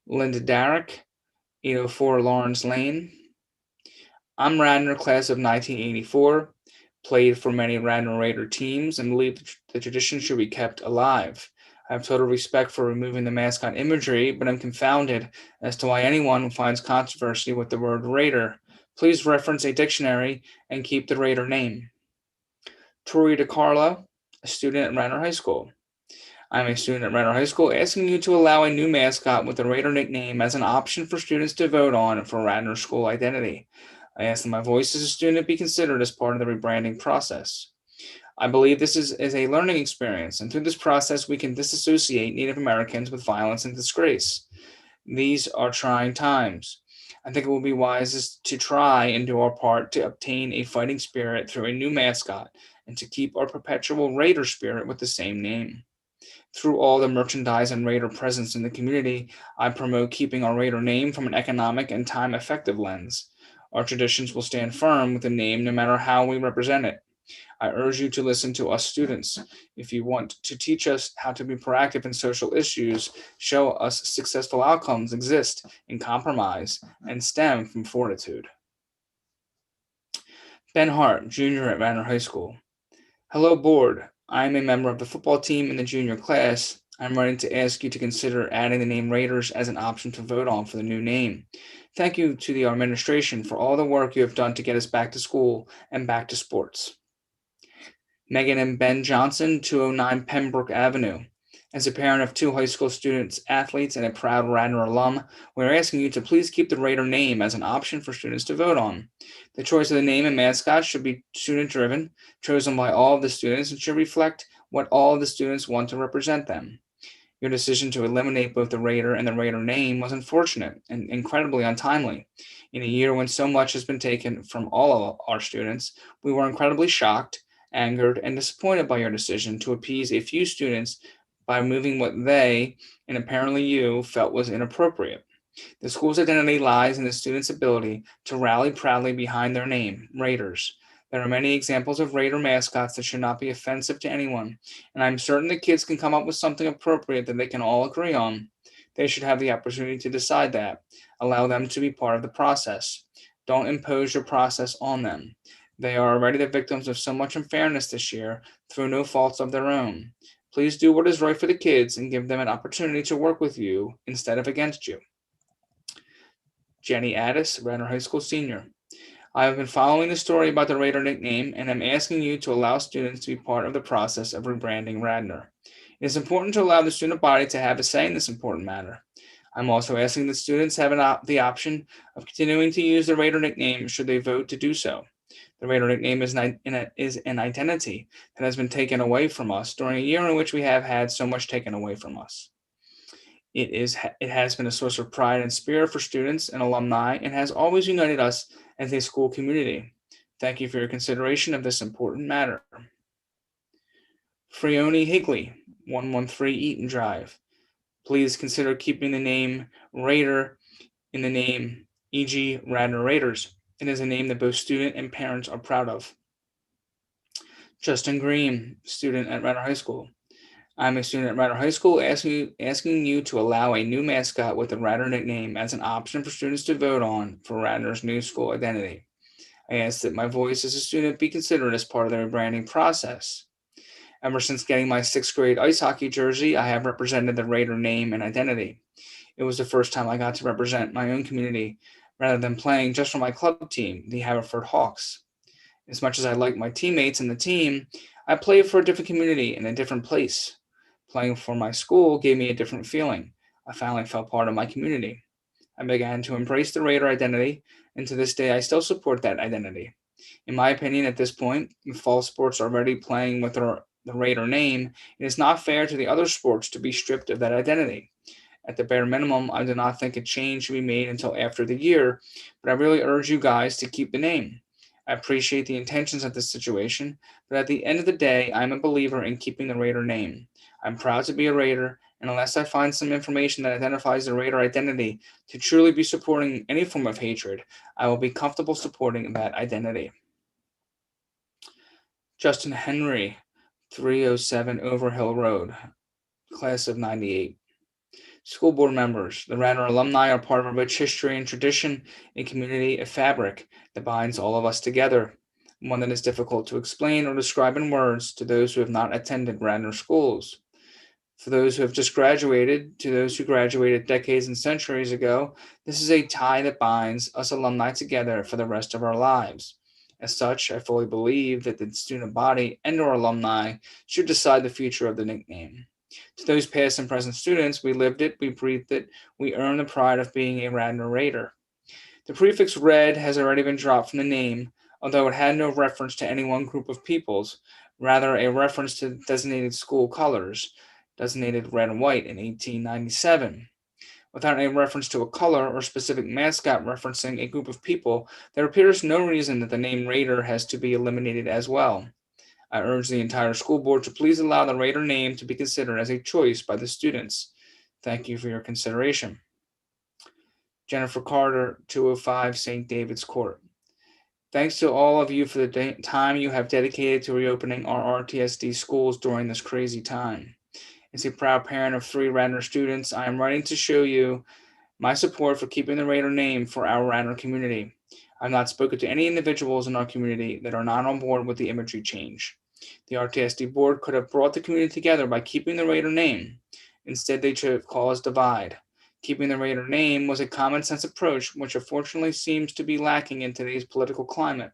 Speaker 5: Linda Darrick, 804 Lawrence Lane. I'm Radnor, class of 1984, played for many Radnor Raider teams, and believe the tradition should be kept alive. I have total respect for removing the mascot imagery, but I'm confounded as to why anyone finds controversy with the word Raider. Please reference a dictionary and keep the Raider name. Tori DiCarlo, a student at Radnor High School. I'm a student at Radnor High School, asking you to allow a new mascot with the Raider nickname as an option for students to vote on for Radnor school identity. I ask that my voice as a student be considered as part of the rebranding process. I believe this is a learning experience, and through this process, we can disassociate Native Americans with violence and disgrace. These are trying times. I think it will be wisest to try and do our part to obtain a fighting spirit through a new mascot and to keep our perpetual Raider spirit with the same name. Through all the merchandise and Raider presence in the community, I promote keeping our Raider name from an economic and time-effective lens. Our traditions will stand firm with the name no matter how we represent it. I urge you to listen to us students. If you want to teach us how to be proactive in social issues, show us successful outcomes exist in compromise and stem from fortitude. Ben Hart, junior at Radnor High School. Hello, board. I am a member of the football team in the junior class. I'm writing to ask you to consider adding the name Raiders as an option to vote on for the new name. Thank you to the administration for all the work you have done to get us back to school and back to sports. Megan and Ben Johnson, 209 Pembroke Avenue. As a parent of 2 high school students, athletes, and a proud Radnor alum, we're asking you to please keep the Raider name as an option for students to vote on. The choice of the name and mascot should be student-driven, chosen by all of the students, and should reflect what all of the students want to represent them. Your decision to eliminate both the Raider and the Raider name was unfortunate and incredibly untimely. In a year when so much has been taken from all of our students, we were incredibly shocked, angered, and disappointed by your decision to appease a few students by removing what they, and apparently you, felt was inappropriate. The school's identity lies in the students' ability to rally proudly behind their name, Raiders. There are many examples of Raider mascots that should not be offensive to anyone, and I'm certain the kids can come up with something appropriate that they can all agree on. They should have the opportunity to decide that. Allow them to be part of the process. Don't impose your process on them. They are already the victims of so much unfairness this year through no faults of their own. Please do what is right for the kids and give them an opportunity to work with you instead of against you. Jenny Addis, Radnor High School senior. I have been following the story about the Raider nickname, and I'm asking you to allow students to be part of the process of rebranding Radnor. It is important to allow the student body to have a say in this important matter. I'm also asking that students have the option of continuing to use the Raider nickname should they vote to do so. The Raider nickname is an identity that has been taken away from us during a year in which we have had so much taken away from us. It has been a source of pride and spirit for students and alumni and has always united us as a school community. Thank you for your consideration of this important matter. Frioni Higley, 113 Eaton Drive. Please consider keeping the name Raider in the name, e.g. Radnor Raiders. It is a name that both student and parents are proud of. Justin Green, student at Radnor High School. I'm a student at Radnor High School asking you to allow a new mascot with the Radnor nickname as an option for students to vote on for Radnor's new school identity. I ask that my voice as a student be considered as part of the rebranding process. Ever since getting my 6th grade ice hockey jersey, I have represented the Raider name and identity. It was the first time I got to represent my own community rather than playing just for my club team, the Haverford Hawks. As much as I like my teammates and the team, I played for a different community in a different place. Playing for my school gave me a different feeling. I finally felt part of my community. I began to embrace the Raider identity, and to this day I still support that identity. In my opinion, at this point, if fall sports are already playing with the Raider name, it is not fair to the other sports to be stripped of that identity. At the bare minimum, I do not think a change should be made until after the year, but I really urge you guys to keep the name. I appreciate the intentions of this situation, but at the end of the day, I'm a believer in keeping the Raider name. I'm proud to be a Raider, and unless I find some information that identifies the Raider identity to truly be supporting any form of hatred, I will be comfortable supporting that identity. Justin Henry, 307 Overhill Road, class of 98. School board members, the Radnor alumni are part of a rich history and tradition, a community, a fabric that binds all of us together, one that is difficult to explain or describe in words to those who have not attended Radnor schools. For those who have just graduated, to those who graduated decades and centuries ago, this is a tie that binds us alumni together for the rest of our lives. As such, I fully believe that the student body and our alumni should decide the future of the nickname. To those past and present students, we lived it, we breathed it, we earned the pride of being a Radnor Raider. The prefix red has already been dropped from the name, although it had no reference to any one group of peoples, rather a reference to designated school colors, designated red and white in 1897. Without a reference to a color or specific mascot referencing a group of people, there appears no reason that the name Raider has to be eliminated as well. I urge the entire school board to please allow the Raider name to be considered as a choice by the students. Thank you for your consideration. Jennifer Carter, 205 St. David's Court. Thanks to all of you for the time you have dedicated to reopening our RTSD schools during this crazy time. As a proud parent of 3 Radnor students, I am writing to show you my support for keeping the Raider name for our Radnor community. I've not spoken to any individuals in our community that are not on board with the imagery change. The RTSD board could have brought the community together by keeping the Raider name. Instead, they chose cause divide. Keeping the Raider name was a common sense approach, which unfortunately seems to be lacking in today's political climate.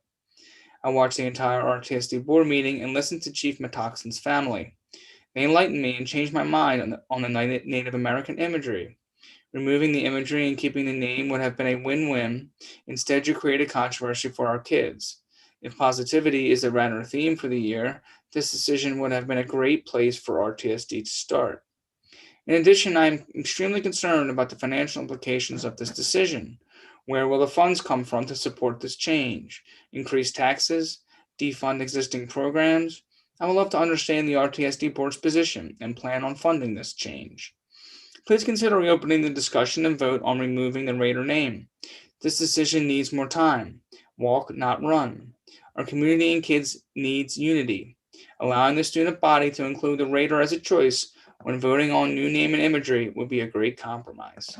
Speaker 5: I watched the entire RTSD board meeting and listened to Chief Metoxen's family. They enlightened me and changed my mind on the Native American imagery. Removing the imagery and keeping the name would have been a win-win. Instead, you created controversy for our kids. If positivity is the Radnor theme for the year, this decision would have been a great place for RTSD to start. In addition, I am extremely concerned about the financial implications of this decision. Where will the funds come from to support this change? Increase taxes? Defund existing programs? I would love to understand the RTSD board's position and plan on funding this change. Please consider reopening the discussion and vote on removing the Raider name. This decision needs more time. Walk, not run. Our community and kids needs unity. Allowing the student body to include the Raider as a choice when voting on new name and imagery would be a great compromise.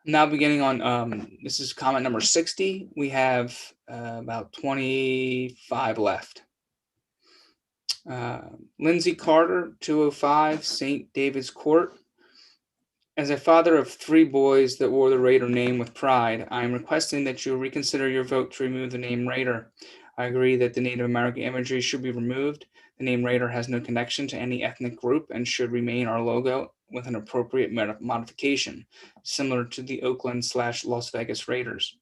Speaker 5: Now beginning on, this is comment number 60. We have about 25 left. Lindsay Carter, 205 St. David's Court. As a father of 3 boys that wore the Raider name with pride, I am requesting that you reconsider your vote to remove the name Raider. I agree that the Native American imagery should be removed. The name Raider has no connection to any ethnic group and should remain our logo with an appropriate modification, similar to the Oakland/Las Vegas Raiders.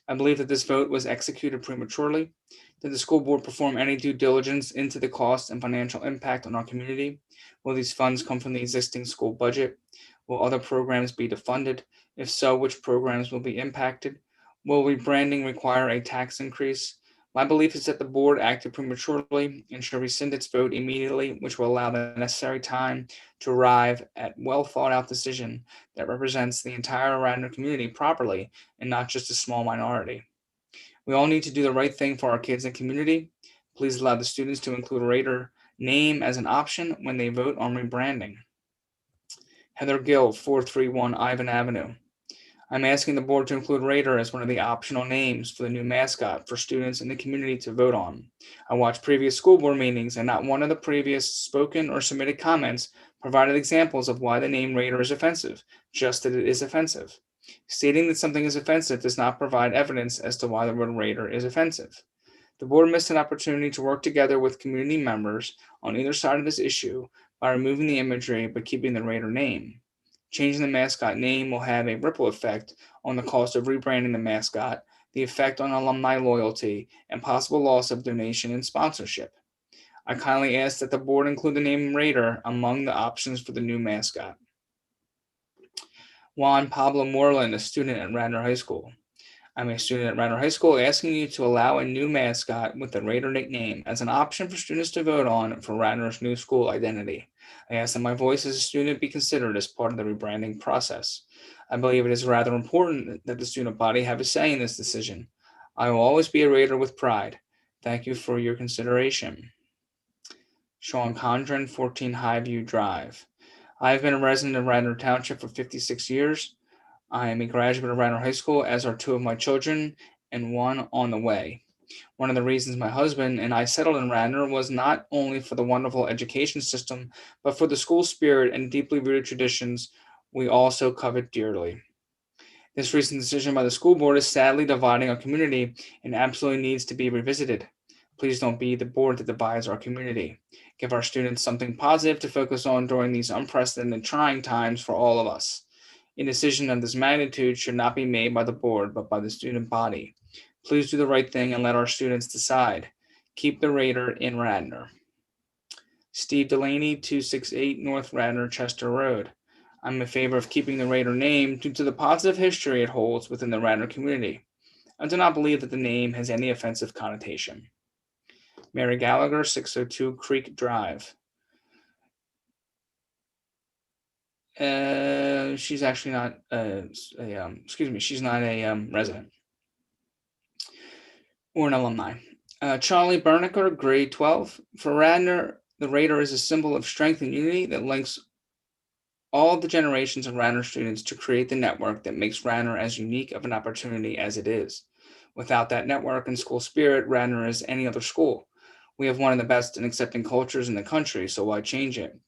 Speaker 5: I believe that this vote was executed prematurely. Did the school board perform any due diligence into the cost and financial impact on our community? Will these funds come from the existing school budget? Will other programs be defunded? If so, which programs will be impacted? Will rebranding require a tax increase? My belief is that the board acted prematurely and should rescind its vote immediately, which will allow the necessary time to arrive at well thought out decision that represents the entire Radnor community properly and not just a small minority. We all need to do the right thing for our kids and community. Please allow the students to include a Raider name as an option when they vote on rebranding. Heather Gill, 431 Ivan Avenue. I'm asking the board to include Raider as one of the optional names for the new mascot for students in the community to vote on. I watched previous school board meetings and not one of the previous spoken or submitted comments provided examples of why the name Raider is offensive, just that it is offensive. Stating that something is offensive does not provide evidence as to why the word Raider is offensive. The board missed an opportunity to work together with community members on either side of this issue by removing the imagery but keeping the Raider name. Changing the mascot name will have a ripple effect on the cost of rebranding the mascot, the effect on alumni loyalty, and possible loss of donation and sponsorship. I kindly ask that the board include the name Raider among the options for the new mascot. Juan Pablo Moreland, a student at Radnor High School. I'm a student at Radnor High School asking you to allow a new mascot with the Raider nickname as an option for students to vote on for Radnor's new school identity. I ask that my voice as a student be considered as part of the rebranding process. I believe it is rather important that the student body have a say in this decision. I will always be a Raider with pride. Thank you for your consideration. Sean Condren, 14 Highview Drive. I have been a resident of Radnor Township for 56 years. I am a graduate of Radnor High School, as are 2 of my children and 1 on the way. One of the reasons my husband and I settled in Radnor was not only for the wonderful education system, but for the school spirit and deeply rooted traditions we also covet dearly. This recent decision by the school board is sadly dividing our community and absolutely needs to be revisited. Please don't be the board that divides our community. Give our students something positive to focus on during these unprecedented trying times for all of us. A decision of this magnitude should not be made by the board, but by the student body. Please do the right thing and let our students decide. Keep the Raider in Radnor. Steve Delaney, 268 North Radnor, Chester Road. I'm in favor of keeping the Raider name due to the positive history it holds within the Radnor community. I do not believe that the name has any offensive connotation. Mary Gallagher, 602 Creek Drive. She's actually not she's not a resident or an alumni. Charlie Bernicker, grade 12. For Radnor, the Raider is a symbol of strength and unity that links all the generations of Radnor students to create the network that makes Radnor as unique of an opportunity as it is. Without that network and school spirit, Radnor is any other school. We have one of the best and accepting cultures in the country, so why change it?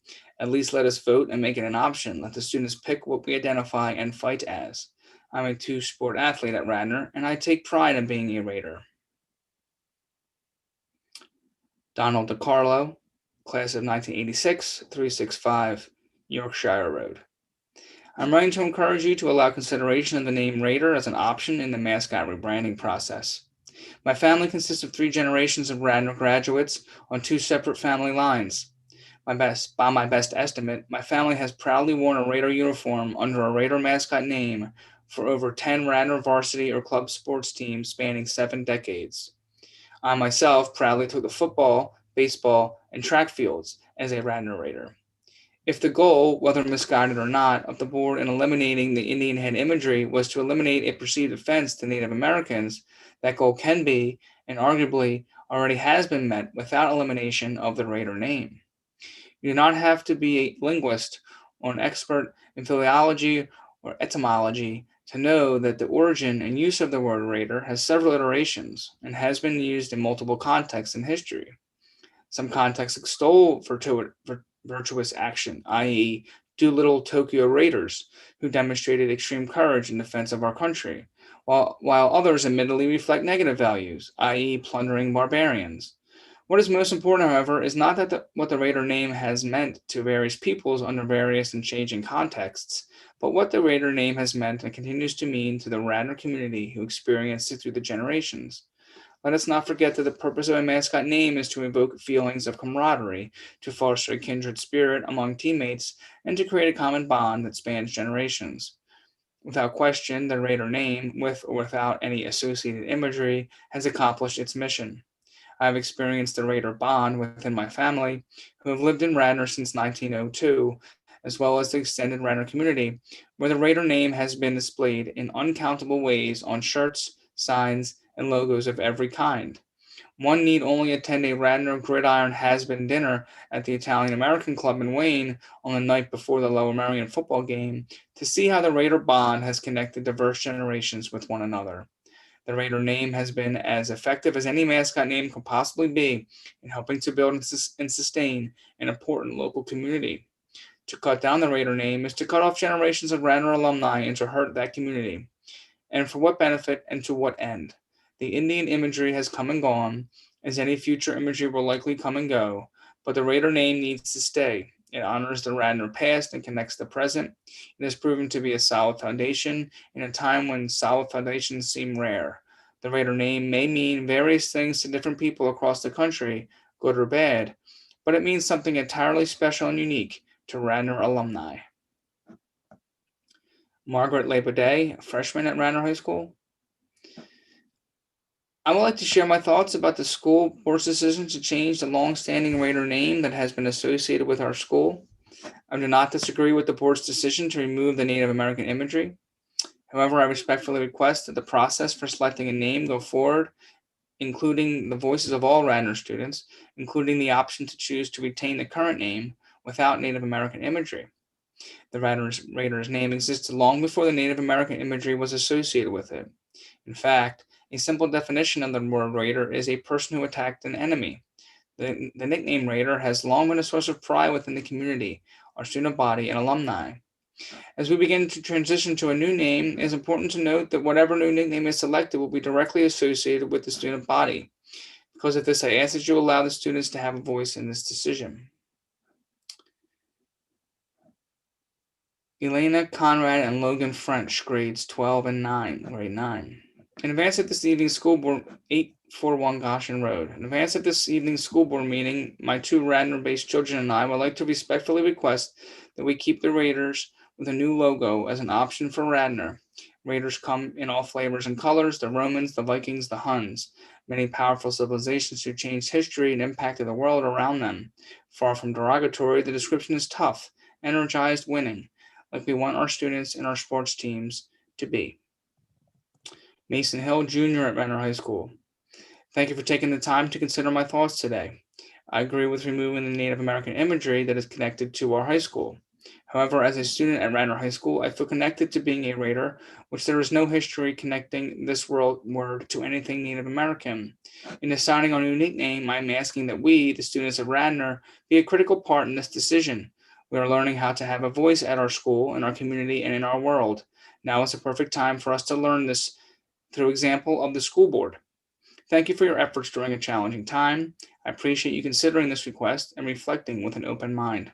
Speaker 5: At least let us vote and make it an option. Let the students pick what we identify and fight as. I'm a two-sport athlete at Radnor, and I take pride in being a Raider. Donald DiCarlo, class of 1986, 365 Yorkshire Road. I'm writing to encourage you to allow consideration of the name Raider as an option in the mascot rebranding process. My family consists of 3 generations of Radnor graduates on 2 separate family lines. By my best estimate, my family has proudly worn a Raider uniform under a Raider mascot name for over 10 Radnor varsity or club sports teams spanning 7 decades. I myself proudly took the football, baseball, and track fields as a Radnor Raider. If the goal, whether misguided or not, of the board in eliminating the Indian head imagery was to eliminate a perceived offense to Native Americans, that goal can be, and arguably already has been met without elimination of the Raider name. You do not have to be a linguist or an expert in philology or etymology to know that the origin and use of the word Raider has several iterations and has been used in multiple contexts in history. Some contexts extol virtuous action, i.e., Doolittle Tokyo Raiders, who demonstrated extreme courage in defense of our country, while others admittedly reflect negative values, i.e., plundering barbarians. What is most important, however, is not that what the Raider name has meant to various peoples under various and changing contexts, but what the Raider name has meant and continues to mean to the Radnor community who experienced it through the generations. Let us not forget that the purpose of a mascot name is to evoke feelings of camaraderie, to foster a kindred spirit among teammates, and to create a common bond that spans generations. Without question, the Raider name, with or without any associated imagery, has accomplished its mission. I have experienced the Raider bond within my family, who have lived in Radnor since 1902, as well as the extended Radnor community, where the Raider name has been displayed in uncountable ways on shirts, signs, and logos of every kind. One need only attend a Radnor Gridiron Has-Been dinner at the Italian American Club in Wayne on the night before the Lower Merion football game to see how the Raider bond has connected diverse generations with one another. The Raider name has been as effective as any mascot name could possibly be in helping to build and sustain an important local community. To cut down the Raider name is to cut off generations of Radnor alumni and to hurt that community. And for what benefit and to what end? The Indian imagery has come and gone, as any future imagery will likely come and go, but the Raider name needs to stay. It honors the Radnor past and connects the present. It has proven to be a solid foundation in a time when solid foundations seem rare. The Raider name may mean various things to different people across the country, good or bad, but it means something entirely special and unique to Radnor alumni. Margaret Labaudet, a freshman at Radnor High School. I would like to share my thoughts about the school board's decision to change the long-standing Raider name that has been associated with our school. I do not disagree with the board's decision to remove the Native American imagery. However, I respectfully request that the process for selecting a name go forward, including the voices of all Radnor students, including the option to choose to retain the current name without Native American imagery. The Raiders name existed long before the Native American imagery was associated with it. In fact, a simple definition of the word Raider is a person who attacked an enemy. The nickname Raider has long been a source of pride within the community, our student body, and alumni. As we begin to transition to a new name, it is important to note that whatever new nickname is selected will be directly associated with the student body. Because of this, I ask that you allow the students to have a voice in this decision. Elena Conrad and Logan French, grades 12 and 9, grade 9. In advance of this evening's school board, 841 Goshen Road. In advance of this evening's school board meeting, my two Radnor-based children and I would like to respectfully request that we keep the Raiders with a new logo as an option for Radnor. Raiders come in all flavors and colors: the Romans, the Vikings, the Huns, many powerful civilizations who changed history and impacted the world around them. Far from derogatory, the description is tough, energized, winning, like we want our students and our sports teams to be. Mason Hill Jr. at Radnor High School. Thank you for taking the time to consider my thoughts today. I agree with removing the Native American imagery that is connected to our high school. However, as a student at Radnor High School, I feel connected to being a Raider, which there is no history connecting this word to anything Native American. In deciding on a new nickname, I'm asking that we, the students of Radnor, be a critical part in this decision. We are learning how to have a voice at our school, in our community, and in our world. Now is a perfect time for us to learn this through example of the school board. Thank you for your efforts during a challenging time. I appreciate you considering this request and reflecting with an open mind.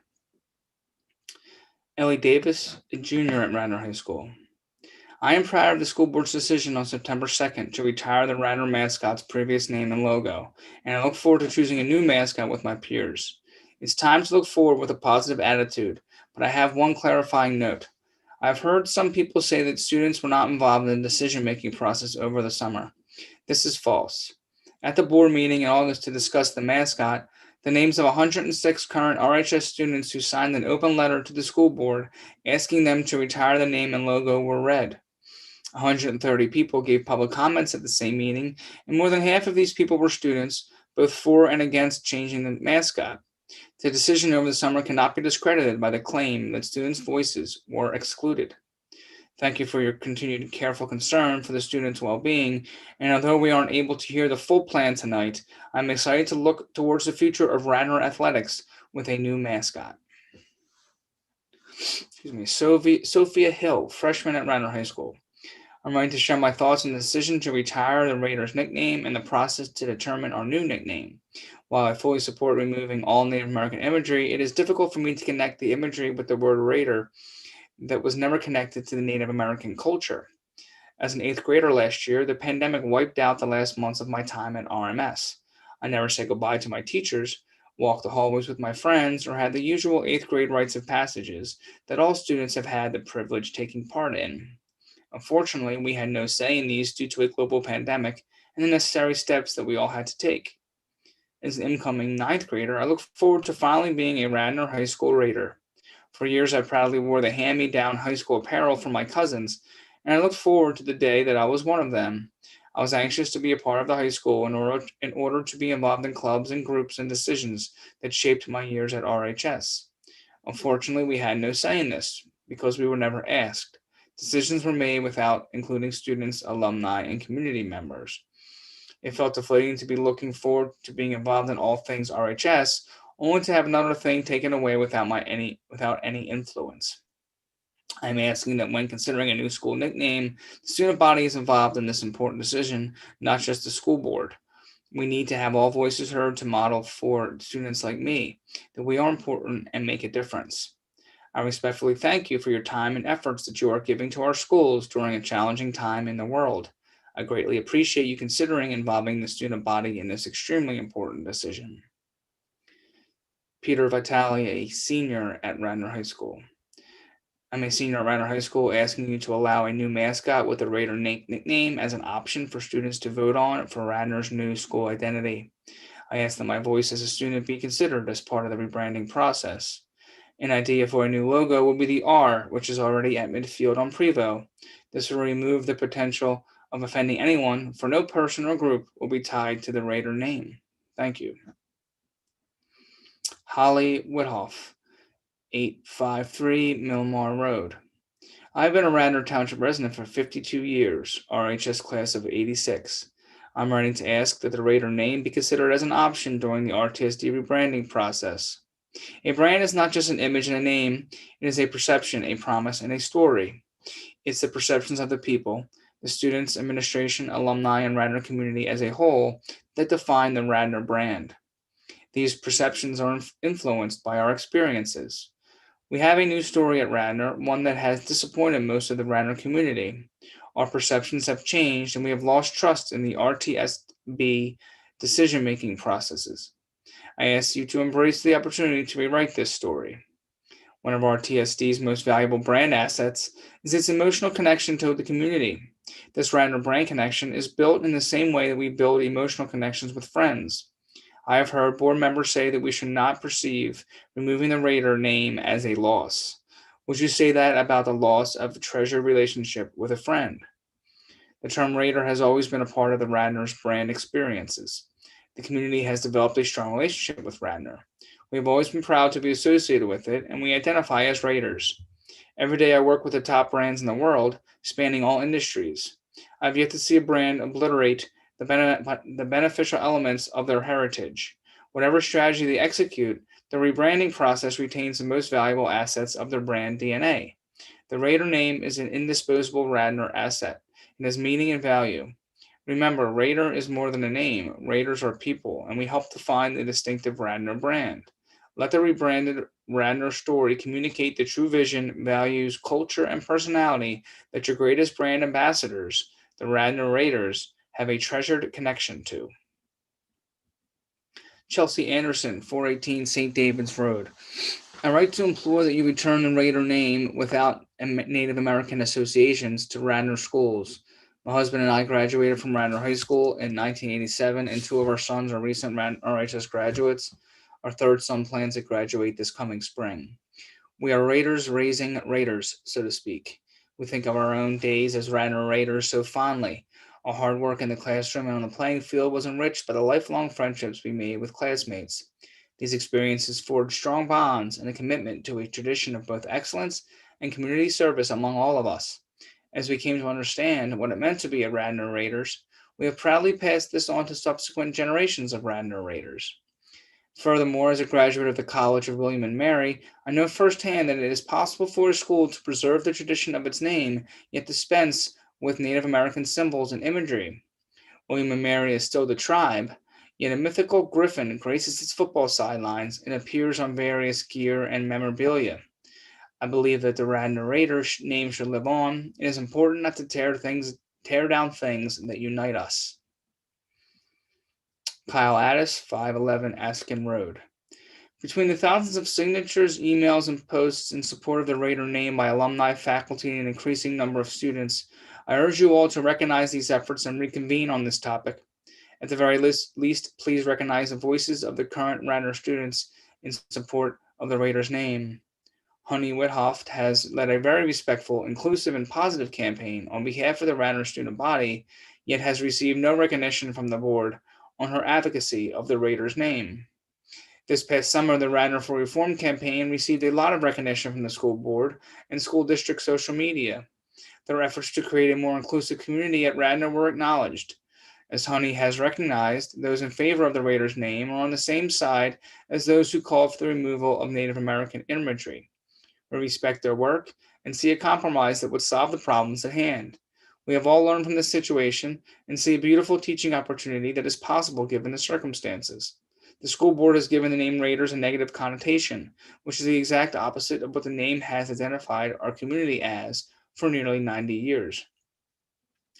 Speaker 5: Ellie Davis, a junior at Radnor High School. I am proud of the school board's decision on September 2nd to retire the Radnor mascot's previous name and logo, and I look forward to choosing a new mascot with my peers. It's time to look forward with a positive attitude, but I have one clarifying note. I've heard some people say that students were not involved in the decision-making process over the summer. This is false. At the board meeting in August to discuss the mascot, the names of 106 current RHS students who signed an open letter to the school board asking them to retire the name and logo were read. 130 people gave public comments at the same meeting, and more than half of these people were students, both for and against changing the mascot. The decision over the summer cannot be discredited by the claim that students' voices were excluded. Thank you for your continued careful concern for the students' well-being, and although we aren't able to hear the full plan tonight, I'm excited to look towards the future of Radnor athletics with a new mascot. Sophia Hill, freshman at Radnor High School. I'm ready to share my thoughts on the decision to retire the Raiders nickname and the process to determine our new nickname. While I fully support removing all Native American imagery, it is difficult for me to connect the imagery with the word Raider that was never connected to the Native American culture. As an 8th grader last year, the pandemic wiped out the last months of my time at RMS. I never said goodbye to my teachers, walked the hallways with my friends, or had the usual 8th grade rites of passages that all students have had the privilege taking part in. Unfortunately, we had no say in these due to a global pandemic and the necessary steps that we all had to take. As an incoming 9th grader, I look forward to finally being a Radnor High School Raider. For years, I proudly wore the hand-me-down high school apparel from my cousins, and I looked forward to the day that I was one of them. I was anxious to be a part of the high school in order to be involved in clubs and groups and decisions that shaped my years at RHS. Unfortunately, we had no say in this because we were never asked. Decisions were made without including students, alumni, and community members. It felt deflating to be looking forward to being involved in all things RHS, only to have another thing taken away without any influence. I'm asking that when considering a new school nickname, the student body is involved in this important decision, not just the school board. We need to have all voices heard to model for students like me that we are important and make a difference. I respectfully thank you for your time and efforts that you are giving to our schools during a challenging time in the world. I greatly appreciate you considering involving the student body in this extremely important decision. Peter Vitale, a senior at Radnor High School. I'm a senior at Radnor High School, asking you to allow a new mascot with a Raider nickname as an option for students to vote on for Radnor's new school identity. I ask that my voice as a student be considered as part of the rebranding process. An idea for a new logo would be the R, which is already at midfield on Prevo. This will remove the potential of offending anyone, for no person or group will be tied to the Raider name. Thank you. Holly Whithoff, 853 Milmar Road. I've been a Radnor Township resident for 52 years, RHS class of 86. I'm ready to ask that the Raider name be considered as an option during the RTSD rebranding process. A brand is not just an image and a name, it is a perception, a promise, and a story. It's the perceptions of the people, the students, administration, alumni, and Radnor community as a whole that define the Radnor brand. These perceptions are influenced by our experiences. We have a new story at Radnor, one that has disappointed most of the Radnor community. Our perceptions have changed, and we have lost trust in the RTSB decision-making processes. I ask you to embrace the opportunity to rewrite this story. One of RTSD's most valuable brand assets is its emotional connection to the community. This Radnor brand connection is built in the same way that we build emotional connections with friends. I have heard board members say that we should not perceive removing the Raider name as a loss. Would you say that about the loss of a treasured relationship with a friend? The term Raider has always been a part of the Radnor's brand experiences. The community has developed a strong relationship with Radnor. We have always been proud to be associated with it, and we identify as Raiders. Every day I work with the top brands in the world, spanning all industries. I've yet to see a brand obliterate the beneficial elements of their heritage. Whatever strategy they execute, the rebranding process retains the most valuable assets of their brand DNA. The Raider name is an indisposable Radnor asset. It has meaning and value. Remember, Raider is more than a name. Raiders are people, and we help define the distinctive Radnor brand. Let the rebranded Radnor story communicate the true vision, values, culture, and personality that your greatest brand ambassadors, the Radnor Raiders, have a treasured connection to. Chelsea Anderson, 418 St. David's Road. I write to implore that you return the Raider name without Native American associations to Radnor schools. My husband and I graduated from Radnor High School in 1987, and two of our sons are recent RHS graduates. Our third son plans to graduate this coming spring. We are Raiders raising Raiders, so to speak. We think of our own days as Radnor Raiders so fondly. Our hard work in the classroom and on the playing field was enriched by the lifelong friendships we made with classmates. These experiences forged strong bonds and a commitment to a tradition of both excellence and community service among all of us. As we came to understand what it meant to be a Radnor Raiders, we have proudly passed this on to subsequent generations of Radnor Raiders. Furthermore, as a graduate of the College of William and Mary, I know firsthand that it is possible for a school to preserve the tradition of its name, yet dispense with Native American symbols and imagery. William and Mary is still the tribe, yet a mythical griffin graces its football sidelines and appears on various gear and memorabilia. I believe that the Radnor Raider name should live on. It is important not to tear down things that unite us. Kyle Addis, 511 Askin Road. Between the thousands of signatures, emails, and posts in support of the Raider name by alumni, faculty, and an increasing number of students, I urge you all to recognize these efforts and reconvene on this topic. At the very least, please recognize the voices of the current Radnor students in support of the Raiders name. Honey Whithoft has led a very respectful, inclusive, and positive campaign on behalf of the Radnor student body, yet has received no recognition from the board on her advocacy of the Raiders name. This past summer, the Radnor for Reform campaign received a lot of recognition from the school board and school district social media. Their efforts to create a more inclusive community at Radnor were acknowledged. As Honey has recognized, those in favor of the Raiders name are on the same side as those who call for the removal of Native American imagery. We respect their work and see a compromise that would solve the problems at hand. We have all learned from this situation and see a beautiful teaching opportunity that is possible given the circumstances. The school board has given the name Raiders a negative connotation, which is the exact opposite of what the name has identified our community as for nearly 90 years.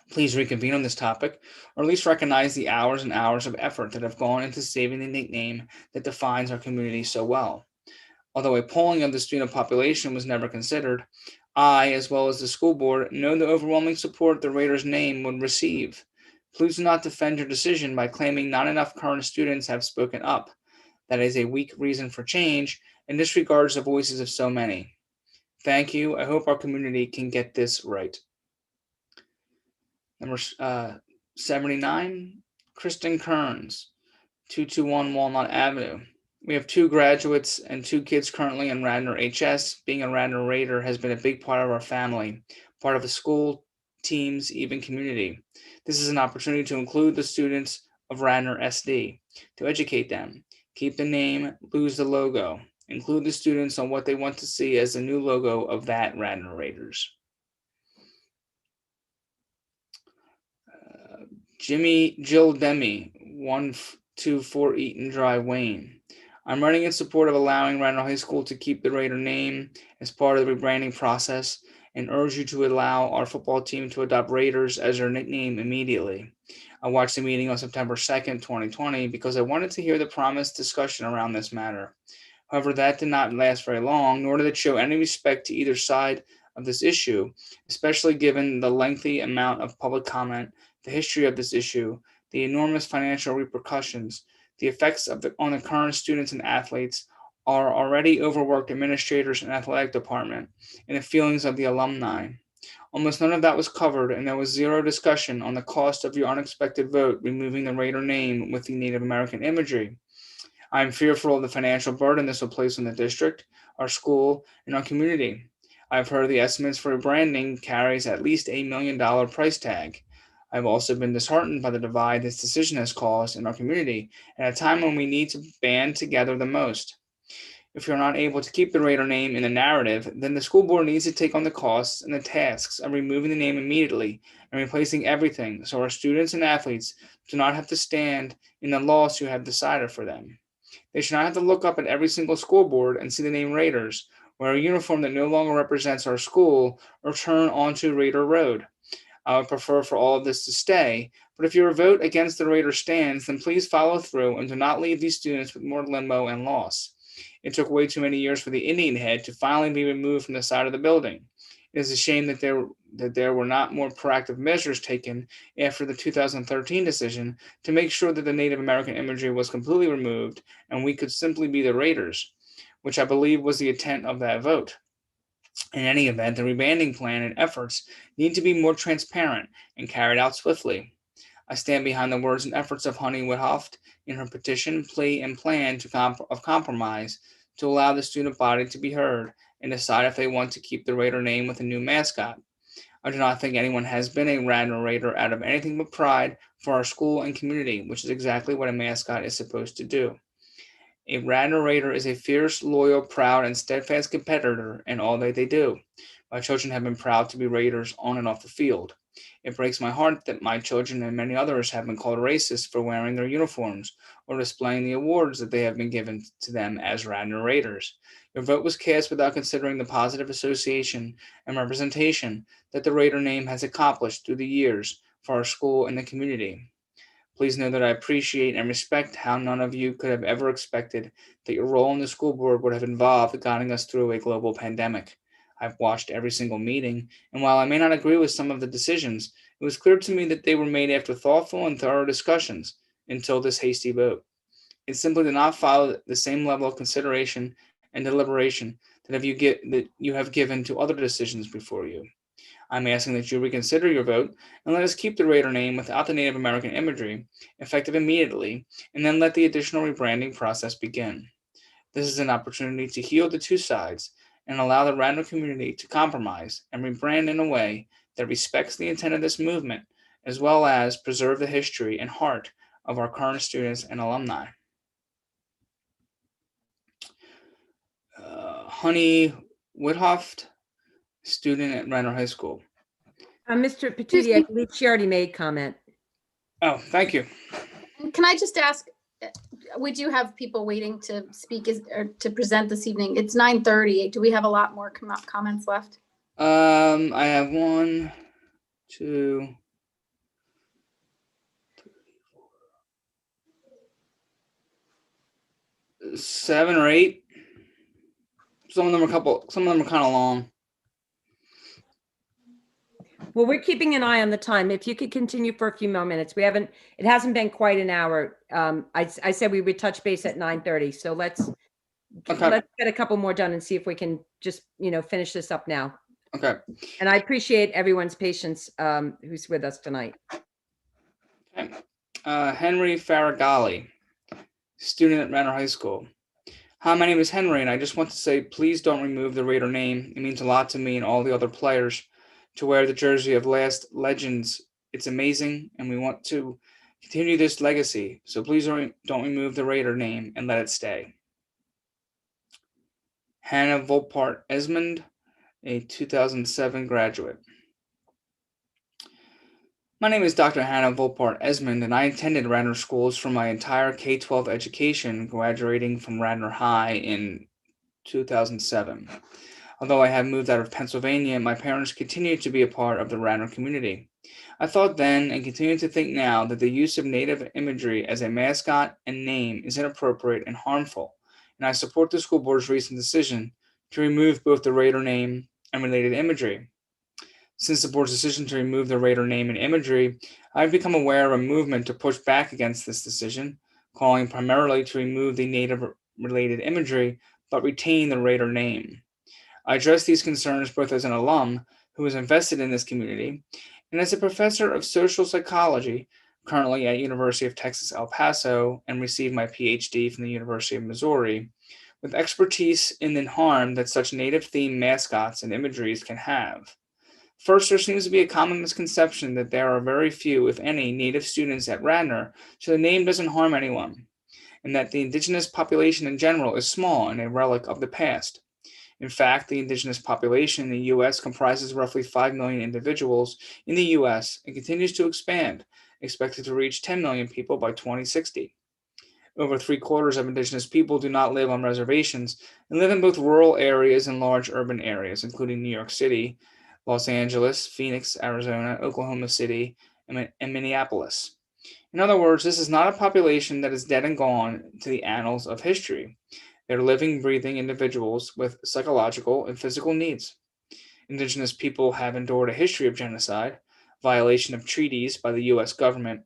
Speaker 5: Please reconvene on this topic, or at least recognize the hours and hours of effort that have gone into saving the nickname that defines our community so well. Although a polling of the student population was never considered, I, as well as the school board, know the overwhelming support the Raiders name would receive. Please do not defend your decision by claiming not enough current students have spoken up. That is a weak reason for change and disregards the voices of so many. Thank you. I hope our community can get this right. Number 79, Kristen Kearns, 221 Walnut Avenue. We have two graduates and two kids currently in Radnor HS. Being a Radnor Raider has been a big part of our family, part of the school, teams, even community. This is an opportunity to include the students of Radnor SD, to educate them, keep the name, lose the logo, include the students on what they want to see as the new logo of that Radnor Raiders. Jill Demi, 124 Eaton Drive, Wayne. I'm running in support of allowing Radnor High School to keep the Raider name as part of the rebranding process and urge you to allow our football team to adopt Raiders as their nickname immediately. I watched the meeting on September 2nd, 2020, because I wanted to hear the promised discussion around this matter. However, that did not last very long, nor did it show any respect to either side of this issue, especially given the lengthy amount of public comment, the history of this issue, the enormous financial repercussions, the effects on the current students and athletes, our already overworked administrators and athletic department, and the feelings of the alumni. Almost none of that was covered, and there was zero discussion on the cost of your unexpected vote removing the Raider name with the Native American imagery. I am fearful of the financial burden this will place on the district, our school, and our community. I've heard the estimates for rebranding carries at least $1 million price tag. I've also been disheartened by the divide this decision has caused in our community at a time when we need to band together the most. If you're not able to keep the Raider name in the narrative, then the school board needs to take on the costs and the tasks of removing the name immediately and replacing everything so our students and athletes do not have to stand in the loss you have decided for them. They should not have to look up at every single school board and see the name Raiders, wear a uniform that no longer represents our school, or turn onto Raider Road. I would prefer for all of this to stay, but if your vote against the Raider stands, then please follow through and do not leave these students with more limbo and loss. It took way too many years for the Indian head to finally be removed from the side of the building. It is a shame that there were not more proactive measures taken after the 2013 decision to make sure that the Native American imagery was completely removed and we could simply be the Raiders, which I believe was the intent of that vote. In any event, the rebranding plan and efforts need to be more transparent and carried out swiftly. I stand behind the words and efforts of Honey Whithoft in her petition, plea, and plan of compromise to allow the student body to be heard and decide if they want to keep the Raider name with a new mascot. I do not think anyone has been a Radnor Raider out of anything but pride for our school and community, which is exactly what a mascot is supposed to do. A Radnor Raider is a fierce, loyal, proud, and steadfast competitor in all that they do. My children have been proud to be Raiders on and off the field. It breaks my heart that my children and many others have been called racist for wearing their uniforms or displaying the awards that they have been given to them as Radnor Raiders. Your vote was cast without considering the positive association and representation that the Raider name has accomplished through the years for our school and the community. Please know that I appreciate and respect how none of you could have ever expected that your role in the school board would have involved guiding us through a global pandemic. I've watched every single meeting, and while I may not agree with some of the decisions, it was clear to me that they were made after thoughtful and thorough discussions until this hasty vote. It simply did not follow the same level of consideration and deliberation that you have given to other decisions before you. I'm asking that you reconsider your vote and let us keep the Raider name without the Native American imagery, effective immediately, and then let the additional rebranding process begin. This is an opportunity to heal the two sides and allow the Radnor community to compromise and rebrand in a way that respects the intent of this movement, as well as preserve the history and heart of our current students and alumni. Honey Whithoft, student at Radnor High School.
Speaker 1: Mr. Patiti, I believe she already made comment.
Speaker 5: Oh, thank you.
Speaker 17: Can I just ask, we do have people waiting to speak or to present this evening. It's 9:30. Do we have a lot more comments left?
Speaker 5: I have 1, 2, 3, 4, 7 or 8. Some of them are kind of long.
Speaker 1: Well, we're keeping an eye on the time. If you could continue for a few more minutes. It hasn't been quite an hour. I said we would touch base at 9:30. So let's get a couple more done and see if we can just, finish this up now.
Speaker 5: Okay.
Speaker 1: And I appreciate everyone's patience who's with us tonight.
Speaker 5: Okay. Henry Faragalli, student at Radnor High School. Hi, my name is Henry, and I just want to say, please don't remove the Raider name. It means a lot to me and all the other players to wear the jersey of last legends. It's amazing, and we want to continue this legacy. So please don't remove the Raider name and let it stay. Hannah Volpart Esmond, a 2007 graduate. My name is Dr. Hannah Volpart Esmond, and I attended Radnor schools for my entire K-12 education, graduating from Radnor High in 2007. Although I have moved out of Pennsylvania, my parents continue to be a part of the Radnor community. I thought then, and continue to think now, that the use of Native imagery as a mascot and name is inappropriate and harmful, and I support the school board's recent decision to remove both the Raider name and related imagery. Since the board's decision to remove the Raider name and imagery, I've become aware of a movement to push back against this decision, calling primarily to remove the Native-related imagery but retain the Raider name. I address these concerns both as an alum who is invested in this community and as a professor of social psychology, currently at University of Texas El Paso, and received my PhD from the University of Missouri, with expertise in the harm that such Native-themed mascots and imageries can have. First, there seems to be a common misconception that there are very few, if any, Native students at Radnor, so the name doesn't harm anyone, and that the indigenous population in general is small and a relic of the past. In fact, the indigenous population in the U.S. comprises roughly 5 million individuals in the U.S. and continues to expand, expected to reach 10 million people by 2060. Over 3/4 of indigenous people do not live on reservations and live in both rural areas and large urban areas, including New York City, Los Angeles, Phoenix, Arizona, Oklahoma City, and Minneapolis. In other words, this is not a population that is dead and gone to the annals of history. They're living, breathing individuals with psychological and physical needs. Indigenous people have endured a history of genocide, violation of treaties by the U.S. government,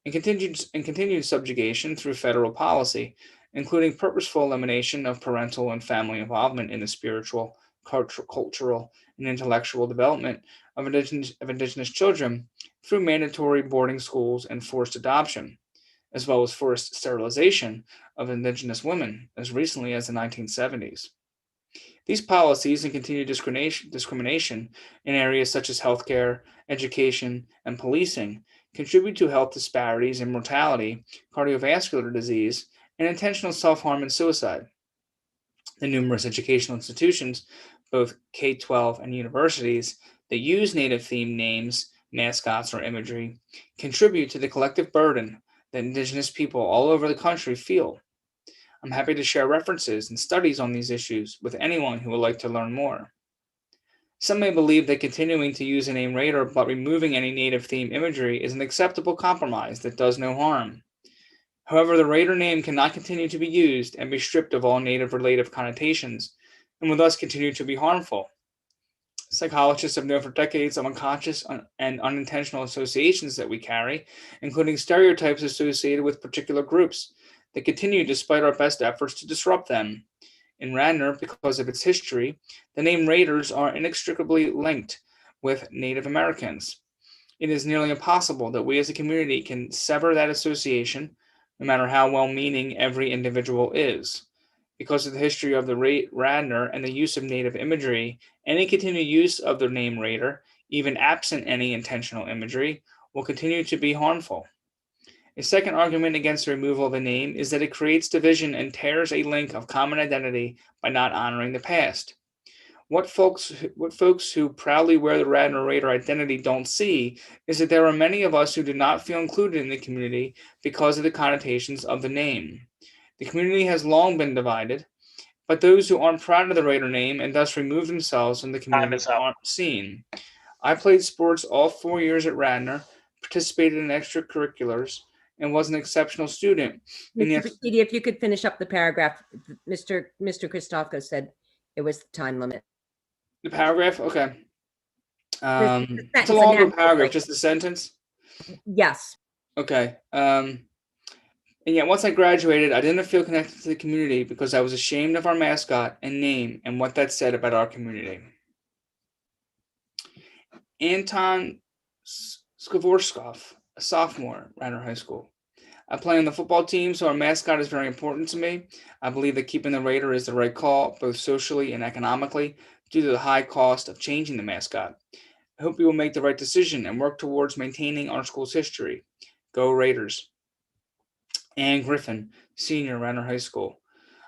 Speaker 5: and continued subjugation through federal policy, including purposeful elimination of parental and family involvement in the spiritual, cultural, and intellectual development of indigenous children through mandatory boarding schools and forced adoption, as well as forced sterilization of indigenous women as recently as the 1970s. These policies and continued discrimination in areas such as healthcare, education, and policing contribute to health disparities in mortality, cardiovascular disease, and intentional self-harm and suicide. The numerous educational institutions, both K-12 and universities, that use Native-themed names, mascots, or imagery contribute to the collective burden that Indigenous people all over the country feel. I'm happy to share references and studies on these issues with anyone who would like to learn more. Some may believe that continuing to use the name Raider but removing any Native-themed imagery is an acceptable compromise that does no harm. However, the Raider name cannot continue to be used and be stripped of all Native-related connotations, and will thus continue to be harmful. Psychologists have known for decades of unconscious and unintentional associations that we carry, including stereotypes associated with particular groups, that continue despite our best efforts to disrupt them. In Radnor, because of its history, the name Raiders are inextricably linked with Native Americans. It is nearly impossible that we as a community can sever that association, no matter how well-meaning every individual is. Because of the history of the Radnor and the use of Native imagery, any continued use of the name Raider, even absent any intentional imagery, will continue to be harmful. A second argument against the removal of a name is that it creates division and tears a link of common identity by not honoring the past. What folks who proudly wear the Radnor Raider identity don't see is that there are many of us who do not feel included in the community because of the connotations of the name. The community has long been divided, but those who aren't proud of the Raider name and thus remove themselves from the community aren't seen. I played sports all 4 years at Radnor, participated in extracurriculars, and was an exceptional student.
Speaker 1: Mr. Bakiti, if you could finish up the paragraph, Mr. Christofko said it was the time limit.
Speaker 5: The paragraph? Okay.
Speaker 1: The
Speaker 5: It's a longer paragraph, just the sentence?
Speaker 1: Yes.
Speaker 5: Okay. And yet, once I graduated, I didn't feel connected to the community because I was ashamed of our mascot and name and what that said about our community. Anton Skvorskov, a sophomore, Radnor High School. I play on the football team, so our mascot is very important to me. I believe that keeping the Raider is the right call, both socially and economically, due to the high cost of changing the mascot. I hope you will make the right decision and work towards maintaining our school's history. Go Raiders. Ann Griffin, senior, Radnor High School.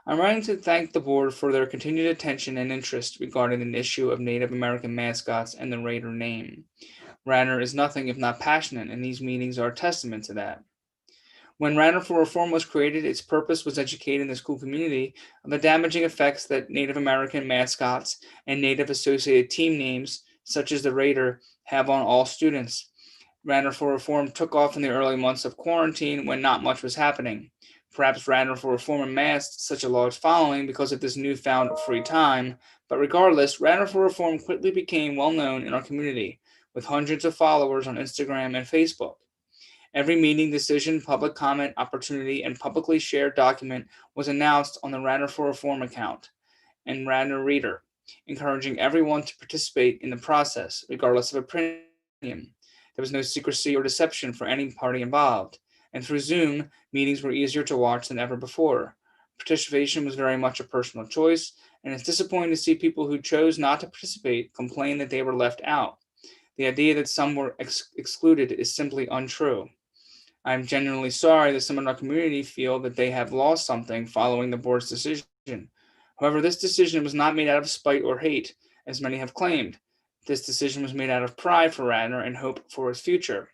Speaker 5: I'm writing to thank the board for their continued attention and interest regarding the issue of Native American mascots and the Raider name. Radnor is nothing if not passionate, and these meetings are a testament to that. When Radnor for Reform was created, its purpose was educating the school community on the damaging effects that Native American mascots and Native associated team names, such as the Raider, have on all students. Radnor for Reform took off in the early months of quarantine when not much was happening. Perhaps Radnor for Reform amassed such a large following because of this newfound free time, but regardless, Radnor for Reform quickly became well known in our community, with hundreds of followers on Instagram and Facebook. Every meeting, decision, public comment, opportunity, and publicly shared document was announced on the Radnor for Reform account and Radnor Reader, encouraging everyone to participate in the process, regardless of opinion. There was no secrecy or deception for any party involved, and through Zoom, meetings were easier to watch than ever before. Participation was very much a personal choice, and it's disappointing to see people who chose not to participate complain that they were left out. The idea that some were excluded is simply untrue. I'm genuinely sorry that some in our community feel that they have lost something following the board's decision. However, this decision was not made out of spite or hate, as many have claimed. This decision was made out of pride for Radnor and hope for its future.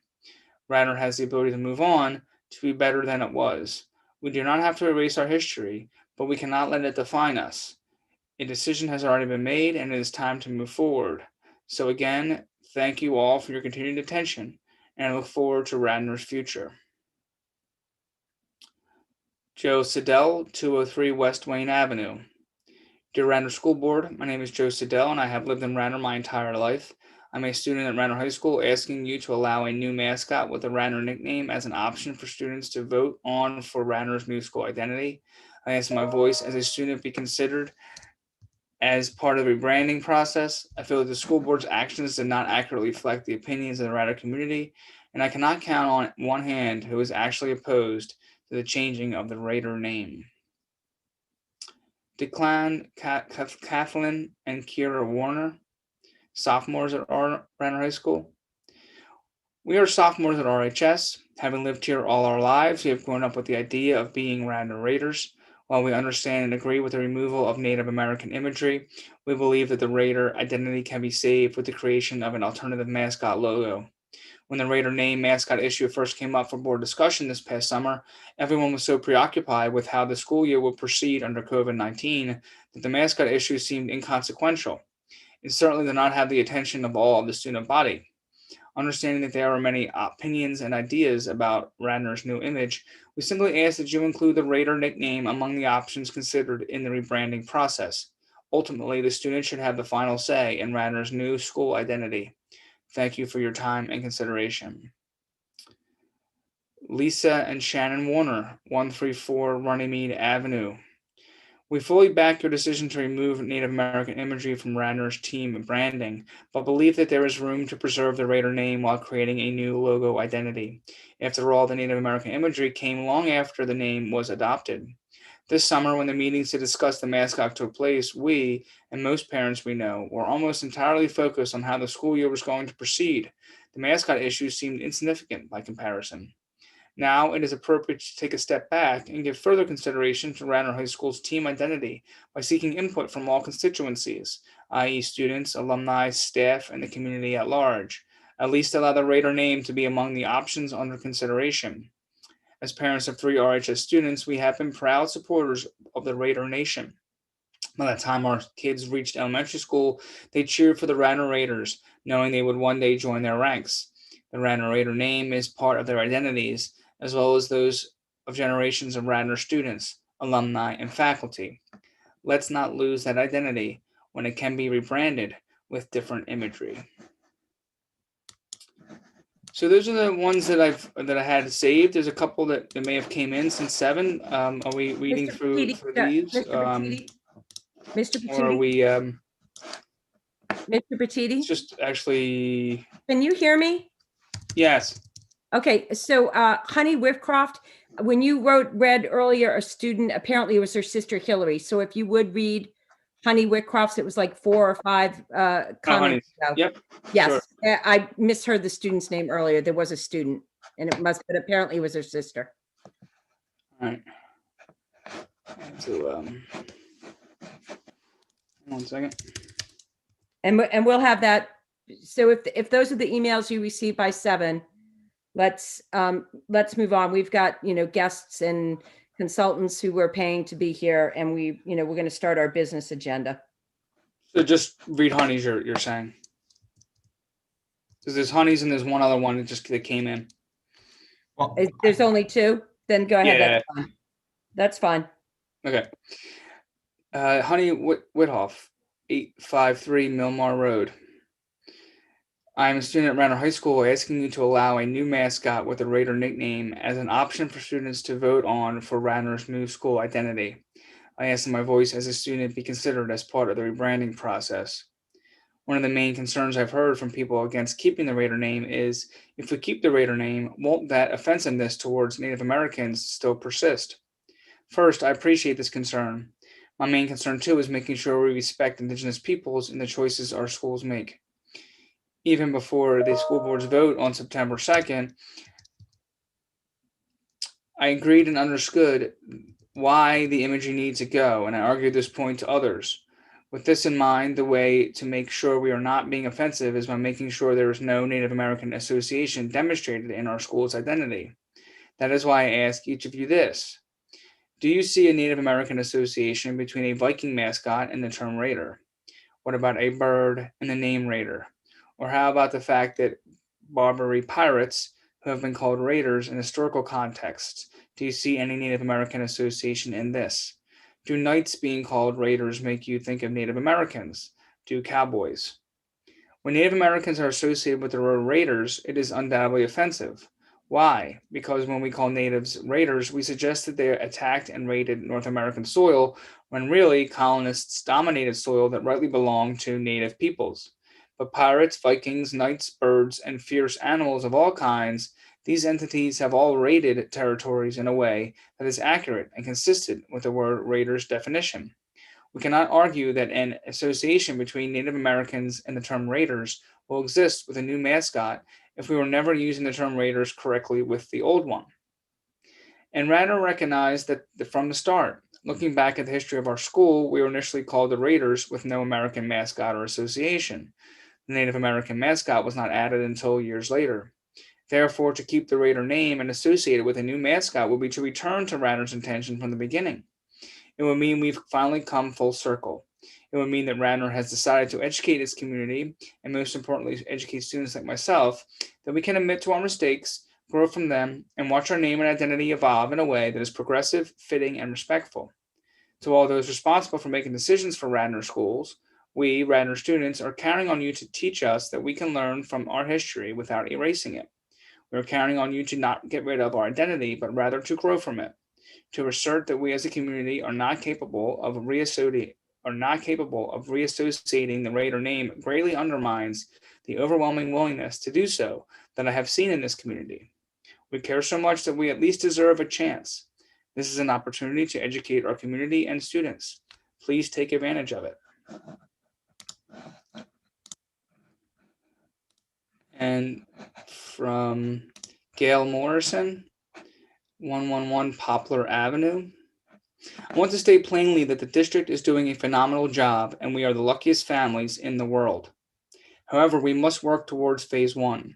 Speaker 5: Radnor has the ability to move on, to be better than it was. We do not have to erase our history, but we cannot let it define us. A decision has already been made, and it is time to move forward. So again, thank you all for your continued attention, and I look forward to Radnor's future. Joe Siddell, 203 West Wayne Avenue. Dear Radnor School Board, my name is Joe Siddell, and I have lived in Radnor my entire life. I'm a student at Radnor High School, asking you to allow a new mascot with a Radnor nickname as an option for students to vote on for Radnor's new school identity. I ask my voice as a student be considered as part of the rebranding process. I feel that the school board's actions did not accurately reflect the opinions of the Radnor community, and I cannot count on one hand who is actually opposed to the changing of the Raider name. Declan, Kathleen, and Kira Warner, sophomores at Radnor High School. We are sophomores at RHS. Having lived here all our lives, we have grown up with the idea of being Radnor Raiders. While we understand and agree with the removal of Native American imagery, we believe that the Raider identity can be saved with the creation of an alternative mascot logo. When the Raider name mascot issue first came up for board discussion this past summer, everyone was so preoccupied with how the school year would proceed under COVID-19 that the mascot issue seemed inconsequential. It certainly did not have the attention of all of the student body. Understanding that there are many opinions and ideas about Radnor's new image, we simply ask that you include the Raider nickname among the options considered in the rebranding process. Ultimately, the student should have the final say in Radnor's new school identity. Thank you for your time and consideration. Lisa and Shannon Warner, 134 Runnymede Avenue. We fully back your decision to remove Native American imagery from Radnor's team branding, but believe that there is room to preserve the Raider name while creating a new logo identity. After all, the Native American imagery came long after the name was adopted. This summer, when the meetings to discuss the mascot took place, we, and most parents we know, were almost entirely focused on how the school year was going to proceed. The mascot issue seemed insignificant by comparison. Now it is appropriate to take a step back and give further consideration to Radnor High School's team identity by seeking input from all constituencies, i.e. students, alumni, staff, and the community at large. At least allow the Raider name to be among the options under consideration. As parents of 3 RHS students, we have been proud supporters of the Raider Nation. By the time our kids reached elementary school, they cheered for the Radnor Raiders, knowing they would one day join their ranks. The Radnor Raider name is part of their identities, as well as those of generations of Radnor students, alumni, and faculty. Let's not lose that identity when it can be rebranded with different imagery. So those are the ones that I had saved. There's a couple that may have came in since 7. Are we reading through these?
Speaker 1: Mr. Petiti?
Speaker 5: Or are we?
Speaker 1: Mr. Petiti?
Speaker 5: Just actually.
Speaker 1: Can you hear me?
Speaker 5: Yes.
Speaker 1: Okay, so Honey Whitcroft, when you read earlier a student, apparently it was her sister Hillary. So if you would read Honey Whitcroft's, it was like 4 or 5 comments ago.
Speaker 5: Yep.
Speaker 1: Yes,
Speaker 5: Sure.
Speaker 1: I misheard the student's name earlier. There was a student, and it must, but apparently it was her sister.
Speaker 5: All right. So 1 second.
Speaker 1: And we'll have that so if those are the emails you received by 7, let's move on. We've got, guests and consultants who we're paying to be here, and we're going to start our business agenda.
Speaker 5: So just read Honey's, you're saying? Because there's Honey's and there's one other one that came in.
Speaker 4: Well,
Speaker 1: There's only 2? Then go ahead.
Speaker 5: Yeah.
Speaker 1: That's fine. That's fine.
Speaker 5: Okay. Honey Whithoff, 853 Milmar Road. I am a student at Radnor High School asking you to allow a new mascot with a Raider nickname as an option for students to vote on for Radnor's new school identity. I ask that my voice as a student be considered as part of the rebranding process. One of the main concerns I've heard from people against keeping the Raider name is, if we keep the Raider name, won't that offensiveness towards Native Americans still persist? First, I appreciate this concern. My main concern too is making sure we respect Indigenous peoples in the choices our schools make. Even before the school board's vote on September 2nd, I agreed and understood why the imagery needs to go, and I argued this point to others. With this in mind, the way to make sure we are not being offensive is by making sure there is no Native American association demonstrated in our school's identity. That is why I ask each of you this. Do you see a Native American association between a Viking mascot and the term Raider? What about a bird and the name Raider? Or how about the fact that Barbary pirates, who have been called Raiders in historical contexts, do you see any Native American association in this? Do knights being called Raiders make you think of Native Americans? Do cowboys? When Native Americans are associated with the word Raiders, it is undoubtedly offensive. Why? Because when we call natives Raiders, we suggest that they attacked and raided North American soil, when really colonists dominated soil that rightly belonged to native peoples. But pirates, Vikings, knights, birds, and fierce animals of all kinds, these entities have all raided territories in a way that is accurate and consistent with the word Raiders definition. We cannot argue that an association between Native Americans and the term Raiders will exist with a new mascot if we were never using the term Raiders correctly with the old one. And Radnor recognized that from the start, looking back at the history of our school, we were initially called the Raiders with no American mascot or association. The Native American mascot was not added until years later. Therefore, to keep the Raider name and associate it with a new mascot would be to return to Radnor's intention from the beginning. It would mean we've finally come full circle. It would mean that Radnor has decided to educate its community, and most importantly, educate students like myself, that we can admit to our mistakes, grow from them, and watch our name and identity evolve in a way that is progressive, fitting, and respectful. To all those responsible for making decisions for Radnor schools, we, Radnor students, are counting on you to teach us that we can learn from our history without erasing it. We are counting on you to not get rid of our identity, but rather to grow from it, to assert that we as a community are not capable of reassociating the Raider name greatly undermines the overwhelming willingness to do so that I have seen in this community. We care so much that we at least deserve a chance. This is an opportunity to educate our community and students. Please take advantage of it. And from Gail Morrison, 111 Poplar Avenue. I want to state plainly that the district is doing a phenomenal job and we are the luckiest families in the world. However, we must work towards phase 1.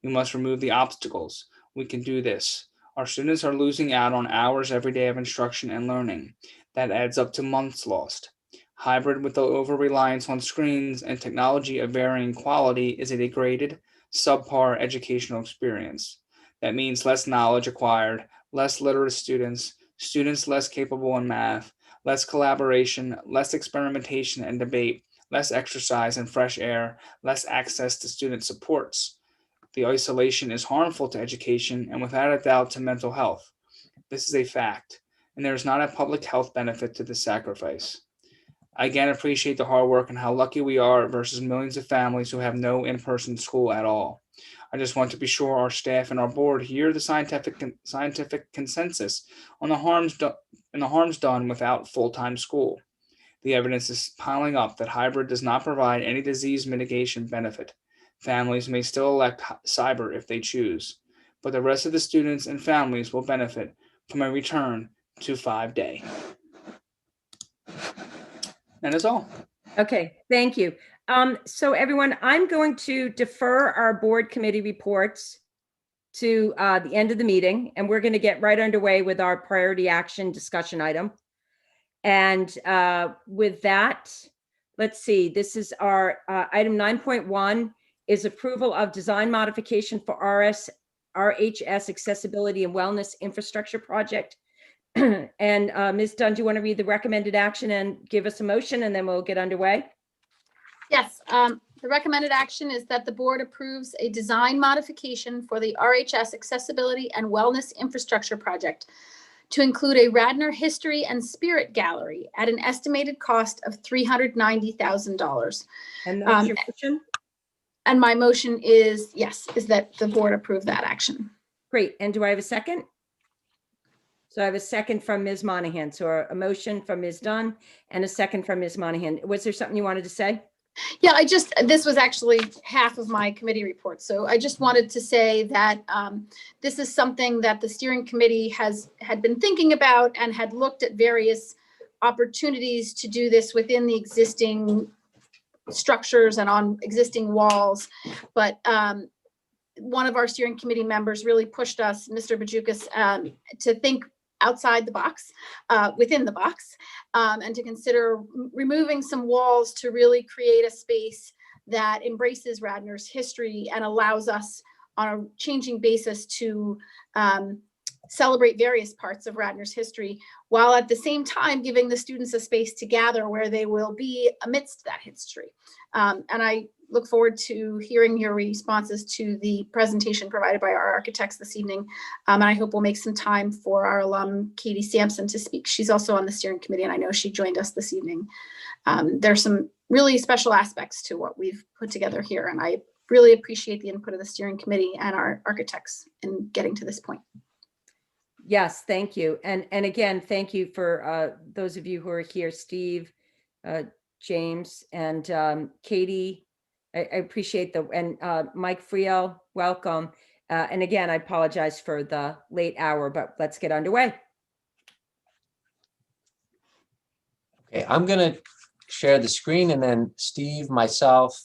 Speaker 5: We must remove the obstacles. We can do this. Our students are losing out on hours every day of instruction and learning. That adds up to months lost. Hybrid with the over-reliance on screens and technology of varying quality is a degraded, subpar educational experience. That means less knowledge acquired, less literate students, students less capable in math, less collaboration, less experimentation and debate, less exercise and fresh air, less access to student supports. The isolation is harmful to education and without a doubt to mental health. This is a fact, and there is not a public health benefit to this sacrifice. I again appreciate the hard work and how lucky we are versus millions of families who have no in-person school at all. I just want to be sure our staff and our board hear the scientific consensus on the harms done without full-time school. The evidence is piling up that hybrid does not provide any disease mitigation benefit. Families may still elect cyber if they choose, but the rest of the students and families will benefit from a return to 5-day. That is all.
Speaker 1: Okay, thank you. So everyone, I'm going to defer our board committee reports to the end of the meeting, and we're going to get right underway with our priority action discussion item. And with that, let's see, this is our item 9.1 is approval of design modification for RHS Accessibility and Wellness Infrastructure Project. And Ms. Dunn, do you want to read the recommended action and give us a motion, and then we'll get underway?
Speaker 17: Yes, the recommended action is that the board approves a design modification for the RHS Accessibility and Wellness Infrastructure Project to include a Radnor History and Spirit Gallery at an estimated cost of $390,000.
Speaker 1: And that's your motion?
Speaker 17: And my motion is, yes, is that the board approve that action.
Speaker 1: Great. And do I have a second? So I have a second from Ms. Monahan. So a motion from Ms. Dunn and a second from Ms. Monahan. Was there something you wanted to say?
Speaker 17: Yeah, this was actually half of my committee report. So I just wanted to say that this is something that the steering committee had been thinking about and had looked at various opportunities to do this within the existing structures and on existing walls. But one of our steering committee members really pushed us, Mr. Bajukas, to think outside the box, within the box, and to consider removing some walls to really create a space that embraces Radnor's history and allows us on a changing basis to celebrate various parts of Radnor's history, while at the same time giving the students a space to gather where they will be amidst that history. And I look forward to hearing your responses to the presentation provided by our architects this evening. And I hope we'll make some time for our alum, Katie Sampson, to speak. She's also on the steering committee, and I know she joined us this evening. There's some really special aspects to what we've put together here, and I really appreciate the input of the steering committee and our architects in getting to this point.
Speaker 1: Yes, thank you. And again, thank you for those of you who are here, Steve, James, and Katie. I appreciate and Mike Friel, welcome. And again, I apologize for the late hour, but let's get underway.
Speaker 18: Okay, I'm going to share the screen, and then Steve, myself,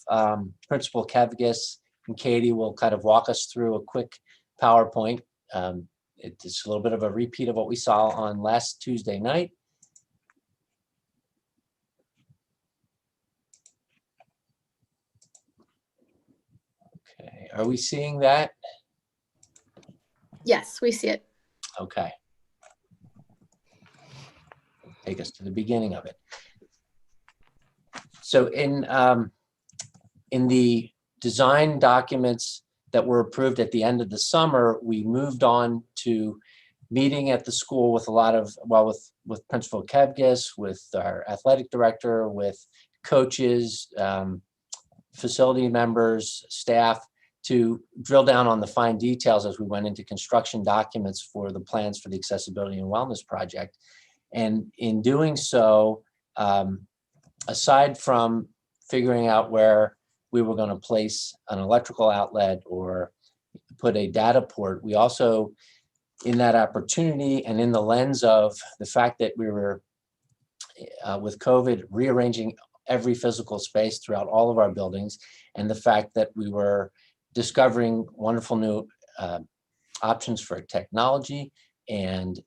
Speaker 18: Principal Kevgis, and Katie will kind of walk us through a quick PowerPoint. It's a little bit of a repeat of what we saw on last Tuesday night. Okay, are we seeing that?
Speaker 17: Yes, we see it.
Speaker 18: Okay. Take us to the beginning of it. So in the design documents that were approved at the end of the summer, we moved on to meeting at the school with a lot of, well, with Principal Kevgis, with our athletic director, with coaches, facility members, staff, to drill down on the fine details as we went into construction documents for the plans for the Accessibility and Wellness Project. And in doing so, aside from figuring out where we were going to place an electrical outlet or put a data port, we also, in that opportunity and in the lens of the fact that we were, with COVID, rearranging every physical space throughout all of our buildings, and the fact that we were discovering wonderful new options for technology, and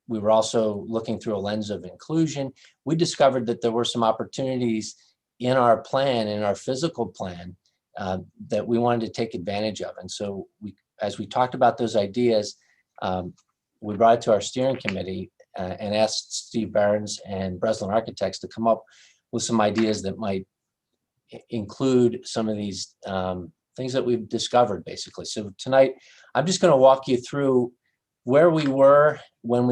Speaker 18: we were also looking through a lens of inclusion, we discovered that there were some opportunities in our plan, in our physical plan, that we wanted to take advantage of. And so as we talked about those ideas, we brought it to our steering committee and asked Steve Barons and Breslin Architects to come up with some ideas that might include some of these things that we've discovered, basically. So tonight, I'm just going to walk you through where we were when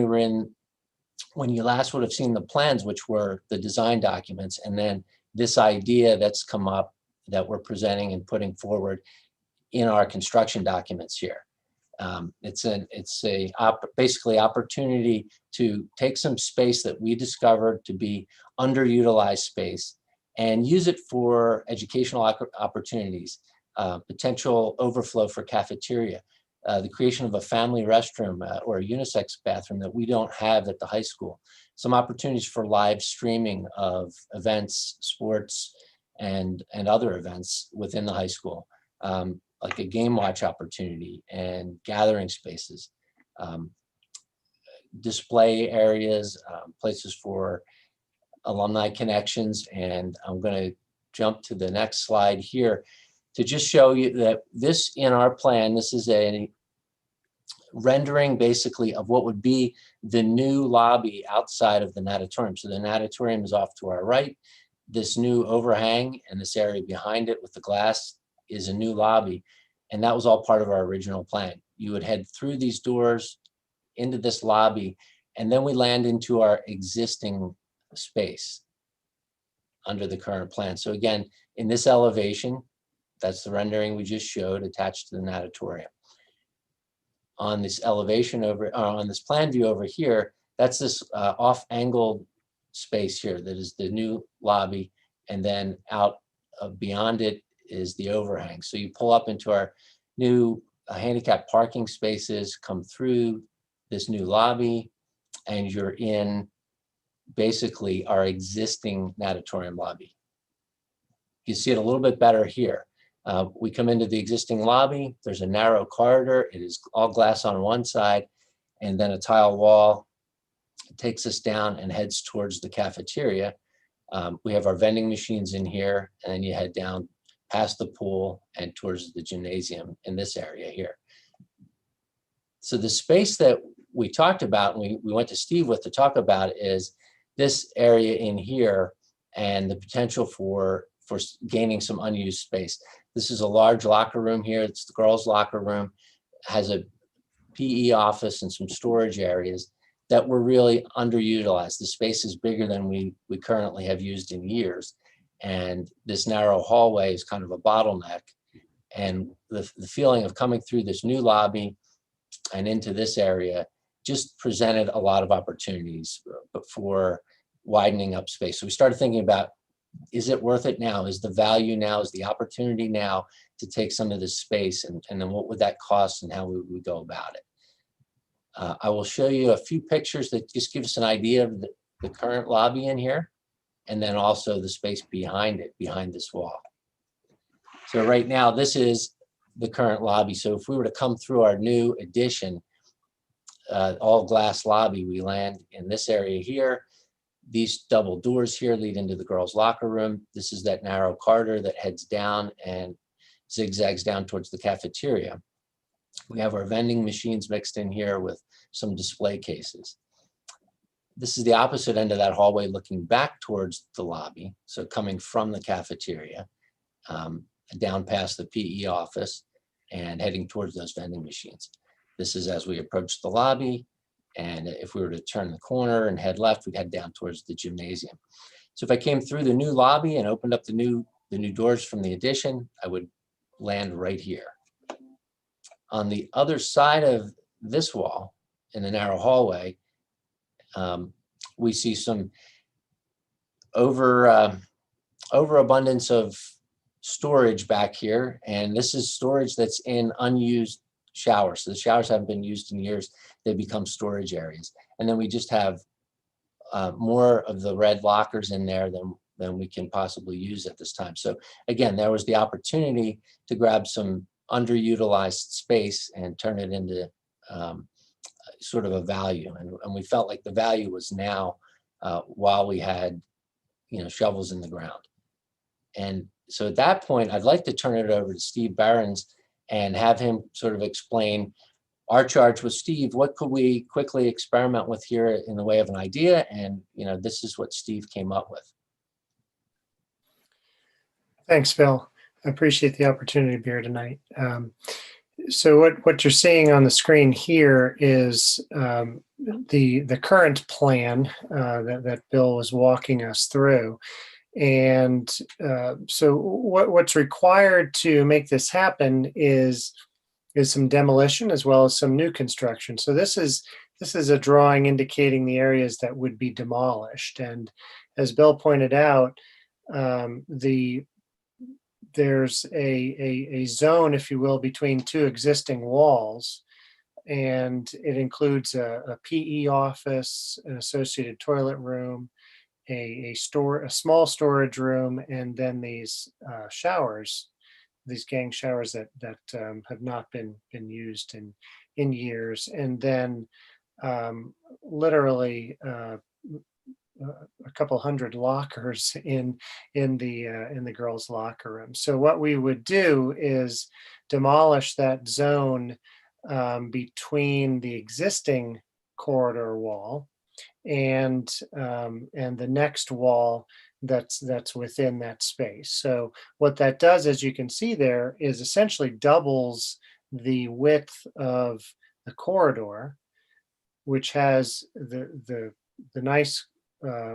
Speaker 18: you last would have seen the plans, which were the design documents, and then this idea that's come up that we're presenting and putting forward in our construction documents here. It's basically opportunity to take some space that we discovered to be underutilized space and use it for educational opportunities, potential overflow for cafeteria, the creation of a family restroom or a unisex bathroom that we don't have at the high school, some opportunities for live streaming of events, sports, and other events within the high school, like a game watch opportunity and gathering spaces, display areas, places for alumni connections. And I'm going to jump to the next slide here to just show you that this in our plan, this is a rendering basically of what would be the new lobby outside of the natatorium. So the natatorium is off to our right. This new overhang and this area behind it with the glass is a new lobby. And that was all part of our original plan. You would head through these doors into this lobby, and then we land into our existing space under the current plan. So again, in this elevation, that's the rendering we just showed attached to the natatorium. On this elevation on this plan view over here, that's this off-angled space here that is the new lobby, and then out beyond it is the overhang. So you pull up into our new handicap parking spaces, come through this new lobby, and you're in basically our existing natatorium lobby. You see it a little bit better here. We come into the existing lobby. There's a narrow corridor. It is all glass on one side, and then a tile wall. It takes us down and heads towards the cafeteria. We have our vending machines in here, and then you head down past the pool and towards the gymnasium in this area here. So the space that we talked about, and we went to Steve with to talk about, is this area in here and the potential for gaining some unused space. This is a large locker room here. It's the girls' locker room, has a PE office and some storage areas that were really underutilized. The space is bigger than we currently have used in years. And this narrow hallway is kind of a bottleneck. And the feeling of coming through this new lobby and into this area just presented a lot of opportunities for widening up space. So we started thinking about, is it worth it now? Is the value now? Is the opportunity now to take some of this space? And then what would that cost and how would we go about it? I will show you a few pictures that just give us an idea of the current lobby in here, and then also the space behind it, behind this wall. So right now, this is the current lobby. So if we were to come through our new addition, all glass lobby, we land in this area here. These double doors here lead into the girls' locker room. This is that narrow corridor that heads down and zigzags down towards the cafeteria. We have our vending machines mixed in here with some display cases. This is the opposite end of that hallway looking back towards the lobby. So coming from the cafeteria, down past the PE office and heading towards those vending machines. This is as we approach the lobby. And if we were to turn the corner and head left, we'd head down towards the gymnasium. So if I came through the new lobby and opened up the new doors from the addition, I would land right here. On the other side of this wall, in the narrow hallway, we see some overabundance of storage back here. And this is storage that's in unused showers. So the showers haven't been used in years. They become storage areas. And then we just have more of the red lockers in there than we can possibly use at this time. So again, there was the opportunity to grab some underutilized space and turn it into sort of a value. And we felt like the value was now while we had, shovels in the ground. And so at that point, I'd like to turn it over to Steve Barons and have him sort of explain our charge with Steve. What could we quickly experiment with here in the way of an idea? And, this is what Steve came up with.
Speaker 19: Thanks, Phil. I appreciate the opportunity to be here tonight. So what you're seeing on the screen here is the current plan that Bill was walking us through. And so what's required to make this happen is some demolition as well as some new construction. So this is a drawing indicating the areas that would be demolished. And as Bill pointed out, there's a zone, if you will, between two existing walls, and it includes a PE office, an associated toilet room, a small storage room, and then these showers, these gang showers that have not been used in years, and then literally a couple hundred lockers in the girls' locker room. So what we would do is demolish that zone between the existing corridor wall and the next wall that's within that space. So what that does, as you can see there, is essentially doubles the width of the corridor, which has the nice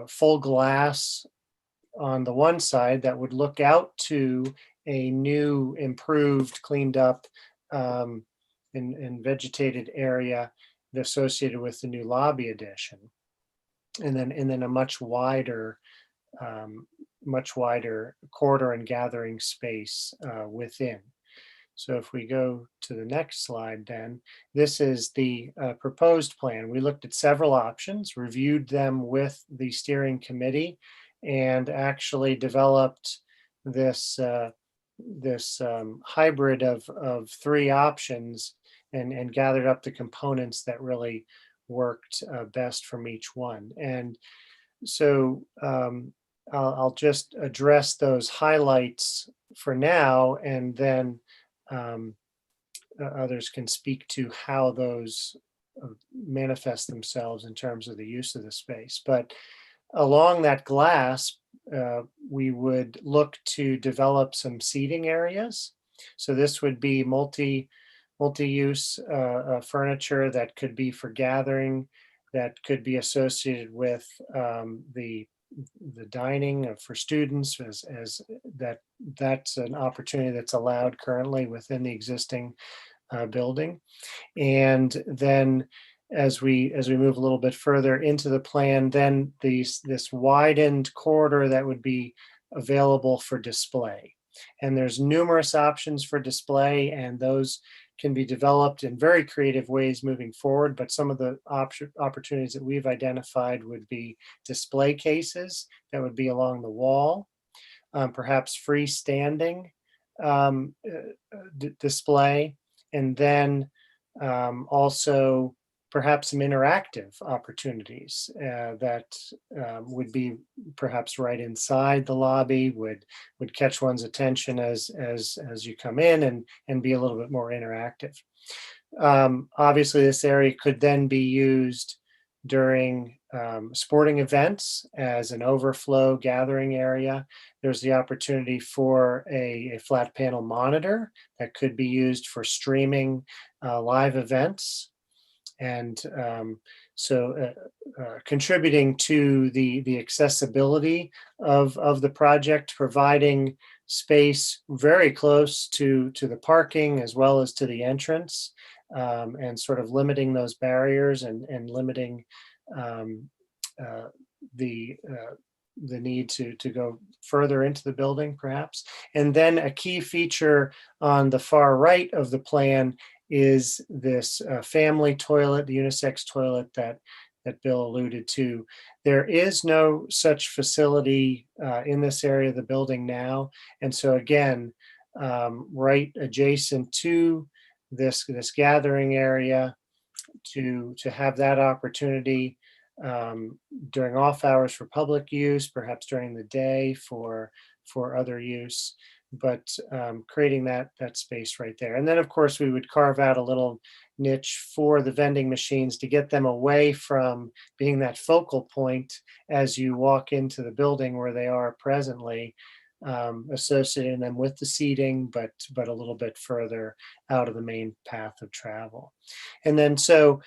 Speaker 19: full glass on the one side that would look out to a new, improved, cleaned up and vegetated area associated with the new lobby addition, and then a much wider corridor and gathering space within. So if we go to the next slide, then this is the proposed plan. We looked at several options, reviewed them with the steering committee, and actually developed this hybrid of three options, and gathered up the components that really worked best from each one. And so I'll just address those highlights for now, and then others can speak to how those manifest themselves in terms of the use of the space. But along that glass, we would look to develop some seating areas. So this would be multi-use furniture that could be for gathering, that could be associated with the dining for students, as that's an opportunity that's allowed currently within the existing building. And then as we move a little bit further into the plan, then this widened corridor that would be available for display. And there's numerous options for display, and those can be developed in very creative ways moving forward. But some of the opportunities that we've identified would be display cases that would be along the wall, perhaps freestanding display, and then also perhaps some interactive opportunities that would be perhaps right inside the lobby, would catch one's attention as you come in, and be a little bit more interactive. Obviously, this area could then be used during sporting events as an overflow gathering area. There's the opportunity for a flat panel monitor that could be used for streaming live events. And so contributing to the accessibility of the project, providing space very close to the parking as well as to the entrance, and sort of limiting those barriers, and limiting the need to go further into the building perhaps. And then a key feature on the far right of the plan is this family toilet, the unisex toilet that Bill alluded to. There is no such facility in this area of the building now. And so again, right adjacent to this gathering area, to have that opportunity during off hours for public use, perhaps during the day for other use, but creating that space right there. And then of course we would carve out a little niche for the vending machines to get them away from being that focal point as you walk into the building where they are presently, associating them with the seating, but a little bit further out of the main path of travel. And then so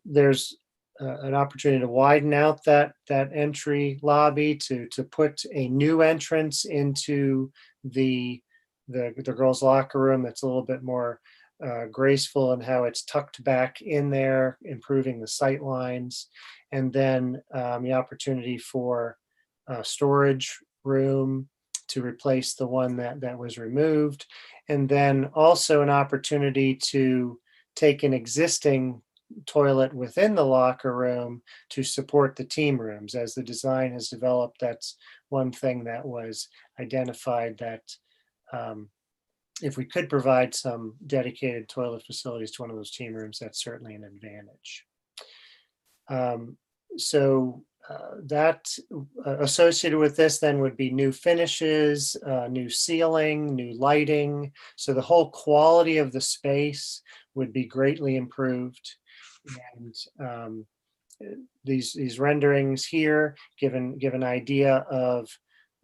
Speaker 19: there's an opportunity to widen out that entry lobby, to put a new entrance into the girls' locker room that's a little bit more graceful in how it's tucked back in there, improving the sight lines. And then the opportunity for a storage room to replace the one that was removed. And then also an opportunity to take an existing toilet within the locker room to support the team rooms. As the design has developed, that's one thing that was identified, that if we could provide some dedicated toilet facilities to one of those team rooms, that's certainly an advantage. That associated with this then would be new finishes, new ceiling, new lighting. So the whole quality of the space would be greatly improved. And these renderings here give an idea of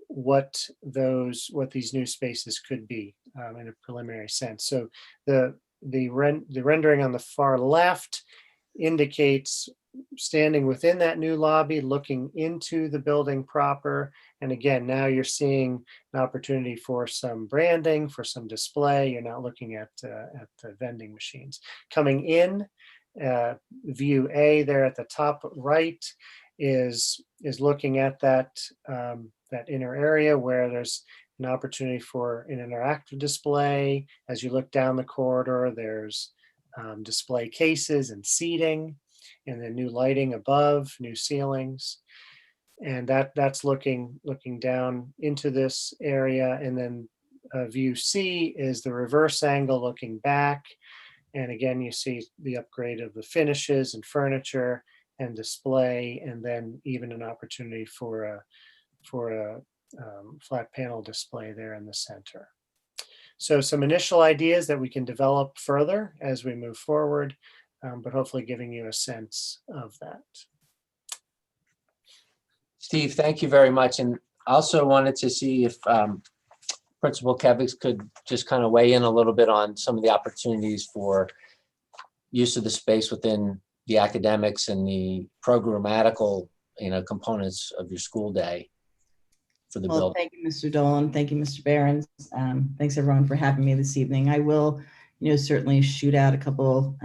Speaker 19: what these new spaces could be in a preliminary sense. So the rendering on the far left indicates standing within that new lobby, looking into the building proper. And again, now you're seeing an opportunity for some branding, for some display. You're not looking at the vending machines. Coming in, view A there at the top right is looking at that inner area where there's an opportunity for an interactive display. As you look down the corridor, there's display cases and seating, and then new lighting above, new ceilings. And that's looking down into this area. And then view C is the reverse angle looking back. And again, you see the upgrade of the finishes and furniture and display, and then even an opportunity for a flat panel display there in the center. So some initial ideas that we can develop further as we move forward, but hopefully giving you a sense of that.
Speaker 18: Steve, thank you very much. And also wanted to see if Principal Kevix could just kind of weigh in a little bit on some of the opportunities for use of the space within the academics and the programmatical, components of your school day for the building.
Speaker 20: Thank you, Mr. Dolan. Thank you, Mr. Behrens. Thanks everyone for having me this evening. I will, certainly shoot out a couple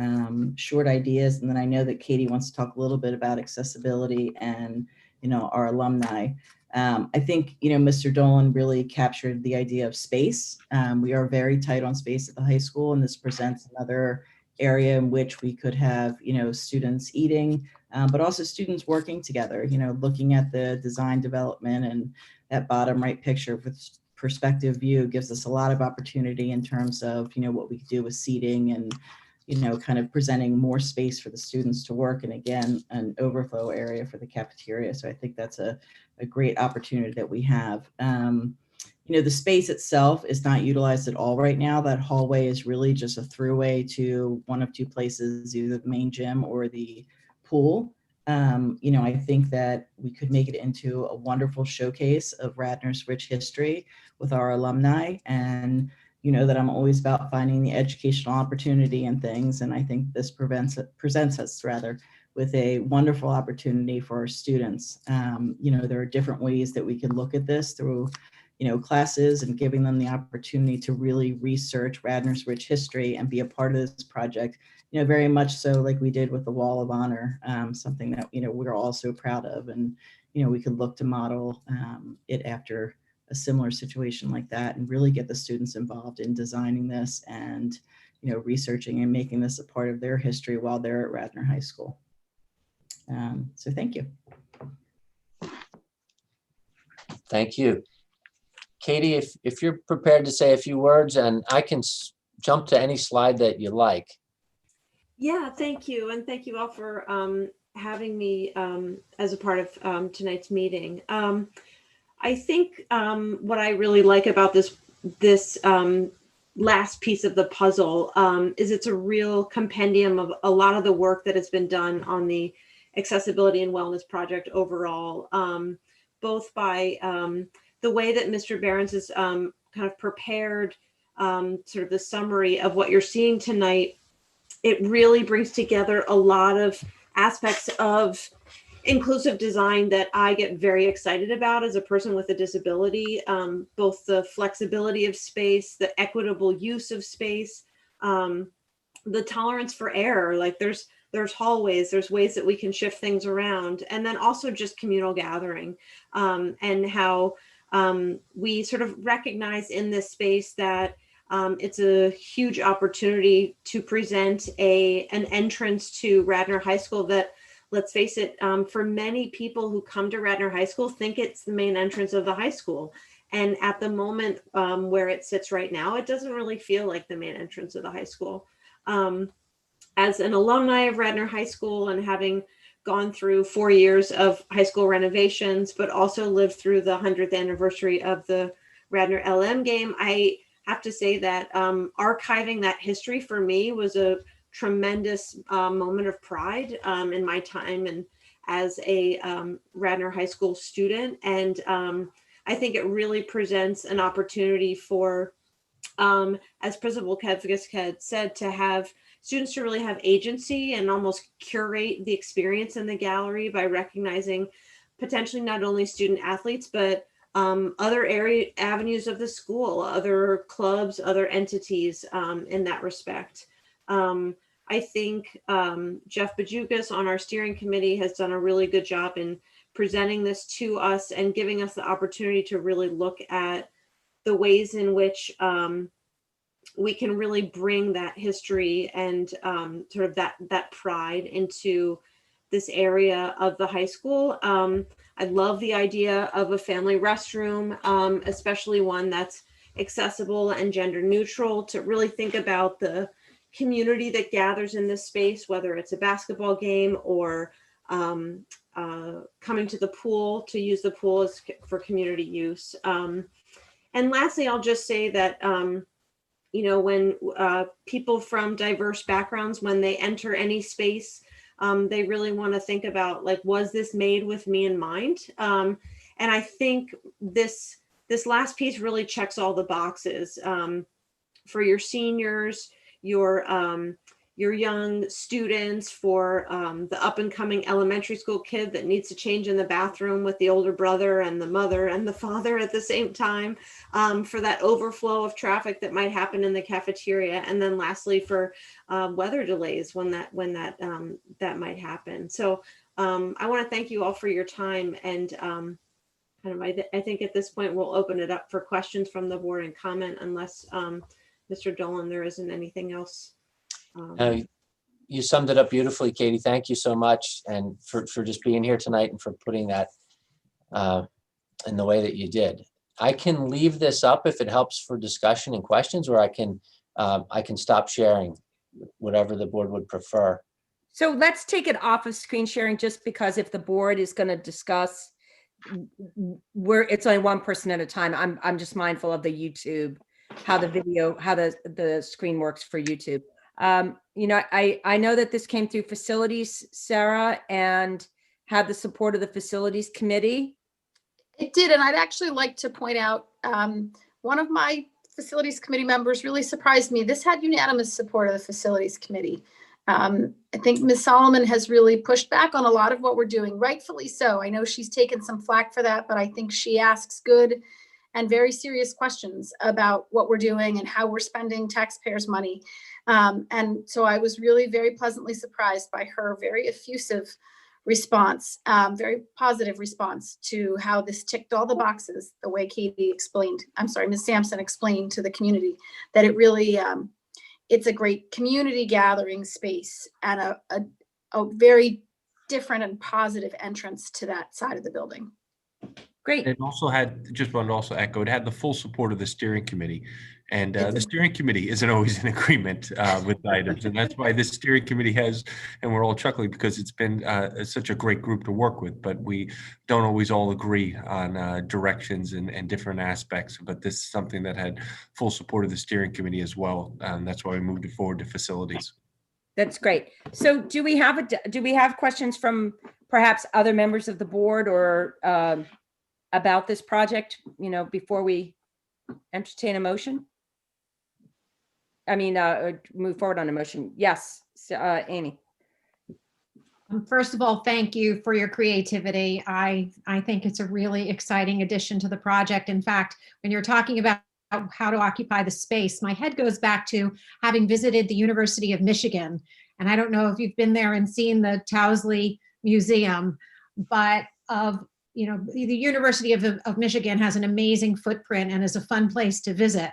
Speaker 20: short ideas, and then I know that Katie wants to talk a little bit about accessibility and, our alumni. I think, Mr. Dolan really captured the idea of space. We are very tight on space at the high school, and this presents another area in which we could have, students eating, but also students working together, looking at the design development, and that bottom right picture with perspective view gives us a lot of opportunity in terms of, what we could do with seating and, kind of presenting more space for the students to work, and again, an overflow area for the cafeteria. So I think that's a great opportunity that we have. The space itself is not utilized at all right now. That hallway is really just a throughway to one of two places, either the main gym or the pool. I think that we could make it into a wonderful showcase of Radnor's rich history with our alumni, and that I'm always about finding the educational opportunity and things. And I think this presents us with a wonderful opportunity for our students. There are different ways that we can look at this through classes, and giving them the opportunity to really research Radnor's rich history and be a part of this project, very much so like we did with the Wall of Honor, something that, we're all so proud of. And, we could look to model it after a similar situation like that, and really get the students involved in designing this and, researching and making this a part of their history while they're at Radnor High School. So thank you.
Speaker 18: Thank you. Katie, if you're prepared to say a few words, and I can jump to any slide that you like.
Speaker 21: Yeah, thank you. And thank you all for having me as a part of tonight's meeting. I think what I really like about this last piece of the puzzle is it's a real compendium of a lot of the work that has been done on the Accessibility and Wellness Project overall, both by the way that Mr. Behrens has kind of prepared sort of the summary of what you're seeing tonight. It really brings together a lot of aspects of inclusive design that I get very excited about as a person with a disability, both the flexibility of space, the equitable use of space, the tolerance for error. Like there's hallways, there's ways that we can shift things around, and then also just communal gathering, and how we sort of recognize in this space that It's a huge opportunity to present an entrance to Radnor High School that, let's face it, for many people who come to Radnor High School think it's the main entrance of the high school. And at the moment where it sits right now, it doesn't really feel like the main entrance of the high school. As an alumni of Radnor High School and having gone through 4 years of high school renovations, but also lived through the 100th anniversary of the Radnor LM game, I have to say that archiving that history for me was a tremendous moment of pride in my time and as a Radnor High School student. And I think it really presents an opportunity for, as Principal Kevgis had said, to have students to really have agency and almost curate the experience in the gallery by recognizing potentially not only student athletes, but other avenues of the school, other clubs, other entities in that respect. I think Jeff Bajukas on our steering committee has done a really good job in presenting this to us and giving us the opportunity to really look at the ways in which we can really bring that history and sort of that pride into this area of the high school. I love the idea of a family restroom, especially one that's accessible and gender neutral, to really think about the community that gathers in this space, whether it's a basketball game or coming to the pool, to use the pool as for community use. And lastly, I'll just say that, you know, when people from diverse backgrounds, when they enter any space, they really want to think about, like, was this made with me in mind? And I think this last piece really checks all the boxes for your seniors, your young students, for the up and coming elementary school kid that needs to change in the bathroom with the older brother and the mother and the father at the same time, for that overflow of traffic that might happen in the cafeteria, and then lastly for weather delays when that might happen. So I want to thank you all for your time, and I think at this point we'll open it up for questions from the board and comment, unless Mr. Dolan, there isn't anything else.
Speaker 18: You summed it up beautifully, Katie. Thank you so much, and for just being here tonight and for putting that in the way that you did. I can leave this up if it helps for discussion and questions, or I can stop sharing, whatever the board would prefer.
Speaker 1: So let's take it off of screen sharing, just because if the board is going to discuss, it's only one person at a time. I'm just mindful of the YouTube, how the video, how the screen works for YouTube. You know, I know that this came through facilities, Sarah, and had the support of the facilities committee.
Speaker 17: It did, and I'd actually like to point out, one of my facilities committee members really surprised me. This had unanimous support of the facilities committee. I think Ms. Solomon has really pushed back on a lot of what we're doing, rightfully so. I know she's taken some flack for that, but I think she asks good and very serious questions about what we're doing and how we're spending taxpayers' money. And so I was really very pleasantly surprised by her very effusive response, very positive response to how this ticked all the boxes, the way Katie explained, Ms. Sampson explained to the community, that it really, it's a great community gathering space and a very different and positive entrance to that side of the building.
Speaker 1: Great.
Speaker 4: It also had, just wanted to also echo, it had the full support of the steering committee. And the steering committee isn't always in agreement with items. And that's why this steering committee has, and we're all chuckling because it's been such a great group to work with, but we don't always all agree on directions and different aspects. But this is something that had full support of the steering committee as well. And that's why we moved it forward to facilities.
Speaker 1: That's great. So do we have questions from perhaps other members of the board or about this project, you know, before we entertain a motion? I mean, move forward on a motion. Yes, Amy.
Speaker 12: First of all, thank you for your creativity. I think it's a really exciting addition to the project. In fact, when you're talking about how to occupy the space, my head goes back to having visited the University of Michigan. And I don't know if you've been there and seen the Towsley Museum, but you know, the University of Michigan has an amazing footprint and is a fun place to visit.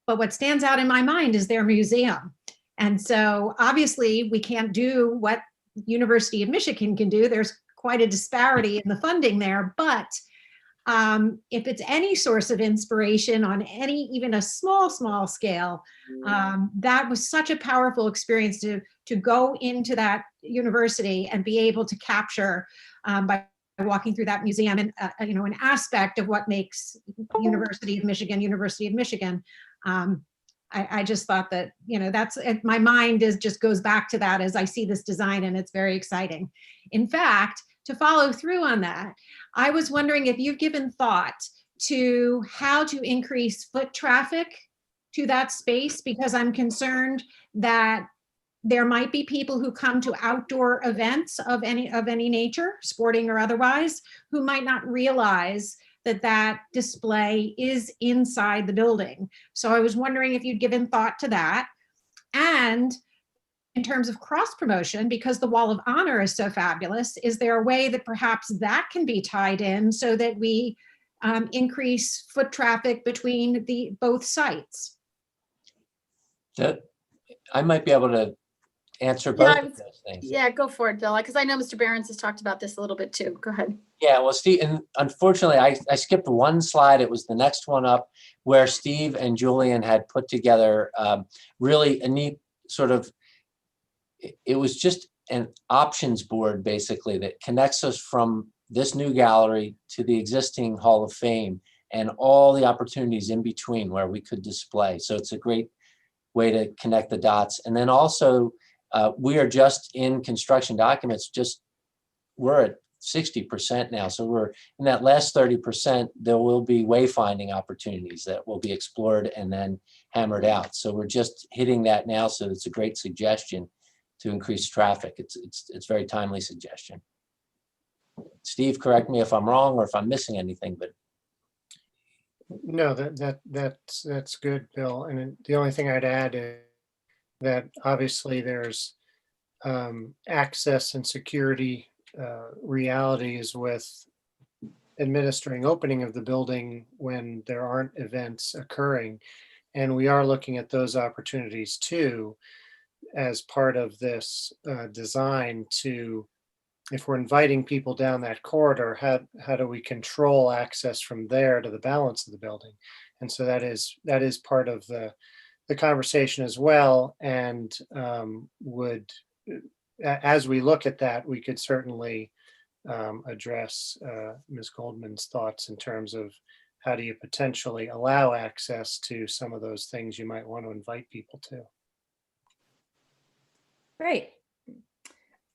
Speaker 12: but what stands out in my mind is their museum. And so obviously we can't do what University of Michigan can do. There's quite a disparity in the funding there, but if it's any source of inspiration on any, even a small scale, that was such a powerful experience to go into that university and be able to capture by walking through that museum and an aspect of what makes University of Michigan. I just thought that, that's, my mind just goes back to that as I see this design, and it's very exciting. In fact, to follow through on that, I was wondering if you've given thought to how to increase foot traffic to that space, because I'm concerned that there might be people who come to outdoor events of any nature, sporting or otherwise, who might not realize that display is inside the building. So I was wondering if you'd given thought to that. And in terms of cross promotion, because the Wall of Honor is so fabulous, is there a way that perhaps that can be tied in so that we increase foot traffic between both sites?
Speaker 18: That I might be able to answer both of those things.
Speaker 17: Yeah, go for it, Bill, because I know Mr. Behrens has talked about this a little bit too. Go ahead.
Speaker 18: Yeah, well, Steve, and unfortunately, I skipped one slide. It was the next one up where Steve and Julian had put together really a neat sort of, it was just an options board basically that connects us from this new gallery to the existing Hall of Fame and all the opportunities in between where we could display. So it's a great way to connect the dots. And then also, we are just in construction documents, we're at 60% now. So we're in that last 30%, there will be wayfinding opportunities that will be explored and then hammered out. So we're just hitting that now. So it's a great suggestion to increase traffic. It's very timely suggestion. Steve, correct me if I'm wrong or if I'm missing anything, but.
Speaker 19: No, that's good, Bill. And the only thing I'd add is that obviously there's access and security realities with administering opening of the building when there aren't events occurring. And we are looking at those opportunities too, as part of this design to, if we're inviting people down that corridor, how do we control access from there to the balance of the building? And so that is part of the conversation as well. And as we look at that, we could certainly address Ms. Goldman's thoughts in terms of how do you potentially allow access to some of those things you might want to invite people to.
Speaker 1: Great.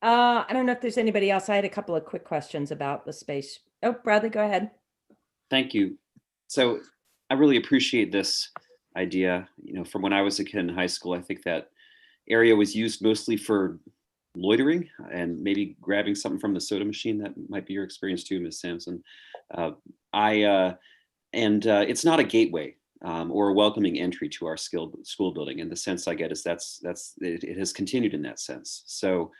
Speaker 1: I don't know if there's anybody else. I had a couple of quick questions about the space. Oh, Bradley, go ahead.
Speaker 16: Thank you. So I really appreciate this idea. From when I was a kid in high school, I think that area was used mostly for loitering and maybe grabbing something from the soda machine. That might be your experience too, Ms. Sampson. It's not a gateway or a welcoming entry to our school building. And the sense I get is it has continued in that sense. So,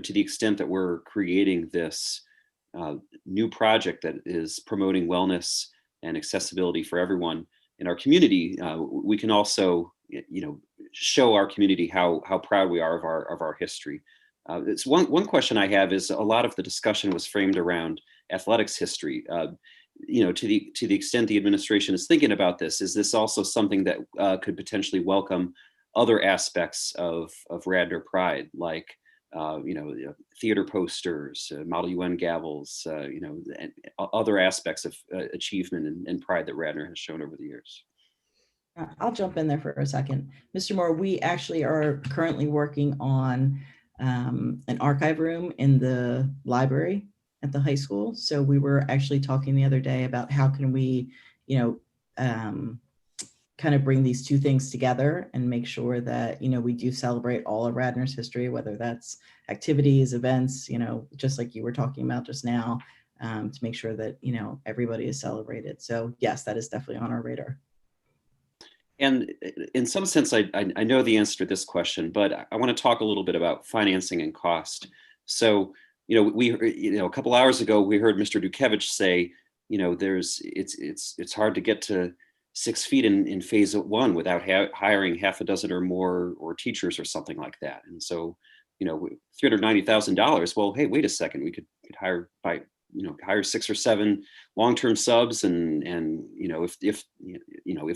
Speaker 16: to the extent that we're creating this new project that is promoting wellness and accessibility for everyone in our community, we can also, show our community how proud we are of our history. It's one question I have is a lot of the discussion was framed around athletics history. To the extent the administration is thinking about this, is this also something that could potentially welcome other aspects of Radnor pride, like theater posters, Model UN gavels, and other aspects of achievement and pride that Radnor has shown over the years?
Speaker 20: I'll jump in there for a second. Mr. Moore, we actually are currently working on an archive room in the library at the high school. So we were actually talking the other day about how can we, kind of bring these two things together and make sure that, we do celebrate all of Radnor's history, whether that's activities, events, just like you were talking about just now, to make sure that, everybody is celebrated. So yes, that is definitely on our radar.
Speaker 16: And in some sense, I know the answer to this question, but I want to talk a little bit about financing and cost. So, a couple hours ago, we heard Mr. Dukevich say, it's hard to get to 6 feet in phase 1 without hiring half a dozen or more or teachers or something like that. And so, $390,000. Well, hey, wait a second, we could hire 6 or 7 long-term subs, and if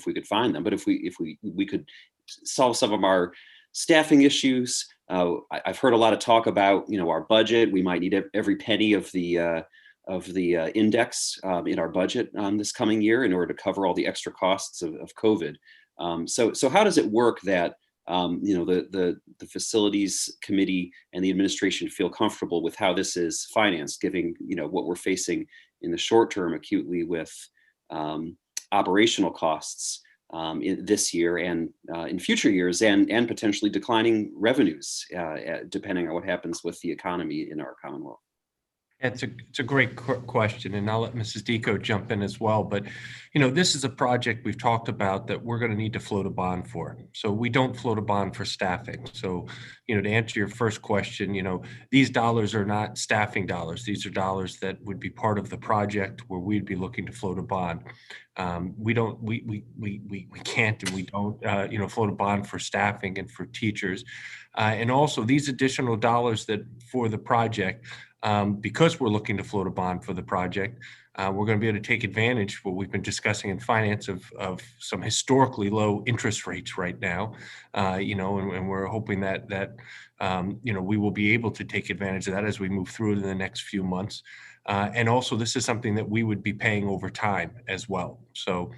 Speaker 16: we could find them, but if we could solve some of our staffing issues. I've heard a lot of talk about our budget. We might need every penny of the index in our budget this coming year in order to cover all the extra costs of COVID. So how does it work that the facilities committee and the administration feel comfortable with how this is financed, given what we're facing in the short term acutely with operational costs this year and in future years, and potentially declining revenues depending on what happens with the economy in our Commonwealth?
Speaker 4: It's a great question, and I'll let Mrs. Deco jump in as well. But, this is a project we've talked about that we're going to need to float a bond for. So we don't float a bond for staffing. So, to answer your first question, these dollars are not staffing dollars. These are dollars that would be part of the project where we'd be looking to float a bond. We can't, and we don't, float a bond for staffing and for teachers. And also these additional dollars that for the project, because we're looking to float a bond for the project, we're going to be able to take advantage of what we've been discussing in finance of some historically low interest rates right now, and we're hoping that we will be able to take advantage of that as we move through in the next few months. And also, this is something that we would be paying over time as well. So,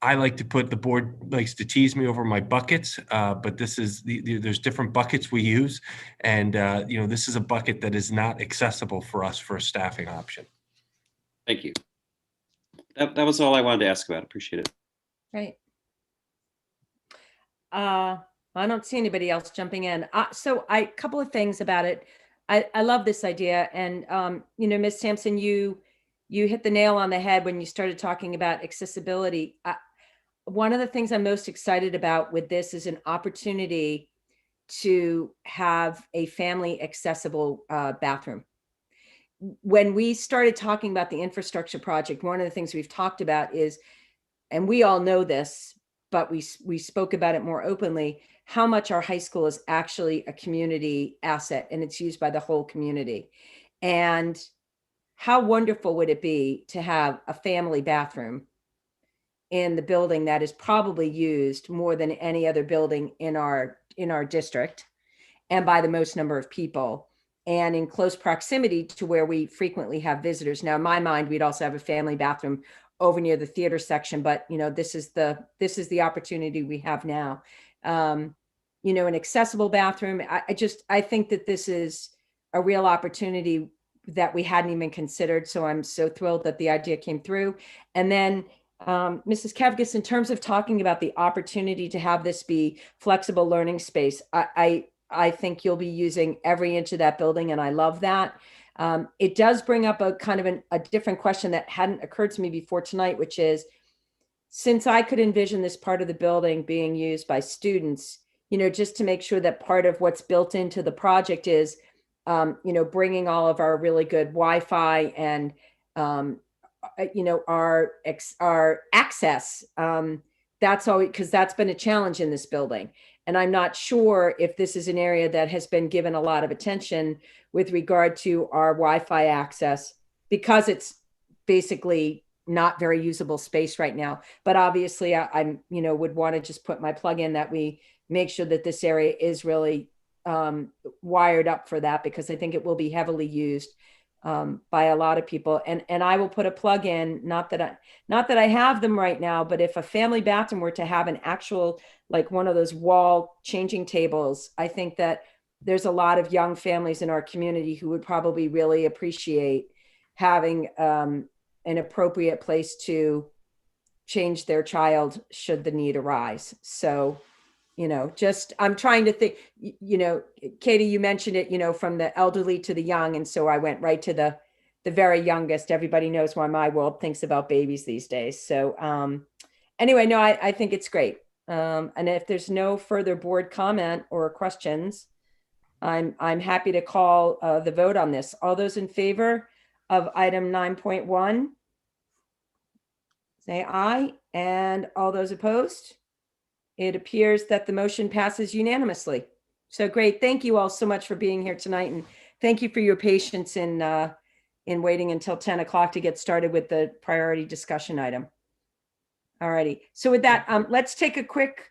Speaker 4: I like to the board likes to tease me over my buckets, but there's different buckets we use. And, this is a bucket that is not accessible for us for a staffing option.
Speaker 16: Thank you. That was all I wanted to ask about. Appreciate it.
Speaker 1: Right. I don't see anybody else jumping in. So a couple of things about it. I love this idea. And, Ms. Sampson, you hit the nail on the head when you started talking about accessibility. One of the things I'm most excited about with this is an opportunity to have a family accessible bathroom. When we started talking about the infrastructure project, one of the things we've talked about is, and we all know this, but we spoke about it more openly, how much our high school is actually a community asset and it's used by the whole community. And how wonderful would it be to have a family bathroom in the building that is probably used more than any other building in our district and by the most number of people and in close proximity to where we frequently have visitors. Now, in my mind, we'd also have a family bathroom over near the theater section, but this is the opportunity we have now. An accessible bathroom. I think that this is a real opportunity that we hadn't even considered. So I'm so thrilled that the idea came through. And then Mrs. Kevgis, in terms of talking about the opportunity to have this be flexible learning space, I think you'll be using every inch of that building. And I love that. It does bring up a kind of a different question that hadn't occurred to me before tonight, which is, since I could envision this part of the building being used by students, just to make sure that part of what's built into the project is, bringing all of our really good Wi-Fi and, our access. That's always, because that's been a challenge in this building. And I'm not sure if this is an area that has been given a lot of attention with regard to our Wi-Fi access, because it's basically not very usable space right now. But obviously I would want to just put my plug in that we make sure that this area is really wired up for that, because I think it will be heavily used by a lot of people. And I will put a plug in, not that I have them right now, but if a family bathroom were to have an actual, like one of those wall changing tables, I think that there's a lot of young families in our community who would probably really appreciate having an appropriate place to change their child should the need arise. So, I'm trying to think, Katie, you mentioned it, from the elderly to the young. And so I went right to the very youngest. Everybody knows why my world thinks about babies these days. So anyway, no, I think it's great. And if there's no further board comment or questions, I'm happy to call the vote on this. All those in favor of item 9.1, say aye. And all those opposed? It appears that the motion passes unanimously. So great. Thank you all so much for being here tonight. And thank you for your patience in waiting until 10 o'clock to get started with the priority discussion item. All righty. So with that, let's take a quick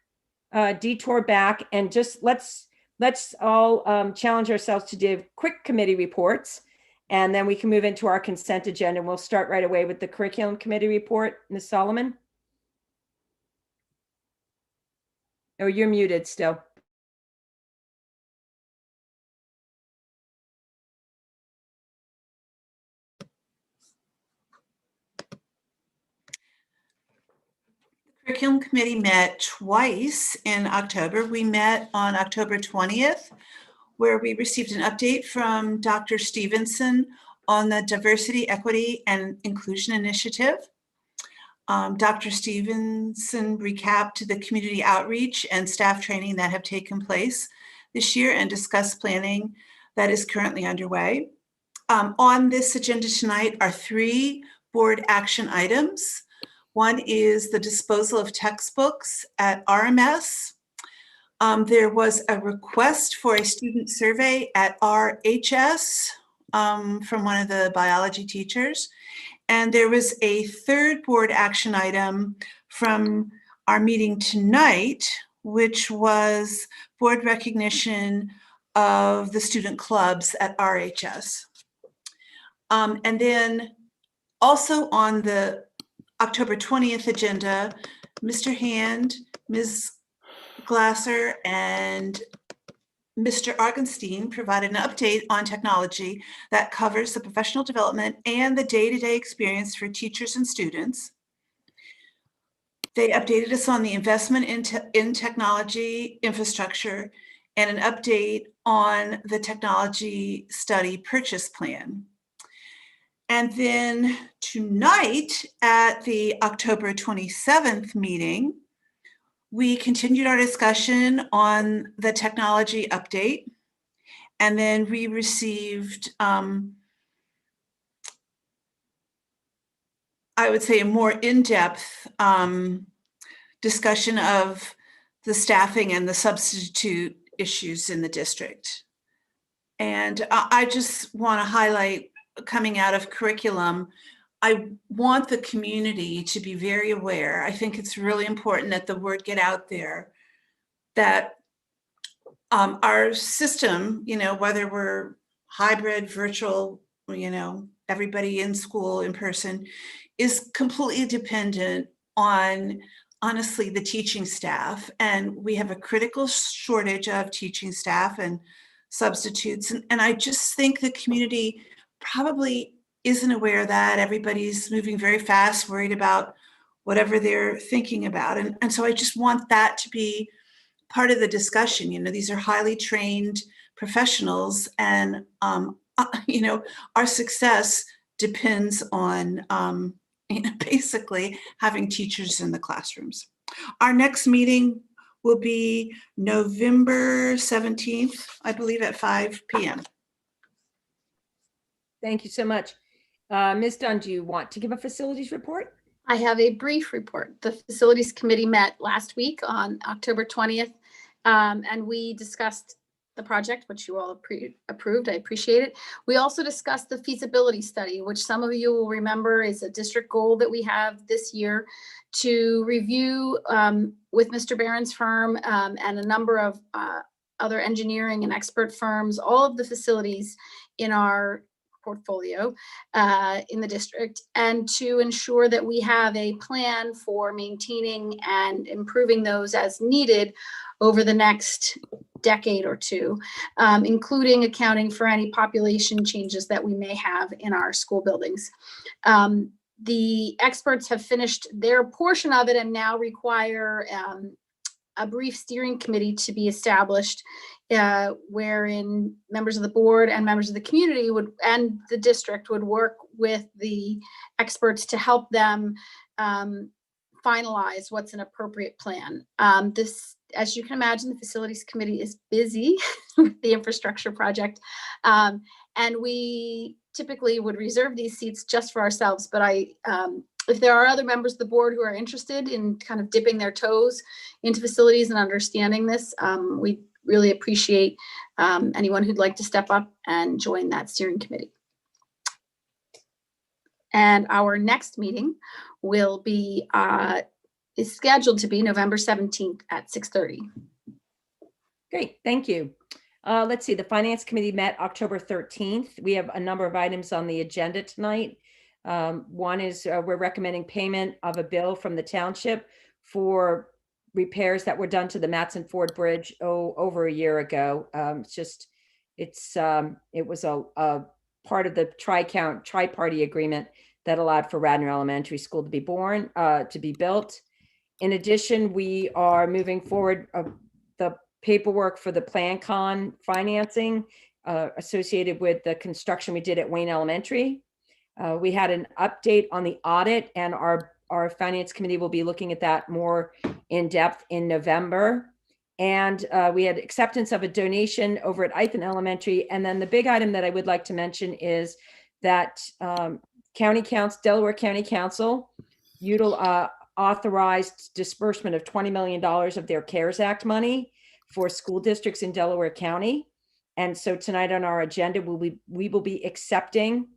Speaker 1: detour back and just let's all challenge ourselves to do quick committee reports, and then we can move into our consent agenda. And we'll start right away with the curriculum committee report. Ms. Solomon? Oh, you're muted still.
Speaker 14: Curriculum Committee met twice in October. We met on October 20th, where we received an update from Dr. Stevenson on the Diversity, Equity, and Inclusion Initiative. Dr. Stevenson recapped the community outreach and staff training that have taken place this year and discussed planning that is currently underway. On this agenda tonight are 3 board action items. One is the disposal of textbooks at RMS. There was a request for a student survey at RHS from one of the biology teachers. And there was a 3rd board action item from our meeting tonight, which was board recognition of the student clubs at RHS. And then also on the October 20th agenda, Mr. Hand, Ms. Glasser, and Mr. Argenstein provided an update on technology that covers the professional development and the day-to-day experience for teachers and students. They updated us on the investment in technology infrastructure and an update on the technology study purchase plan. And then tonight at the October 27th meeting, we continued our discussion on the technology update, and then we received, I would say, a more in-depth discussion of the staffing and the substitute issues in the district. And I just want to highlight, coming out of curriculum, I want the community to be very aware. I think it's really important that the word get out there that our system, whether we're hybrid, virtual, everybody in school, in person, is completely dependent on, honestly, the teaching staff. And we have a critical shortage of teaching staff and substitutes. And I just think the community probably isn't aware that everybody's moving very fast, worried about whatever they're thinking about. And so I just want that to be part of the discussion. These are highly trained professionals, and, our success depends on basically having teachers in the classrooms. Our next meeting will be November 17th, I believe, at 5 p.m.
Speaker 1: Thank you so much. Ms. Dunn, do you want to give a facilities report?
Speaker 17: I have a brief report. The Facilities Committee met last week on October 20th, and we discussed the project, which you all approved. I appreciate it. We also discussed the feasibility study, which some of you will remember is a district goal that we have this year to review with Mr. Barron's firm and a number of other engineering and expert firms, all of the facilities in our portfolio in the district, and to ensure that we have a plan for maintaining and improving those as needed over the next decade or two, including accounting for any population changes that we may have in our school buildings. The experts have finished their portion of it and now require a brief steering committee to be established, wherein members of the board and members of the community and the district would work with the experts to help them finalize what's an appropriate plan. This, as you can imagine, the Facilities Committee is busy with the infrastructure project, and we typically would reserve these seats just for ourselves, but I If there are other members of the board who are interested in kind of dipping their toes into facilities and understanding this, we really appreciate anyone who'd like to step up and join that steering committee. And our next meeting will be, is scheduled to be November 17th at 6:30.
Speaker 1: Great, thank you. Let's see, the Finance Committee met October 13th. We have a number of items on the agenda tonight. One is we're recommending payment of a bill from the township for repairs that were done to the Matson Ford Bridge over a year ago. It was a part of the tri-party agreement that allowed for Radnor Elementary School to be built. In addition, we are moving forward the paperwork for the PlanCon financing associated with the construction we did at Wayne Elementary. We had an update on the audit, and our finance committee will be looking at that more in depth in November. And we had acceptance of a donation over at Ithan Elementary. And then the big item that I would like to mention is that Delaware County Council authorized disbursement of $20 million of their CARES Act money for school districts in Delaware County. And so tonight on our agenda, we will be accepting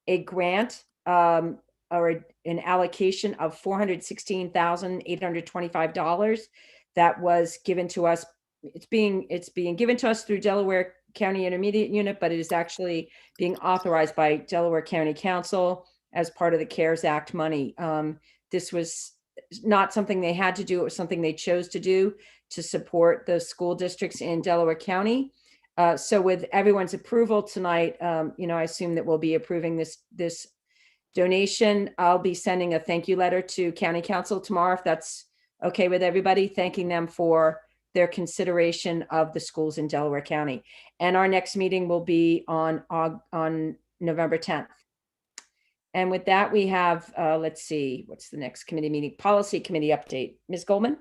Speaker 1: a grant or an allocation of $416,825 that was given to us. It's being given to us through Delaware County Intermediate Unit, but it is actually being authorized by Delaware County Council as part of the CARES Act money. This was not something they had to do. It was something they chose to do to support the school districts in Delaware County. So with everyone's approval tonight, I assume that we'll be approving this donation. I'll be sending a thank you letter to County Council tomorrow, if that's okay with everybody, thanking them for their consideration of the schools in Delaware County. And our next meeting will be on November 10th. And with that, we have, let's see, what's the next committee meeting? Policy Committee update. Ms. Goldman?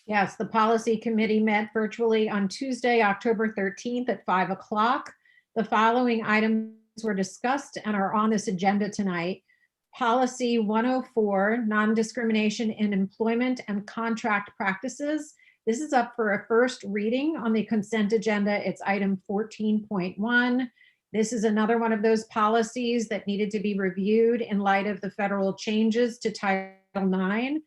Speaker 12: Yes, the Policy Committee met virtually on Tuesday, October 13th at 5 o'clock. The following items were discussed and are on this agenda tonight. Policy 104, non-discrimination in employment and contract practices. This is up for a first reading on the consent agenda. It's item 14.1. This is another one of those policies that needed to be reviewed in light of the federal changes to Title IX.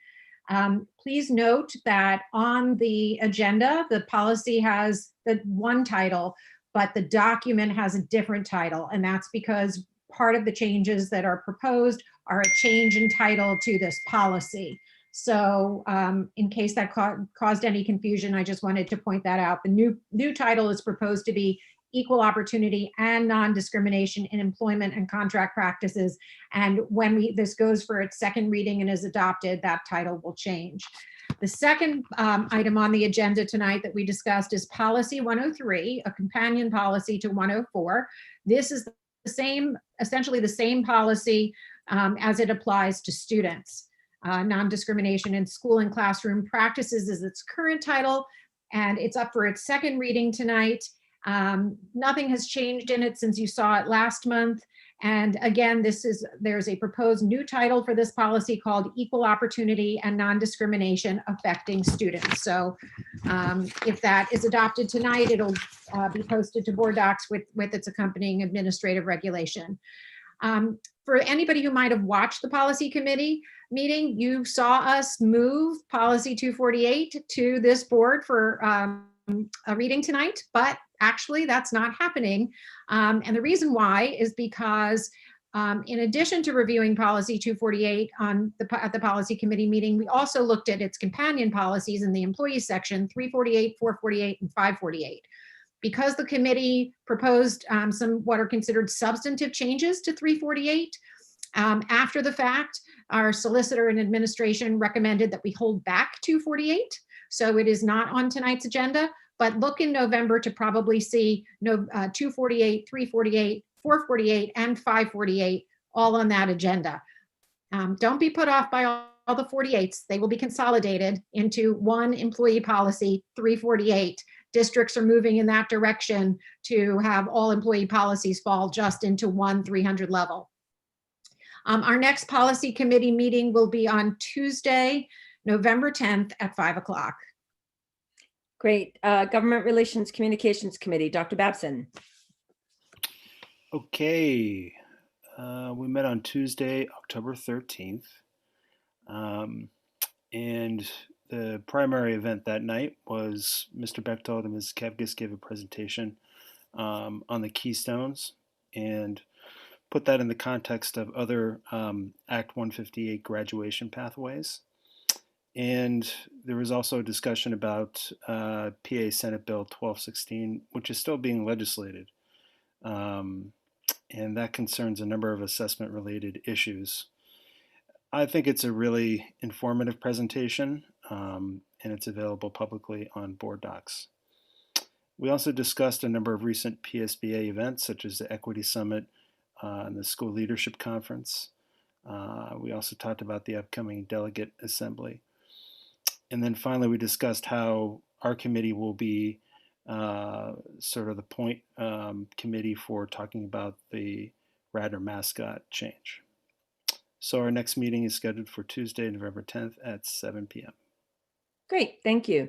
Speaker 12: Please note that on the agenda, the policy has the one title, but the document has a different title. And that's because part of the changes that are proposed are a change in title to this policy. So in case that caused any confusion, I just wanted to point that out. The new title is proposed to be Equal Opportunity and Non-Discrimination in Employment and Contract Practices. And when this goes for its second reading and is adopted, that title will change. The second item on the agenda tonight that we discussed is Policy 103, a companion policy to 104. This is essentially the same policy as it applies to students. Non-discrimination in school and classroom practices is its current title, and it's up for its second reading tonight. Nothing has changed in it since you saw it last month. And again, there's a proposed new title for this policy called Equal Opportunity and Non-Discrimination Affecting Students. So if that is adopted tonight, it'll be posted to board docs with its accompanying administrative regulation. For anybody who might have watched the policy committee meeting, you saw us move policy 248 to this board for a reading tonight, but actually that's not happening. And the reason why is because in addition to reviewing policy 248 at the policy committee meeting, we also looked at its companion policies in the employee section 348, 448, and 548. Because the committee proposed some what are considered substantive changes to 348, after the fact, our solicitor and administration recommended that we hold back 248. So it is not on tonight's agenda, but look in November to probably see 248, 348, 448, and 548 all on that agenda. Don't be put off by all the 48s. They will be consolidated into one employee policy, 348. Districts are moving in that direction to have all employee policies fall just into one 300 level. Our next policy committee meeting will be on Tuesday, November 10th at 5 o'clock.
Speaker 1: Great. Government Relations Communications Committee, Dr. Babson.
Speaker 8: Okay, we met on Tuesday, October 13th. And the primary event that night was Mr. Bechtold and Ms. Kevgis gave a presentation on the keystones and put that in the context of other Act 158 graduation pathways. And there was also a discussion about PA Senate Bill 1216, which is still being legislated. And that concerns a number of assessment-related issues. I think it's a really informative presentation, and it's available publicly on board docs. We also discussed a number of recent PSBA events, such as the Equity Summit and the School Leadership Conference. We also talked about the upcoming Delegate Assembly. And then finally, we discussed how our committee will be sort of the point committee for talking about the Radnor mascot change. So our next meeting is scheduled for Tuesday, November 10th at 7 p.m.
Speaker 1: Great, thank you.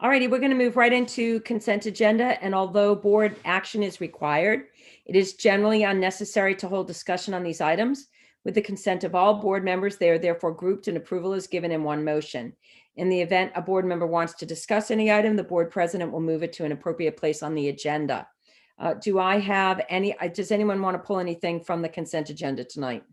Speaker 1: All righty, we're going to move right into consent agenda. And although board action is required, it is generally unnecessary to hold discussion on these items. With the consent of all board members, they are therefore grouped and approval is given in one motion. In the event a board member wants to discuss any item, the board president will move it to an appropriate place on the agenda. Does anyone want to pull anything from the consent agenda tonight?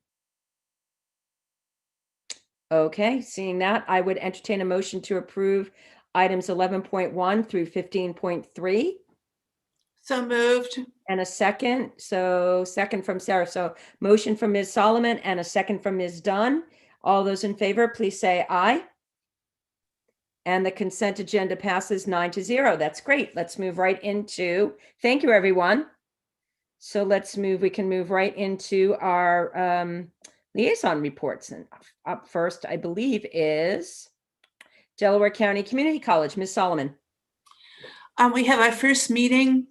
Speaker 1: Okay, seeing that, I would entertain a motion to approve items 11.1 through 15.3.
Speaker 14: So moved.
Speaker 1: And a second. So second from Sarah. So motion from Ms. Solomon and a second from Ms. Dunn. All those in favor, please say aye. And the consent agenda passes 9-0. That's great. Let's move right into, thank you, everyone. So we can move right into our liaison reports. And up first, I believe, is Delaware County Community College. Ms. Solomon.
Speaker 14: We have our first meeting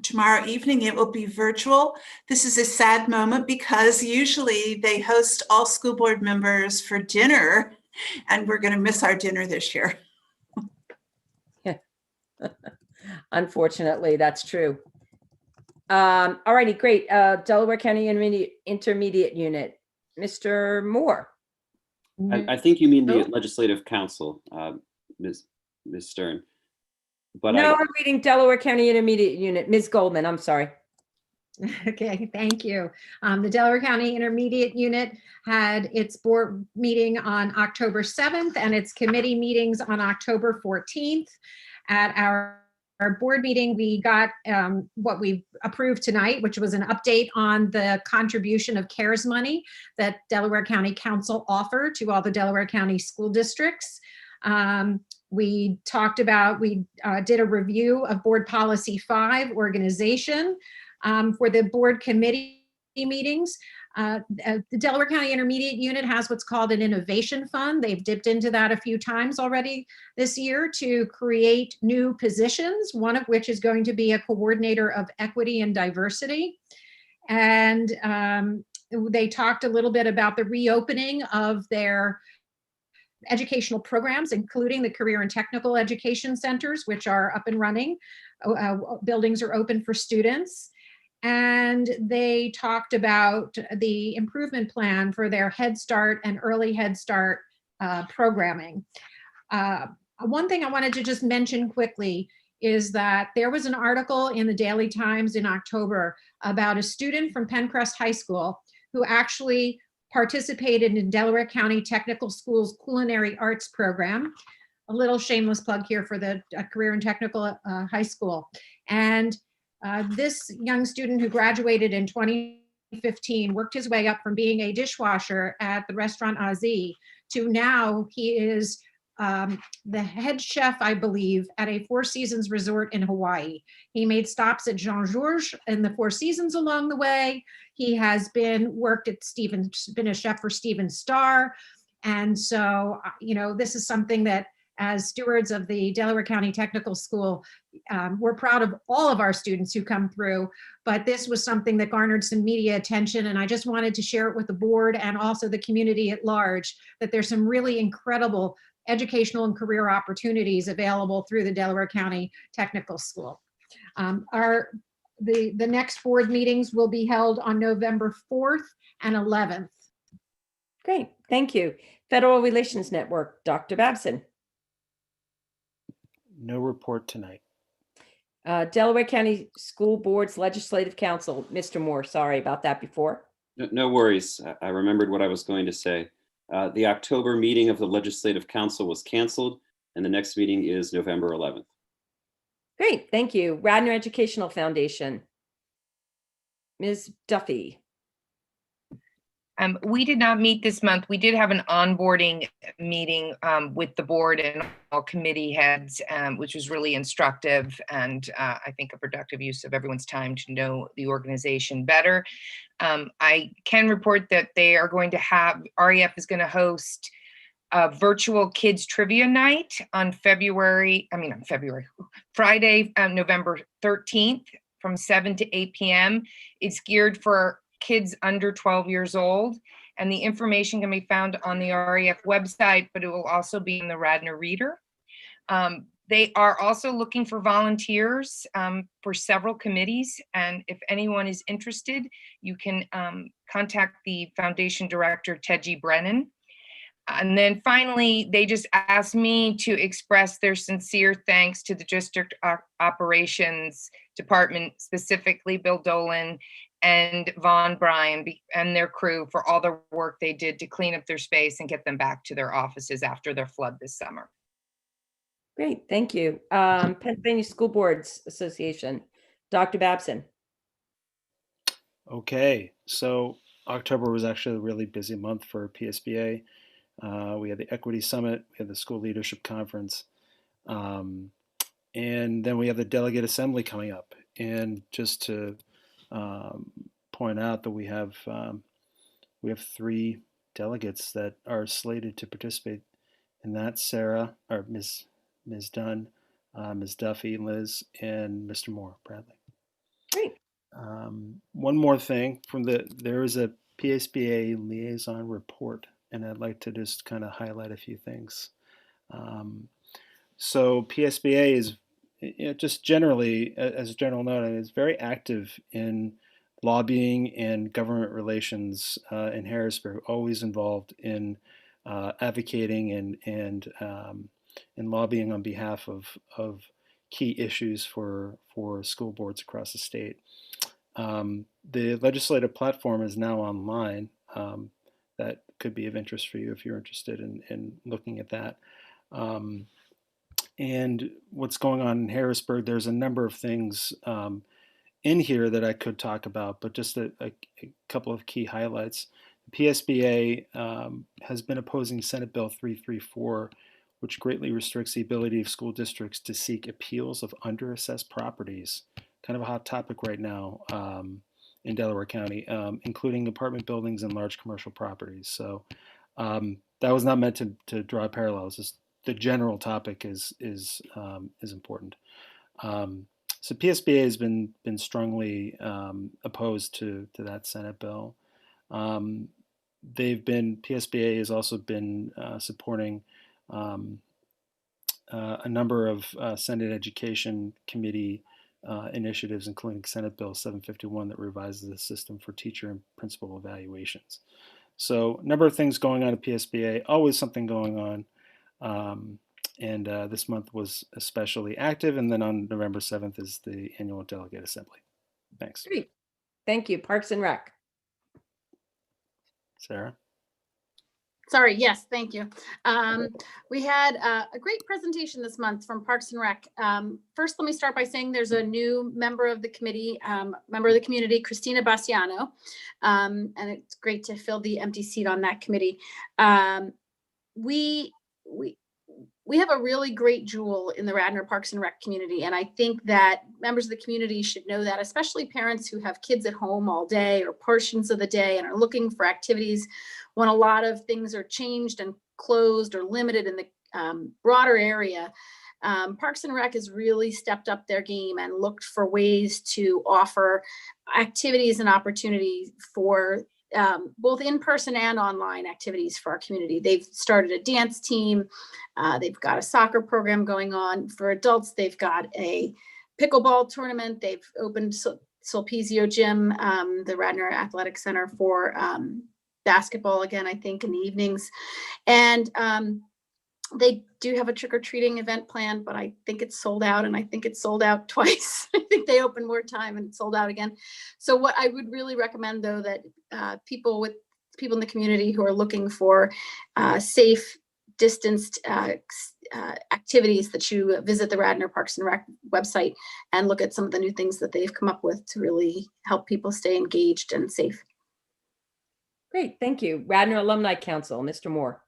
Speaker 14: tomorrow evening. It will be virtual. This is a sad moment because usually they host all school board members for dinner, and we're going to miss our dinner this year.
Speaker 1: Yeah. Unfortunately, that's true. All righty, great. Delaware County Intermediate Unit. Mr. Moore.
Speaker 16: I think you mean the Legislative Council, Ms. Stern. But
Speaker 1: no, I'm reading Delaware County Intermediate Unit. Ms. Goldman, I'm sorry.
Speaker 12: Okay, thank you. The Delaware County Intermediate Unit had its board meeting on October 7th and its committee meetings on October 14th. At our board meeting, we got what we approved tonight, which was an update on the contribution of CARES money that Delaware County Council offered to all the Delaware County school districts. We did a review of Board Policy 5, organization, for the board committee meetings. The Delaware County Intermediate Unit has what's called an innovation fund. They've dipped into that a few times already this year to create new positions, one of which is going to be a coordinator of equity and diversity. And they talked a little bit about the reopening of their educational programs, including the career and technical education centers, which are up and running. Buildings are open for students. And they talked about the improvement plan for their Head Start and Early Head Start programming. One thing I wanted to just mention quickly is that there was an article in the Daily Times in October about a student from Pencrest High School who actually participated in Delaware County Technical School's Culinary Arts program. A little shameless plug here for the Career and Technical High School. And this young student who graduated in 2015 worked his way up from being a dishwasher at the restaurant Azi to now he is the head chef, I believe, at a Four Seasons resort in Hawaii. He made stops at Jean-Georges and the Four Seasons along the way. He has been a chef for Steven Starr. And so, this is something that as stewards of the Delaware County Technical School, we're proud of all of our students who come through, but this was something that garnered some media attention, and I just wanted to share it with the board and also the community at large, that there's some really incredible educational and career opportunities available through the Delaware County Technical School. The next board meetings will be held on November 4th and 11th.
Speaker 1: Great, thank you. Federal Relations Network, Dr. Babson.
Speaker 8: No report tonight.
Speaker 1: Delaware County School Board's Legislative Council, Mr. Moore, sorry about that before.
Speaker 16: No worries. I remembered what I was going to say. The October meeting of the Legislative Council was canceled, and the next meeting is November 11th.
Speaker 1: Great, thank you. Radnor Educational Foundation, Ms. Duffy.
Speaker 13: We did not meet this month. We did have an onboarding meeting with the board and all committee heads, which was really instructive and I think a productive use of everyone's time to know the organization better. I can report that they are going to have, REF is going to host a virtual kids trivia night on Friday, November 13th from 7 to 8 p.m. It's geared for kids under 12 years old, and the information can be found on the REF website, but it will also be in the Radnor Reader. They are also looking for volunteers for several committees, and if anyone is interested, you can contact the foundation director, Teji Brennan. And then finally, they just asked me to express their sincere thanks to the district operations department, specifically Bill Dolan and Vaughn Bryan and their crew for all the work they did to clean up their space and get them back to their offices after their flood this summer.
Speaker 1: Great, thank you. Pennsylvania School Boards Association, Dr. Babson.
Speaker 8: Okay, so October was actually a really busy month for PSBA. We had the Equity Summit, we had the School Leadership Conference, and then we have the Delegate Assembly coming up. And just to point out that we have 3 delegates that are slated to participate in that: Sarah, or Ms. Dunn, Ms. Duffy, Liz, and Mr. Moore, Bradley.
Speaker 1: Great.
Speaker 8: One more thing there is a PSBA liaison report, and I'd like to just kind of highlight a few things. So PSBA is, just generally, as a general note, is very active in lobbying and government relations in Harrisburg, always involved in advocating and lobbying on behalf of key issues for school boards across the state. The legislative platform is now online. That could be of interest for you if you're interested in looking at that. And what's going on in Harrisburg, there's a number of things in here that I could talk about, but just a couple of key highlights. The PSBA has been opposing Senate Bill 334, which greatly restricts the ability of school districts to seek appeals of underassessed properties. Kind of a hot topic right now in Delaware County, including apartment buildings and large commercial properties. So that was not meant to draw parallels. Just the general topic is important. So PSBA has been strongly opposed to that Senate bill. PSBA has also been supporting a number of Senate Education Committee initiatives, including Senate Bill 751 that revises the system for teacher and principal evaluations. So a number of things going on at PSBA, always something going on. And this month was especially active. And then on November 7th is the annual Delegate Assembly. Thanks.
Speaker 1: Great. Thank you. Parks and Rec.
Speaker 8: Sarah?
Speaker 17: Sorry, yes, thank you. We had a great presentation this month from Parks and Rec. First, let me start by saying there's a new member of the committee, member of the community, Christina Bassiano, and it's great to fill the empty seat on that committee. We have a really great jewel in the Radnor Parks and Rec community, and I think that members of the community should know that, especially parents who have kids at home all day or portions of the day and are looking for activities when a lot of things are changed and closed or limited broader area, Parks and Rec has really stepped up their game and looked for ways to offer activities and opportunities for both in-person and online activities for our community. They've started a dance team. They've got a soccer program going on. For adults, they've got a pickleball tournament. They've opened Sulpizio Gym, the Radnor Athletic Center, for basketball again, I think, in the evenings. And they do have a trick-or-treating event planned, but I think it's sold out, and I think it's sold out twice. I think they opened more time and it's sold out again. So what I would really recommend, though, that people in the community who are looking for safe, distanced activities, that you visit the Radnor Parks and Rec website and look at some of the new things that they've come up with to really help people stay engaged and safe.
Speaker 1: Great, thank you. Radnor Alumni Council, Mr. Moore.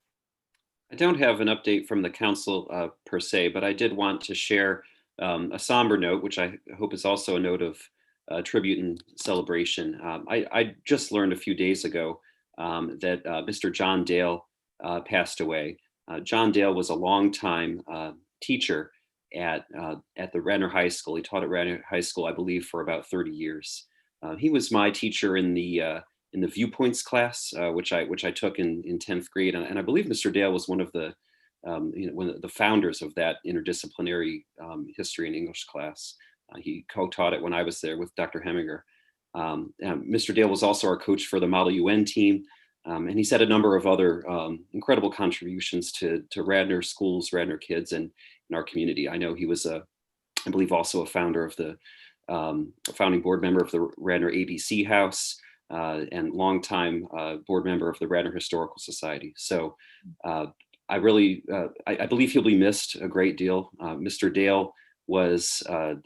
Speaker 16: I don't have an update from the council per se, but I did want to share a somber note, which I hope is also a note of tribute and celebration. I just learned a few days ago that Mr. John Dale passed away. John Dale was a longtime teacher at the Radnor High School. He taught at Radnor High School, I believe, for about 30 years. He was my teacher in the Viewpoints class, which I took in 10th grade, and I believe Mr. Dale was one of the one of the founders of that interdisciplinary history and English class. He co-taught it when I was there with Dr. Heminger. Mr. Dale was also our coach for the Model UN team, and he's had a number of other incredible contributions to Radnor schools, Radnor kids, and in our community. I know he was I believe also a founder of the founding board member of the Radnor ABC House. And longtime board member of the Radnor Historical Society. So I believe he'll be missed a great deal. Mr. Dale was a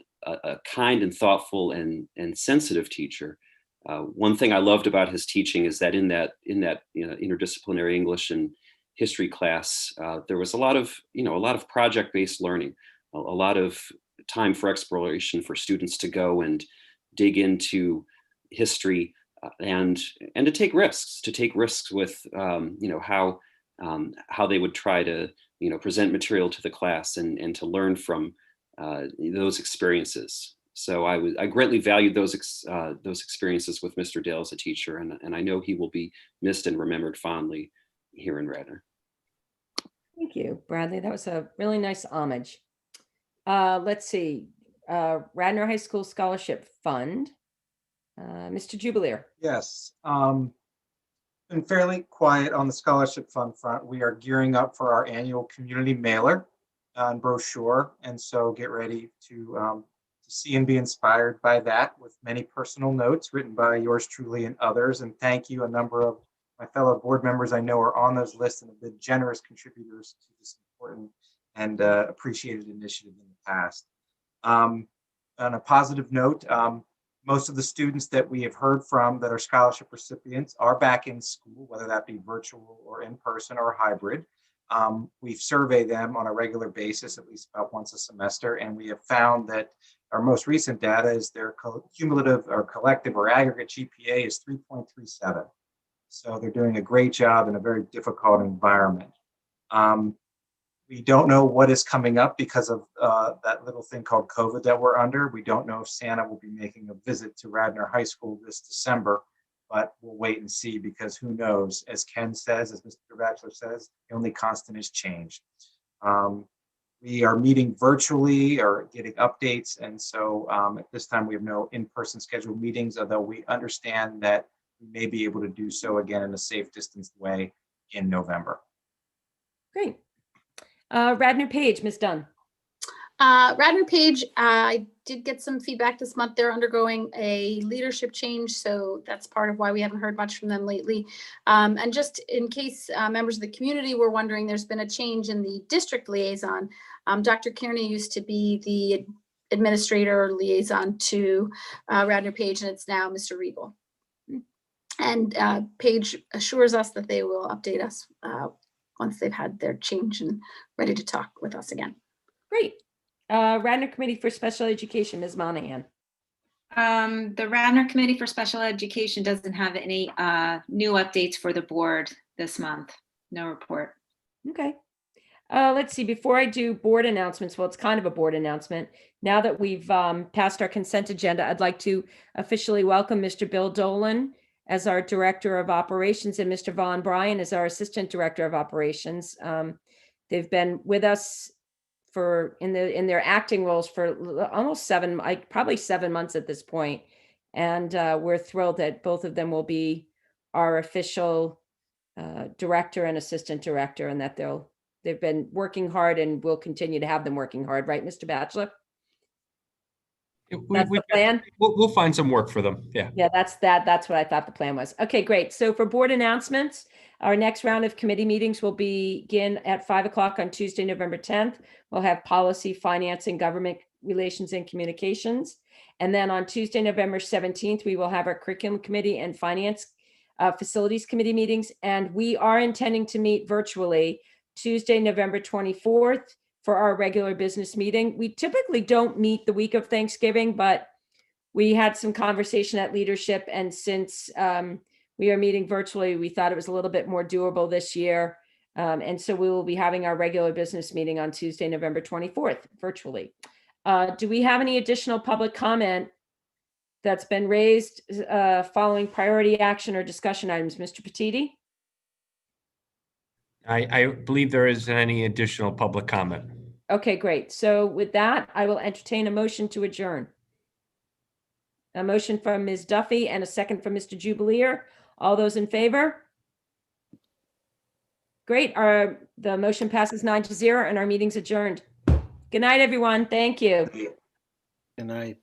Speaker 16: kind and thoughtful and sensitive teacher. One thing I loved about his teaching is that in that interdisciplinary English and history class, there was a lot of project-based learning, a lot of time for exploration for students to go and dig into history. And to take risks with how they would try to present material to the class and to learn from those experiences. So I greatly valued those experiences with Mr. Dale as a teacher, and I know he will be missed and remembered fondly here in Radnor.
Speaker 1: Thank you, Bradley. That was a really nice homage. Let's see, Radnor High School Scholarship Fund. Mr. Jubileer.
Speaker 15: Yes. Been fairly quiet on the scholarship fund front. We are gearing up for our annual community mailer and brochure, and so get ready to see and be inspired by that, with many personal notes written by yours truly and others. And thank you. A number of my fellow board members I know are on those lists and have been generous contributors to this important and appreciated initiative in the past. On a positive note, most of the students that we have heard from that are scholarship recipients are back in school, whether that be virtual or in person or hybrid. We've surveyed them on a regular basis, at least about once a semester, and we have found that our most recent data is their cumulative or collective or aggregate GPA is 3.37. So they're doing a great job in a very difficult environment. We don't know what is coming up because of that little thing called COVID that we're under. We don't know if Santa will be making a visit to Radnor High School this December, but we'll wait and see, because who knows? As Ken says, as Mr. Batchelor says, the only constant is change. We are meeting virtually or getting updates, and so at this time we have no in-person scheduled meetings, although we understand that we may be able to do so again in a safe, distanced way in November.
Speaker 1: Great. Radnor Page, Ms. Dunn.
Speaker 17: Radnor Page, I did get some feedback this month. They're undergoing a leadership change, so that's part of why we haven't heard much from them lately. And just in case members of the community were wondering, there's been a change in the district liaison. Dr. Kearney used to be the administrator liaison to Radnor Page, and it's now Mr. Regal. And Page assures us that they will update us once they've had their change and ready to talk with us again.
Speaker 1: Great. Radnor Committee for Special Education, Ms. Monahan.
Speaker 3: The Radnor Committee for Special Education doesn't have any new updates for the board this month. No report.
Speaker 1: Okay. Let's see, before I do board announcements, well, it's kind of a board announcement. Now that we've passed our consent agenda, I'd like to officially welcome Mr. Bill Dolan as our Director of Operations and Mr. Vaughn Bryan as our Assistant Director of Operations. They've been with us for in their acting roles for almost probably 7 months at this point. And we're thrilled that both of them will be our official director and assistant director, and that they've been working hard and will continue to have them working hard, right, Mr. Batchelor? That's the plan?
Speaker 4: We'll find some work for them. Yeah.
Speaker 1: Yeah, that's what I thought the plan was. Okay, great. So for board announcements, our next round of committee meetings will begin at 5 o'clock on Tuesday, November 10th. We'll have policy, finance, and government relations and communications. And then on Tuesday, November 17th, we will have our curriculum committee and finance facilities committee meetings. And we are intending to meet virtually Tuesday, November 24th for our regular business meeting. We typically don't meet the week of Thanksgiving, but we had some conversation at leadership. And since we are meeting virtually, we thought it was a little bit more doable this year. And so we will be having our regular business meeting on Tuesday, November 24th, virtually. Do we have any additional public comment that's been raised following priority action or discussion items? Mr. Petiti?
Speaker 4: I believe there isn't any additional public comment.
Speaker 1: Okay, great. So with that, I will entertain a motion to adjourn. A motion from Ms. Duffy and a second from Mr. Jubileer. All those in favor? Great. The motion passes 9-0 and our meeting's adjourned. Good night, everyone. Thank you.
Speaker 8: Good night.